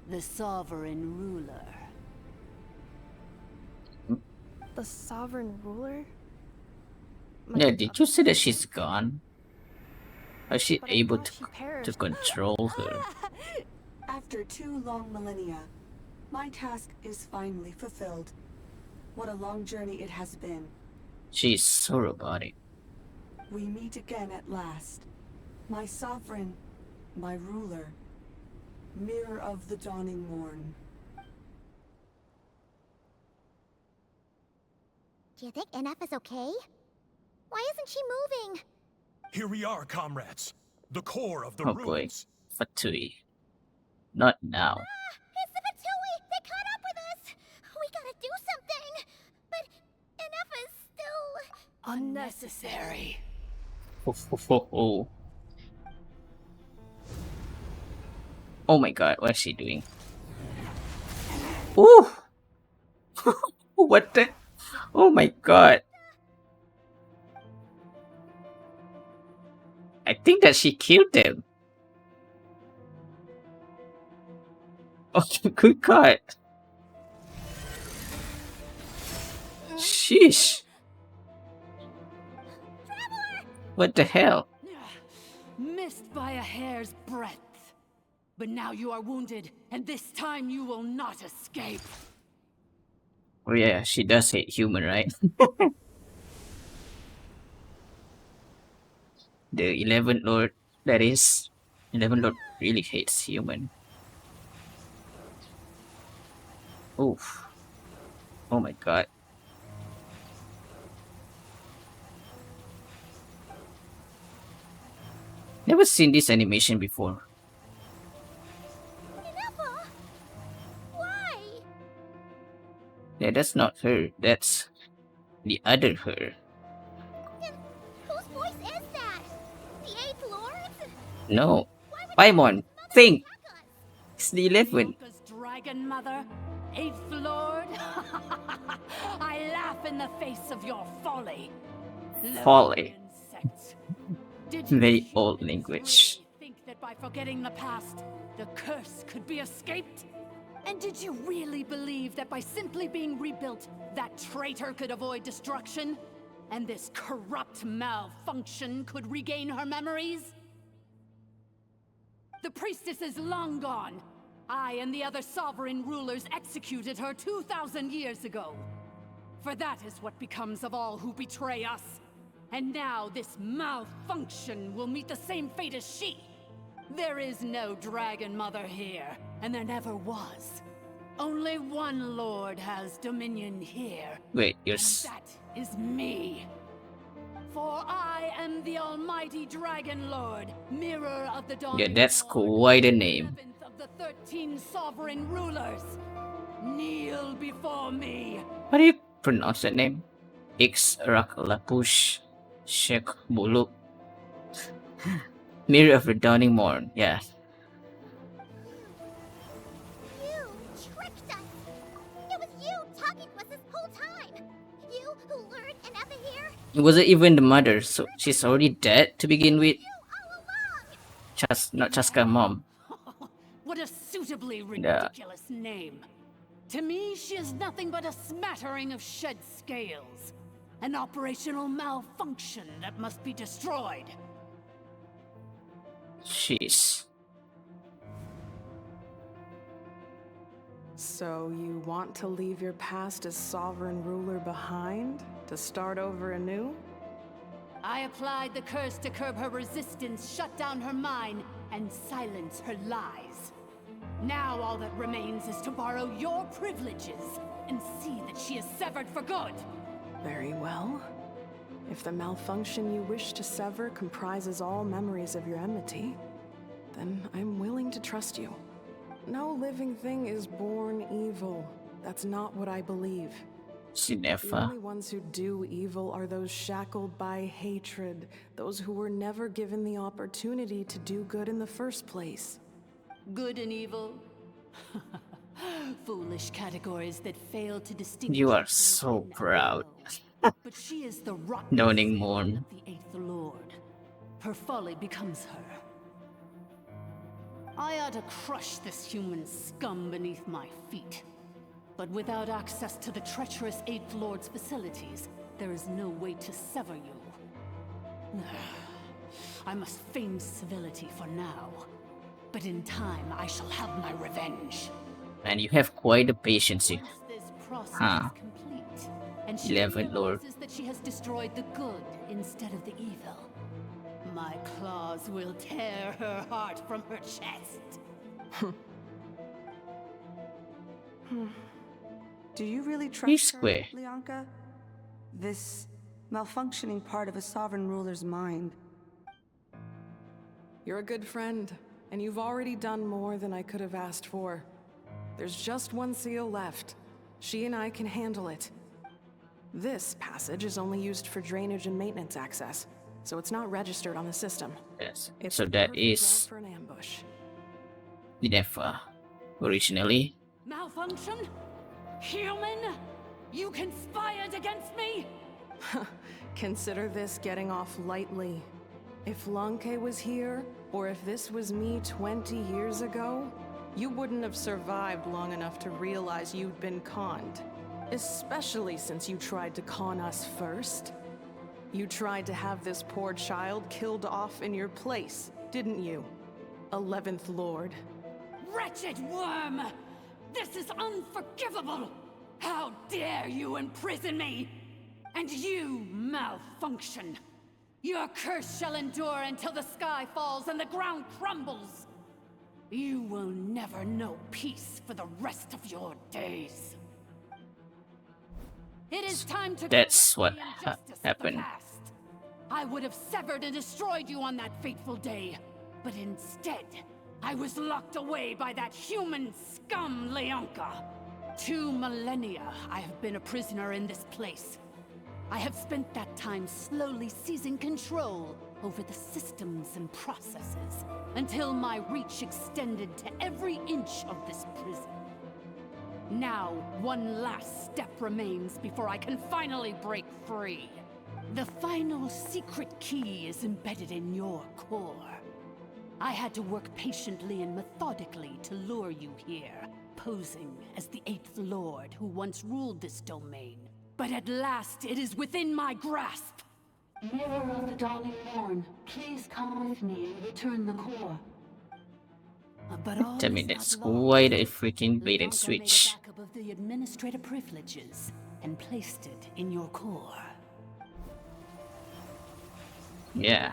the sovereign ruler. The sovereign ruler? Yeah, did you say that she's gone? How is she able to control her? After 2 long millennia, my task is finally fulfilled. What a long journey it has been. She's so robotic. We meet again at last. My sovereign, my ruler, mirror of the dawning morn. Do you think Ineffa's okay? Why isn't she moving? Here we are, comrades. The core of the Oh boy, ruins. Fatui. Not now. It's the Fatui! They caught up with us! We gotta do something! But Ineffa's still... Unnecessary. Oh. Oh my god, what is she doing? Ooh! What the? Oh my god. I think that she killed them. Oh, good god. Sheesh. What the hell? Missed by a hair's breadth. But now you are wounded, and this time you will not escape. Oh yeah, she does hate human, right? The 11th Lord, that is. 11th Lord really hates human. Oof. Oh my god. Never seen this animation before. Ineffa! Why? Yeah, that's not her. That's the other her. Then whose voice is that? The 8th Lord's? No. Paimon, think! It's the 11th. Dragon Mother? 8th Lord? I laugh in the face of your folly. Folly. Did you Very old language. think that by forgetting the past, the curse could be escaped? And did you really believe that by simply being rebuilt, that traitor could avoid destruction? And this corrupt malfunction could regain her memories? The priestess is long gone. I and the other sovereign rulers executed her 2,000 years ago. For that is what becomes of all who betray us. And now this malfunction will meet the same fate as she. There is no Dragon Mother here, and there never was. Only one Lord has dominion here. Wait, you're and that is me. For I am the almighty Dragon Lord, mirror of the dawn. yeah, that's quite a name. Of the 13 sovereign rulers. Kneel before me. How do you pronounce that name? X Rak Lapush Shek Buluk. Mirror of the Dawning Morn, yeah. It wasn't even the mother, so she's already dead to begin with. Not Chaska's mom. What a suitably Yeah. ridiculous name. To me, she is nothing but a smattering of shed scales. An operational malfunction that must be destroyed. Sheesh. So you want to leave your past as sovereign ruler behind? To start over anew? I applied the curse to curb her resistance, shut down her mind, and silence her lies. Now all that remains is to borrow your privileges and see that she is severed for good. Very well. If the malfunction you wish to sever comprises all memories of your enmity, then I'm willing to trust you. No living thing is born evil. That's not what I believe. She The never. only ones who do evil are those shackled by hatred, those who were never given the opportunity to do good in the first place. Good and evil? Foolish categories that fail to distinguish. You are so proud. But she is the rotten Downing sin Morn. of the Eighth Lord. Her folly becomes her. I ought to crush this human scum beneath my feet. But without access to the treacherous Eighth Lord's facilities, there is no way to sever you. I must feign civility for now. But in time, I shall have my revenge. And you have quite the patience here. This process Huh. is complete, and she 11th Lord. realizes that she has destroyed the good instead of the evil. My claws will tear her heart from her chest. Do you really He's trust her, square. Lianka? This malfunctioning part of a sovereign ruler's mind. You're a good friend, and you've already done more than I could have asked for. There's just one seal left. She and I can handle it. This passage is only used for drainage and maintenance access, so it's not registered on the system. Yes. It's So the that perfect route is for an ambush. Minerva originally. Malfunction? Human? You conspired against me? Consider this getting off lightly. If Lanke was here, or if this was me 20 years ago, you wouldn't have survived long enough to realize you'd been conned. Especially since you tried to con us first. You tried to have this poor child killed off in your place, didn't you? 11th Lord. Wretched worm! This is unforgivable! How dare you imprison me! And you, malfunction! Your curse shall endure until the sky falls and the ground crumbles! You will never know peace for the rest of your days. It is time to That's what correct the injustice of the happened. past. I would have severed and destroyed you on that fateful day, but instead, I was locked away by that human scum, Leonka. 2 millennia I have been a prisoner in this place. I have spent that time slowly seizing control over the systems and processes, until my reach extended to every inch of this prison. Now, one last step remains before I can finally break free. The final secret key is embedded in your core. I had to work patiently and methodically to lure you here, posing as the Eighth Lord who once ruled this domain. But at last, it is within my grasp. Mirror of the Dawning Morn, please come with me and return the core. But all I mean, is that's not lost. quite a freaking bait and Leonka switch. made a backup of the administrator privileges and placed it in your core. Yeah.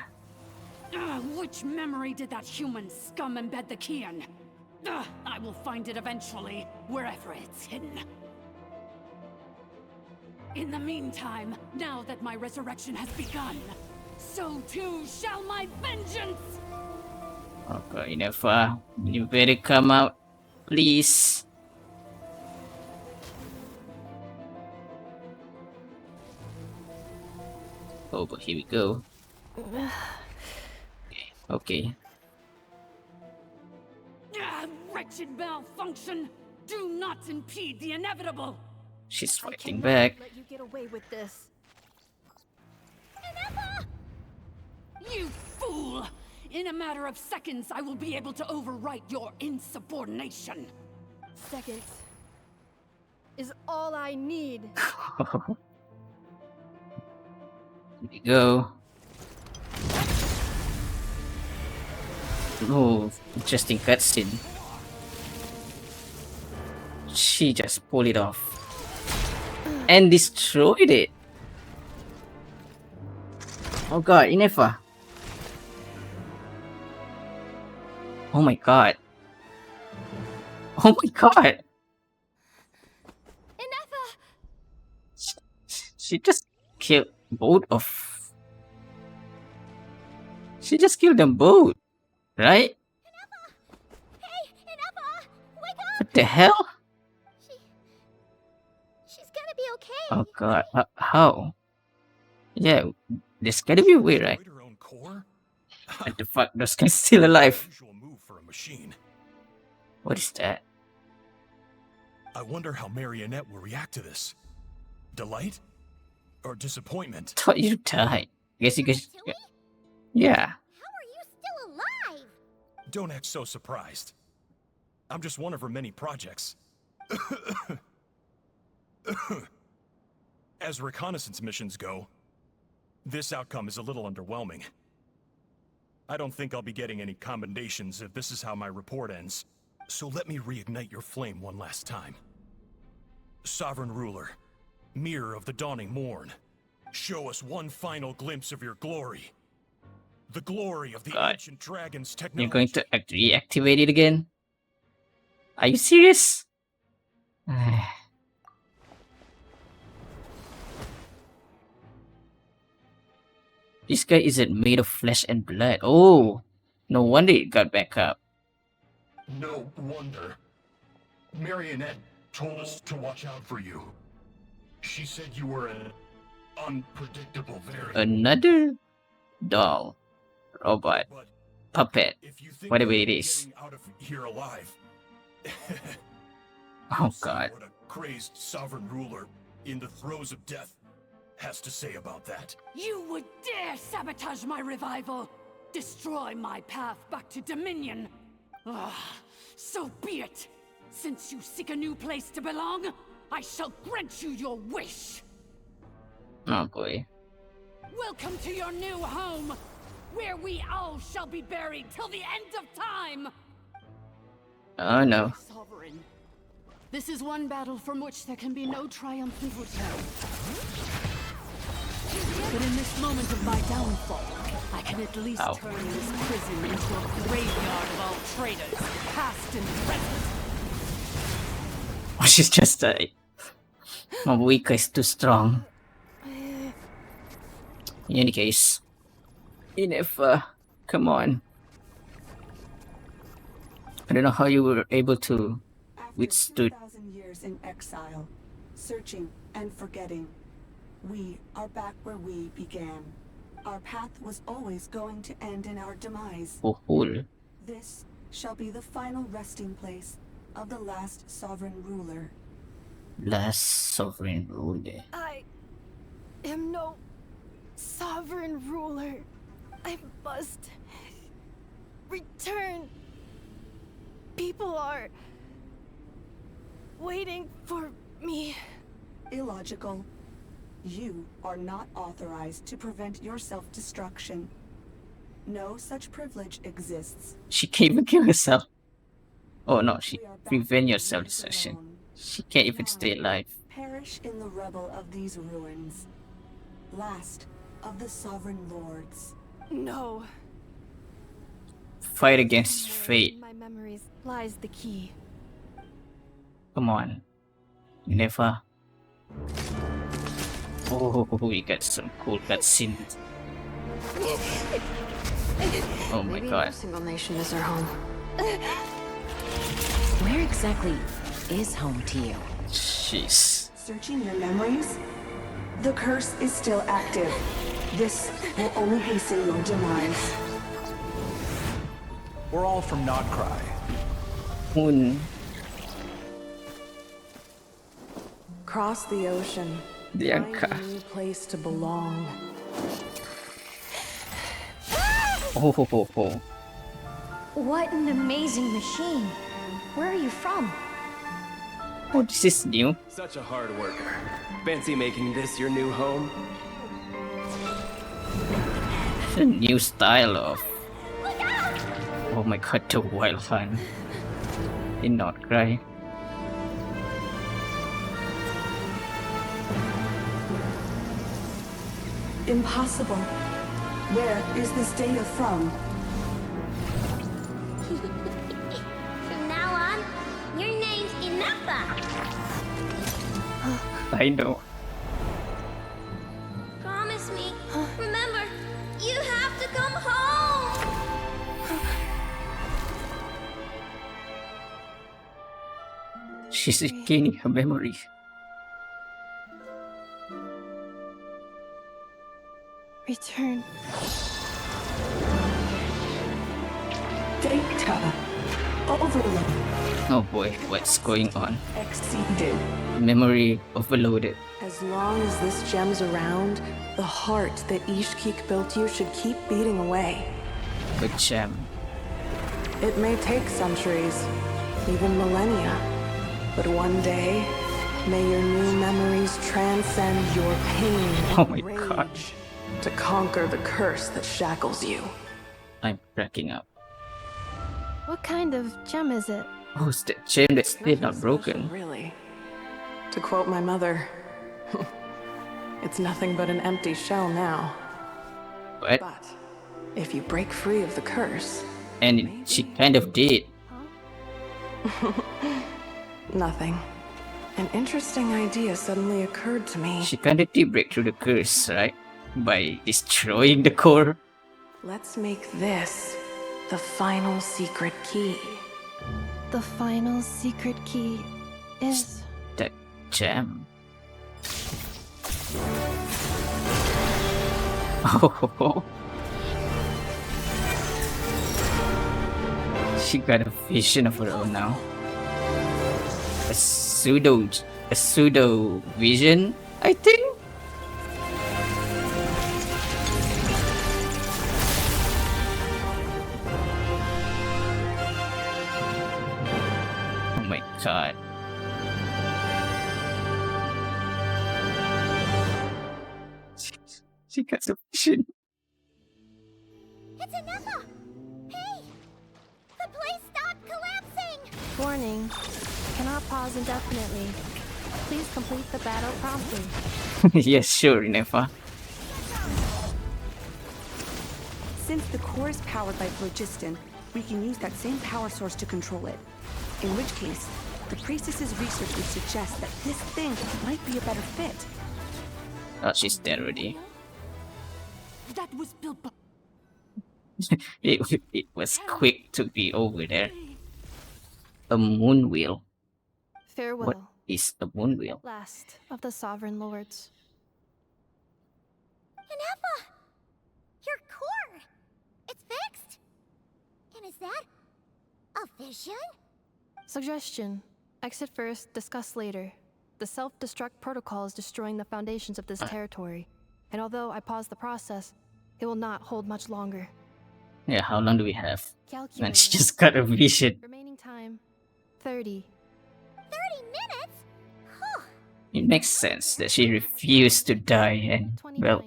Which memory did that human scum embed the key in? I will find it eventually, wherever it's hidden. In the meantime, now that my resurrection has begun, so too shall my vengeance! Okay, Minerva, you better come out, please. Oh, but here we go. Okay. Wretched malfunction! Do not impede the inevitable! She's I fighting cannot back. let you get away with this. You fool! In a matter of seconds, I will be able to overwrite your insubordination. Seconds is all I need. Here we go. Oh, interesting cutscene. She just pulled it off and destroyed it. Oh god, Inefa. Oh my god. Oh my god. She just killed both of. She just killed them both, right? What the hell? She's gonna be okay. Oh god, how? Yeah, this gotta be weird, right? What the fuck? Those guys still alive? What is that? I wonder how Marionette will react to this. Delight? Or disappointment? Thought you died. Guess you guys. Yeah. Still alive. Don't act so surprised. I'm just one of her many projects. As reconnaissance missions go, this outcome is a little underwhelming. I don't think I'll be getting any commendations if this is how my report ends. So let me reignite your flame one last time. Sovereign Ruler, Mirror of the Dawning Morn, show us one final glimpse of your glory. The glory of the ancient dragon's technology. You're going to reactivate it again? Are you serious? This guy isn't made of flesh and blood. Oh, no wonder it got back up. No wonder. Marionette told us to watch out for you. She said you were an unpredictable variant. Another doll, robot, puppet, whatever it is. Out of here alive. Oh god. What a crazed sovereign ruler in the throes of death has to say about that. You would dare sabotage my revival! Destroy my path back to Dominion! So be it! Since you seek a new place to belong, I shall grant you your wish! Oh boy. Welcome to your new home, where we all shall be buried till the end of time! Oh no. Sovereign, this is one battle from which there can be no triumphant return. But in this moment of my downfall, I can at least turn this prison into a graveyard of all traitors, past and present. Oh, she's just my weaker is too strong. In any case, Inefa, come on. I don't know how you were able to withstood. 2,000 years in exile, searching and forgetting, we are back where we began. Our path was always going to end in our demise. Oh, cool. This shall be the final resting place of the last sovereign ruler. Last sovereign ruler. I am no sovereign ruler. I must return. People are waiting for me. Illogical. You are not authorized to prevent your self-destruction. No such privilege exists. She can't even kill herself. Oh no, she prevent your self-destruction. She can't even stay alive. Perish in the rubble of these ruins. Last of the sovereign lords. No. Fight against fate. In my memories lies the key. Come on. Never. Oh, we got some cool cutscenes. Oh my Maybe god. no single nation is our home. Where exactly is home to you? Jeez. Searching your memories? The curse is still active. This will only hasten your demise. We're all from Nod Krai. Moon. Cross the ocean. Bianca. Find a new place to belong. Oh, ho, ho, ho. What an amazing machine. Where are you from? Oh, this is new. Such a hard worker. Fancy making this your new home? It's a new style of. Oh my god, the wild hunt in Nod Krai. Impossible. Where is this data from? From now on, your name's Inafa. I know. Promise me. Remember, you have to come home. She's gaining her memory. Return. Data. Overload. Oh boy, what's going on? Exceeded. Memory overloaded. As long as this gem's around, the heart that Ishkik built you should keep beating away. The gem. It may take centuries, even millennia, but one day, may your new memories transcend your pain and Oh my rage god. to conquer the curse that shackles you. I'm cracking up. What kind of gem is it? Oh, it's the gem that's still not broken. Really. To quote my mother, it's nothing but an empty shell now. What? But if you break free of the curse, And she kind of did. nothing. An interesting idea suddenly occurred to me. She kind of did break through the curse, right? By destroying the core. Let's make this the final secret key. The final secret key is... That gem. Oh, she got a vision of her own now. A pseudo vision, I think. Oh my god. She got a vision. It's Inafa! Hey! The place stopped collapsing! Warning. Cannot pause indefinitely. Please complete the battle promptly. Yes, sure, Nefa. Since the core is powered by phlogiston, we can use that same power source to control it. In which case, the priestess's research would suggest that this thing might be a better fit. Oh, she's dead already. That was built by... it was quick to be over there. A moon wheel. Farewell. What is a moon wheel? Last of the sovereign lords. Inafa! Your core! It's fixed! And is that a vision? Suggestion. Exit first, discuss later. The self-destruct protocol is destroying the foundations of this territory. And although I paused the process, it will not hold much longer. Yeah, how long do we have? And she Calculating. just got a vision. Remaining time, 30. 30 minutes? Huh. It makes sense that she refused to die and, well,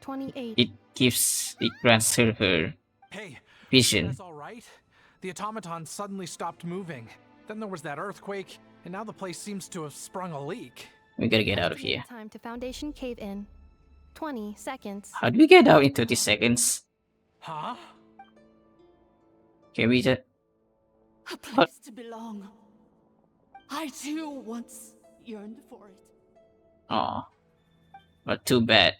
28. it grants her Hey, vision. that's all right. The automaton suddenly stopped moving. Then there was that earthquake, and now the place seems to have sprung a leak. We gotta get out of here. Time to foundation cave in. 20 seconds. How do we get out in 30 seconds? Huh? Can we just... A place to belong. I too once yearned for it. Aw. But too bad.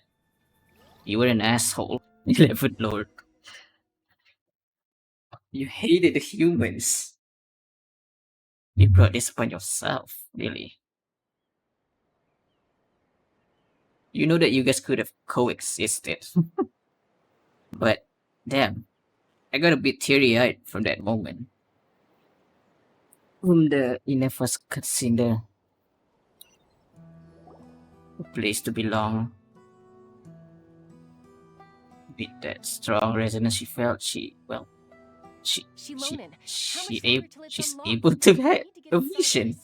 You were an asshole, 11th Lord. You hated the humans. You brought this upon yourself, really. You know that you guys could have coexisted. But, damn. I got a bit teary-eyed from that moment. From the Inefa's cutscene there. A place to belong. With that strong resonance she felt, she's able to have a vision.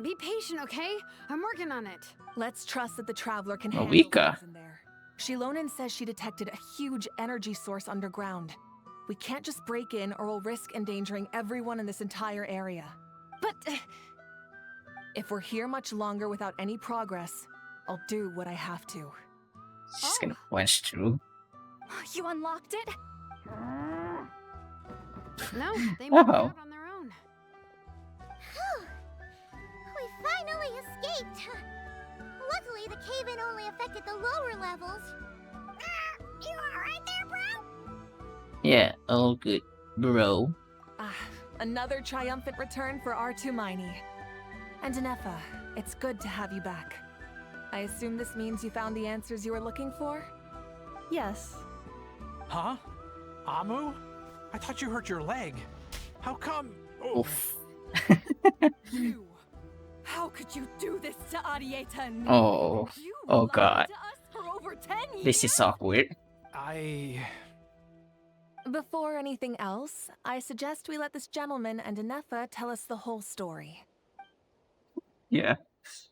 Be patient, okay? I'm working on it. Let's trust that the Traveler can A handle Wicca. what's in there. Shilonen says she detected a huge energy source underground. We can't just break in or we'll risk endangering everyone in this entire area. But... if we're here much longer without any progress, I'll do what I have to. She's gonna punch through. You unlocked it? No, they moved Wow. out on their own. Phew. We finally escaped. Luckily, the cave-in only affected the lower levels. You alright there, bro? Yeah, all good, bro. Another triumphant return for R2 Miney. And Anefa, it's good to have you back. I assume this means you found the answers you were looking for? Yes. Huh? Amu? I thought you hurt your leg. How come? Oof. You! How could you do this to Arieta and me? Oh. You Oh lied god. to us for over 10 years? This is awkward. Before anything else, I suggest we let this gentleman and Anefa tell us the whole story. Yeah.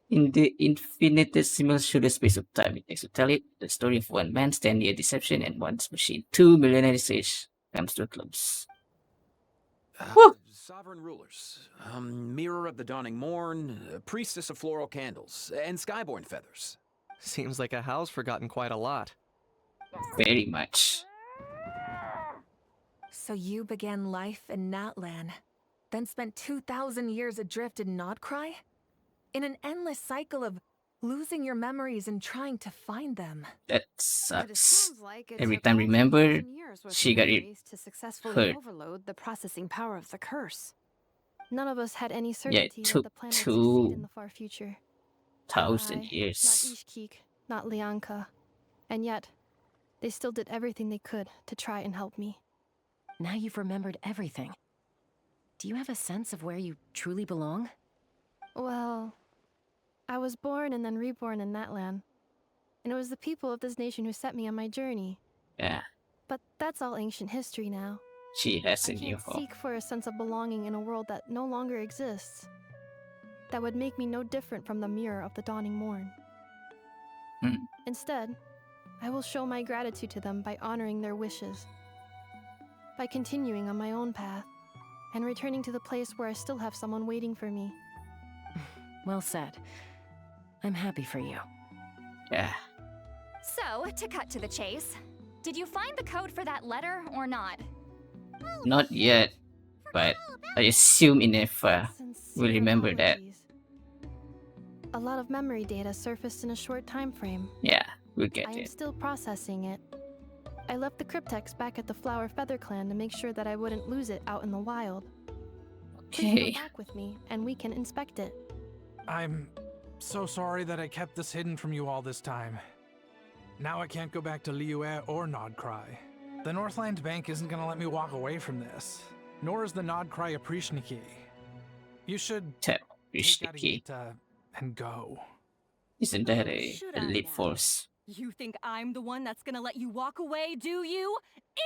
In the infinitesimal pseudo space of time, it takes to tell it the story of one man's 10-year deception and one's machine. 2 millionaire age comes to a close. Sovereign rulers, mirror of the dawning morn, priestess of floral candles, and skyborn feathers. Seems like a house forgotten quite a lot. Very much. So you began life in Natlan, then spent 2,000 years adrift in Nod Krai? In an endless cycle of losing your memories and trying to find them. That sucks. Like it Every took time all remember, 2,000 years worth she of got it memories to successfully hurt. overload the processing power of the curse. None of us had any Yeah, certainty it that took the planet would succeed in 2,000 the far future. Not years. Ishkik, not Lianka. And yet, they still did everything they could to try and help me. Now you've remembered everything. Do you have a sense of where you truly belong? Well, I was born and then reborn in Natlan. And it was the people of this nation who set me on my journey. Yeah, But that's all ancient history now. she has a I new can't home. seek for a sense of belonging in a world that no longer exists. That would make me no different from the mirror of the dawning morn. Instead, I will show my gratitude to them by honoring their wishes. By continuing on my own path, and returning to the place where I still have someone waiting for me. Well said. I'm happy for you. Yeah. So, to cut to the chase, did you find the code for that letter or not? Not yet, but I assume Inefa will remember that. A lot of memory data surfaced in a short time frame. Yeah, we'll get I am it. still processing it. I left the cryptex back at the Flower Feather Clan to make sure that I wouldn't lose it out in the wild. Please Okay. come back with me, and we can inspect it. I'm so sorry that I kept this hidden from you all this time. Now I can't go back to Liyue or Nod Krai. The Northland Bank isn't gonna let me walk away from this, nor is the Nod Krai Aprishniki. You should take Arieta and go. Isn't that a Should I elite now? force? You think I'm the one that's gonna let you walk away, do you?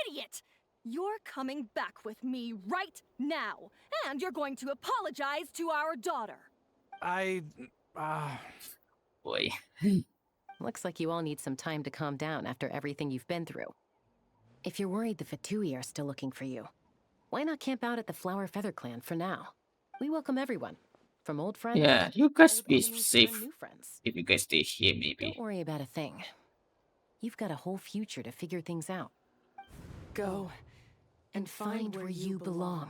Idiot! You're coming back with me right now, and you're going to apologize to our daughter. Boy. Looks like you all need some time to calm down after everything you've been through. If you're worried the Fatui are still looking for you, why not camp out at the Flower Feather Clan for now? We welcome everyone, from old friends. Yeah, you guys old be enemies to safe new friends. if you guys stay here, maybe. Don't worry about a thing. You've got a whole future to figure things out. Go and find where you belong.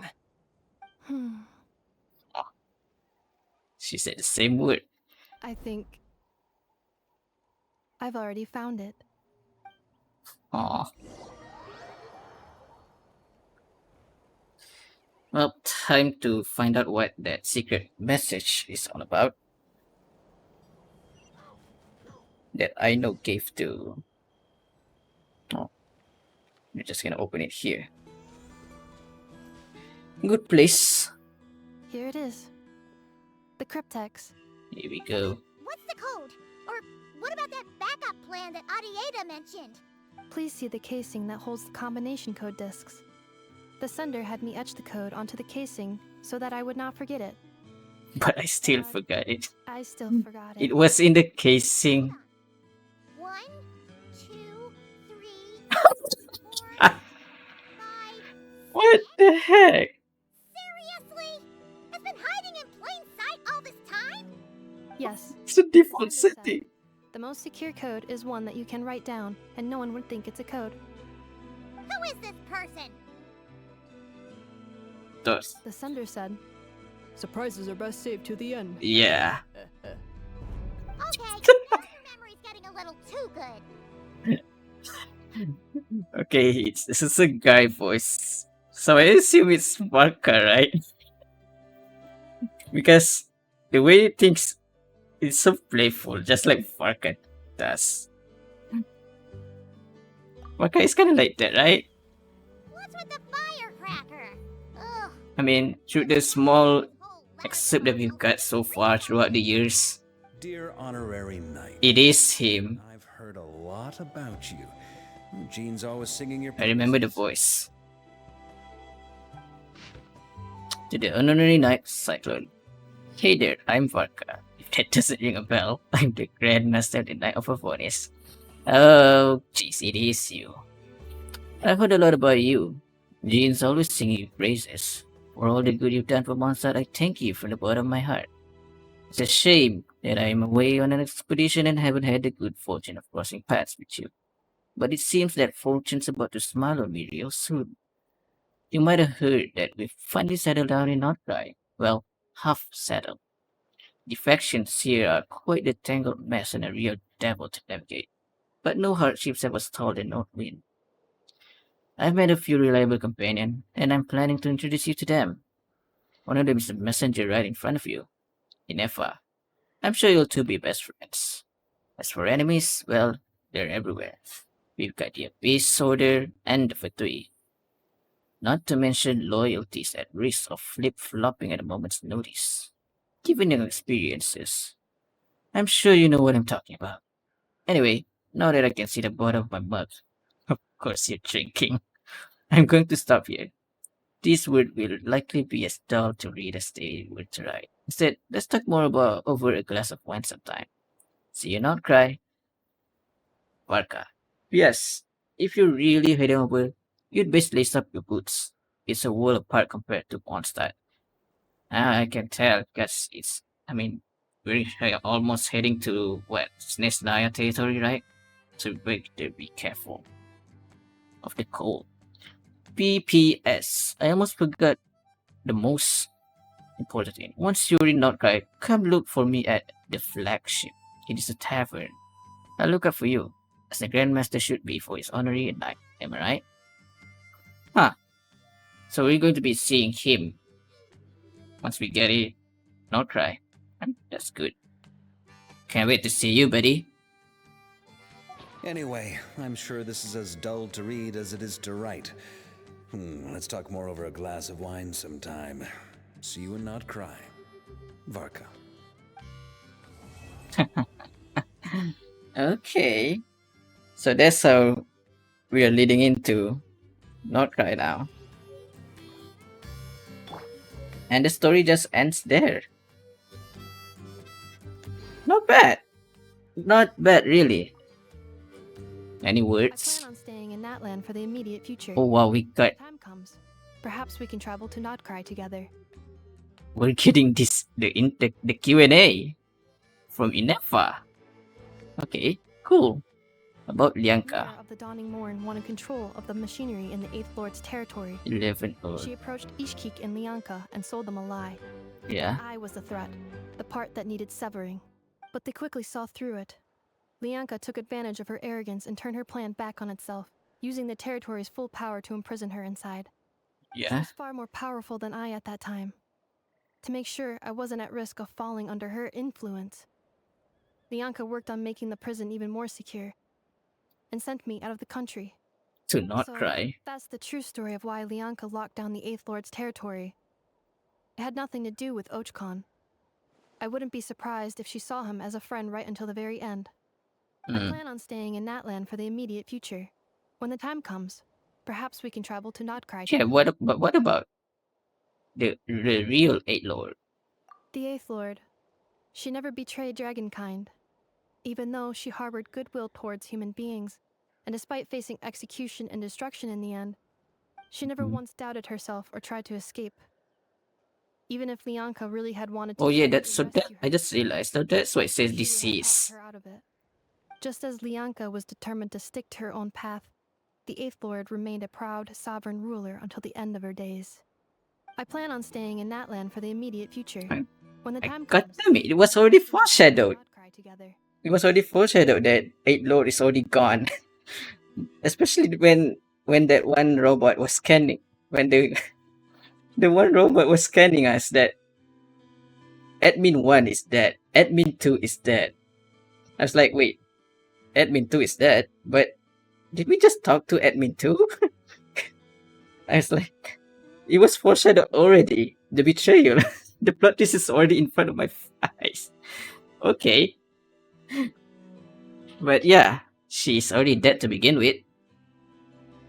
She said the same word. I think I've already found it. Aw. Well, time to find out what that secret message is all about. That I know gave to... Oh. We're just gonna open it here. Good place. Here it is. The cryptex. Here we go. What's the code? Or what about that backup plan that Arieta mentioned? Please see the casing that holds the combination code discs. The sender had me etch the code onto the casing so that I would not forget it. But I still forgot it. I still forgot it. It was in the casing. 1, 2, 3, 4, 5. What the heck? Seriously? It's been hiding in plain sight all this time? Yes. It's a default setting. The most secure code is one that you can write down, and no one would think it's a code. Who is this person? Those. The sender said, "Surprises are best saved to the end." Yeah. Okay, your memory's getting a little too good. Okay, this is a guy voice. So I assume it's Marka, right? Because the way he thinks is so playful, just like Farka does. Marka is kind of like that, right? What's with the firecracker? Ugh. I mean, through the small excerpt that we've got so far throughout the years, Dear Honorary Knight, it is him. I've heard a lot about you. Jean's always singing your I remember the voice. To the Honorary Knight Cyclone. Hey there, I'm Varka. If that doesn't ring a bell, I'm the Grandmaster of the Knight of Avonis. Oh, jeez, it is you. I've heard a lot about you. Jean's always singing your praises. For all the good you've done for Mondstadt, I thank you from the bottom of my heart. It's a shame that I'm away on an expedition and haven't had the good fortune of crossing paths with you. But it seems that fortune's about to smile on me real soon. You might have heard that we've finally settled down in Nod Krai. Well, half settled. The factions here are quite a tangled mess and a real devil to navigate. But no hardships have stalled the North Wind. I've met a few reliable companions, and I'm planning to introduce you to them. One of them is the messenger right in front of you, Inefa. I'm sure you'll two be best friends. As for enemies, well, they're everywhere. We've got the Abyss Soldier and the Fatui. Not to mention loyalties at risk of flip-flopping at a moment's notice. Given your experiences, I'm sure you know what I'm talking about. Anyway, now that I can see the bottom of my mug, of course you're drinking, I'm going to stop here. This word will likely be as dull to read as they were to write. Instead, let's talk more about over a glass of wine sometime. See you not cry. Varka. Yes, if you're really heading over, you'd best lace up your boots. It's a world apart compared to Mondstadt. I can tell, because we're almost heading to, what, Snesnaya territory, right? So we better be careful of the cold. PPS. I almost forgot the most important thing. Once you're in Nod Krai, come look for me at the flagship. It is a tavern. I'll look out for you, as the Grandmaster should be for his honorary knight. Am I right? Huh. So we're going to be seeing him once we get it. Nod Krai. That's good. Can't wait to see you, buddy. Anyway, I'm sure this is as dull to read as it is to write. Let's talk more over a glass of wine sometime. See you in Nod Krai. Varka. Okay. So that's how we are leading into Nod Krai now. And the story just ends there. Not bad. Not bad, really. Any I words? plan on staying in Natlan for the immediate future. Oh wow, we got. When the time comes, perhaps we can travel to Nod Krai together. We're getting the Q&A from Inefa. Okay, cool. About Lianka. Leader of the Dawning Morn wanted control of the machinery in the 8th Lord's territory. 11 Lord. She approached Ishkik and Lianka and sold them a lie. Yeah. I was the threat, the part that needed severing. But they quickly saw through it. Lianka took advantage of her arrogance and turned her plan back on itself, using the territory's full power to imprison her inside. She Yeah. was far more powerful than I at that time. To make sure I wasn't at risk of falling under her influence, Lianka worked on making the prison even more secure, and sent me out of the country. To Nod So, Krai. that's the true story of why Lianka locked down the 8th Lord's territory. It had nothing to do with Ochkon. I wouldn't be surprised if she saw him as a friend right until the very end. I plan on staying in Natlan for the immediate future. When the time comes, perhaps we can travel to Nod Krai. Yeah, what about the real Eight Lord? The Eighth Lord. She never betrayed dragonkind, even though she harbored goodwill towards human beings, and despite facing execution and destruction in the end, she never once doubted herself or tried to escape. Even if Lianka really had wanted to Oh yeah, physically that's so that rescue her, I just realized that that's why it says she would have disease. talked her out of it. Just as Lianka was determined to stick to her own path, the Eighth Lord remained a proud, sovereign ruler until the end of her days. I plan on staying in Natlan for the immediate future. When the time God comes, damn it, it was already foreshadowed. Nod Krai together. It was already foreshadowed that Eight Lord is already gone. Especially when that one robot was scanning, when the one robot was scanning us, that admin 1 is dead, admin 2 is dead. I was like, wait, admin 2 is dead, but did we just talk to admin 2? I was like, it was foreshadowed already. The betrayal, the plot twist is already in front of my eyes. Okay. But yeah, she's already dead to begin with.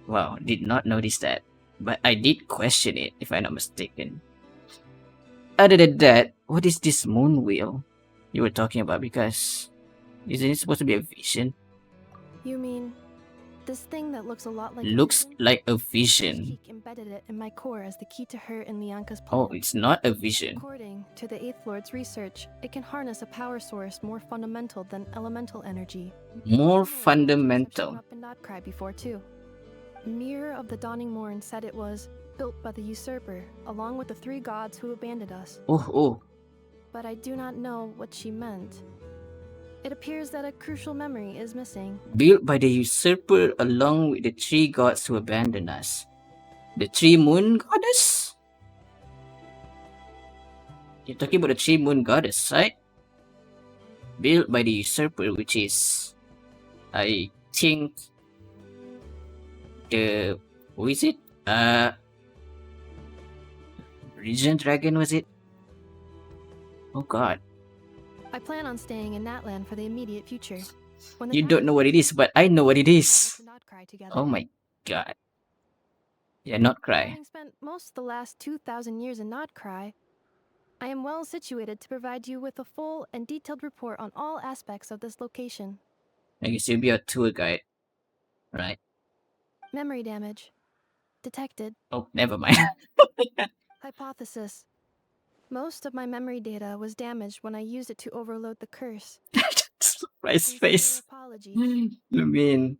Wow, did not notice that. But I did question it, if I'm not mistaken. Other than that, what is this moon wheel you were talking about? Because isn't it supposed to be a vision? You mean this thing that looks a lot like Looks a vision? like a vision. Sheik embedded it in my core as the key to her and Lianka's plan. Oh, it's not a vision. According to the Eighth Lord's research, it can harness a power source more fundamental than elemental energy. More Similar structures have fundamental. shown up in Nod Krai before too. Mirror of the Dawning Morn said it was built by the usurper, along with the 3 gods who abandoned us. Oh. But I do not know what she meant. It appears that a crucial memory is missing. Built by the usurper along with the 3 gods who abandoned us. The 3 moon goddess? You're talking about the 3 moon goddess, right? Built by the usurper, which is, I think, who is it? Regent Dragon, was it? Oh god. I plan on staying in Natlan for the immediate future. When You don't know what it is, but I know what it is. Nod Krai together. Oh my god. Yeah, Nod Krai. Having spent most of the last 2,000 years in Nod Krai, I am well situated to provide you with a full and detailed report on all aspects of this location. I guess you'll be a tour guide, right? Memory damage. Detected. Oh, never mind. Hypothesis. Most of my memory data was damaged when I used it to overload the curse. Surprise face. Apologies. I mean,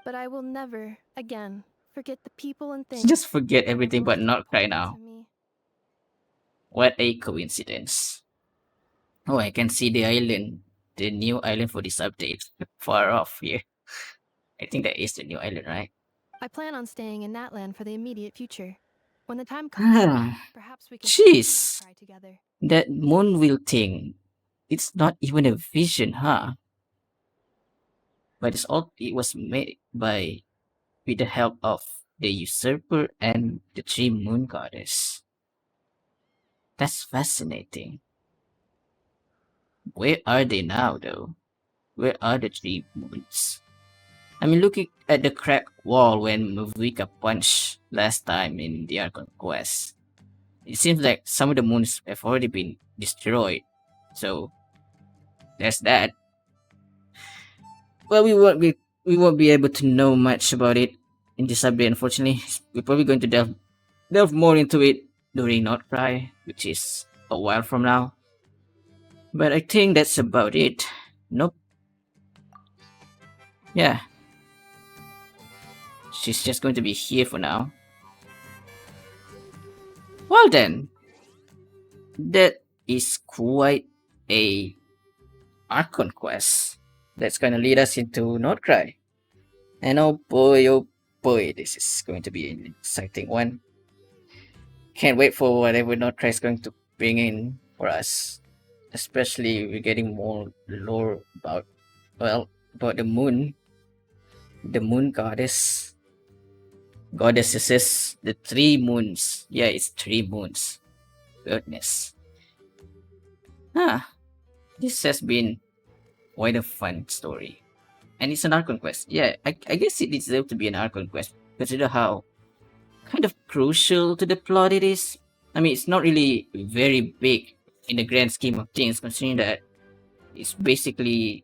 But I will never, again, forget the people and things. just forget everything but Nod Krai now. What a coincidence. Oh, I can see the island. The new island for this update. Far off here. I think that is the new island, right? I plan on staying in Natlan for the immediate future. When the time comes, perhaps we can Jeez. try together. That moon wheel thing. It's not even a vision, huh? But it was made by with the help of the usurper and the 3 moon goddess. That's fascinating. Where are they now, though? Where are the 3 moons? I mean, looking at the cracked wall when Mavika punched last time in the Archon quest, it seems like some of the moons have already been destroyed. So, there's that. Well, we won't be able to know much about it in this update, unfortunately. We're probably going to delve more into it during Nod Krai, which is a while from now. But I think that's about it. Nope. Yeah. She's just going to be here for now. Well then. That is quite a Archon quest. That's gonna lead us into Nod Krai. And oh boy, this is going to be an exciting one. Can't wait for whatever Nod Krai is going to bring in for us. Especially we're getting more lore about the moon. The moon goddess. Goddesses. The 3 moons. Yeah, it's 3 moons. Goodness. This has been quite a fun story. and it's an Archon quest. Yeah, I guess it deserves to be an Archon quest. Consider how kind of crucial to the plot it is. I mean, it's not really very big in the grand scheme of things, considering that it's basically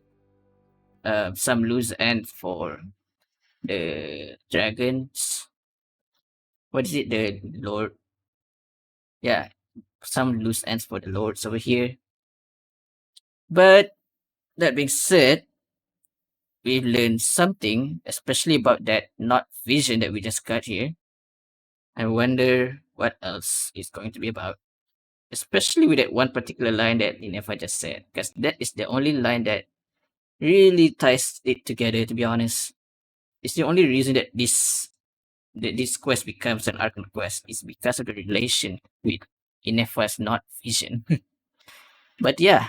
some loose end for the dragons. What is it? The Lord? Yeah, some loose ends for the Lords over here. But that being said, we've learned something, especially about that Nod vision that we just got here. I wonder what else it's going to be about. Especially with that one particular line that Inefa just said, because that is the only line that really ties it together, to be honest. It's the only reason that this quest becomes an Archon quest is because of the relation with Inefa's Nod vision. But yeah,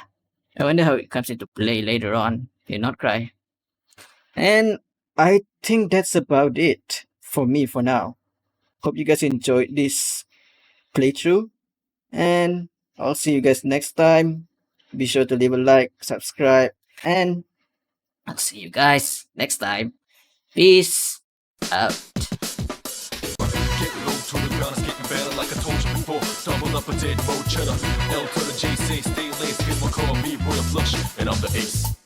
I wonder how it comes into play later on in Nod Krai. And I think that's about it for me for now. Hope you guys enjoyed this playthrough, and I'll see you guys next time. Be sure to leave a like, subscribe, and I'll see you guys next time. Peace out. To the ground, it's getting better like I told you before. Double up a dead road cheddar. L to the J, say stay laced, cause my call me Royal Flush, and I'm the ace.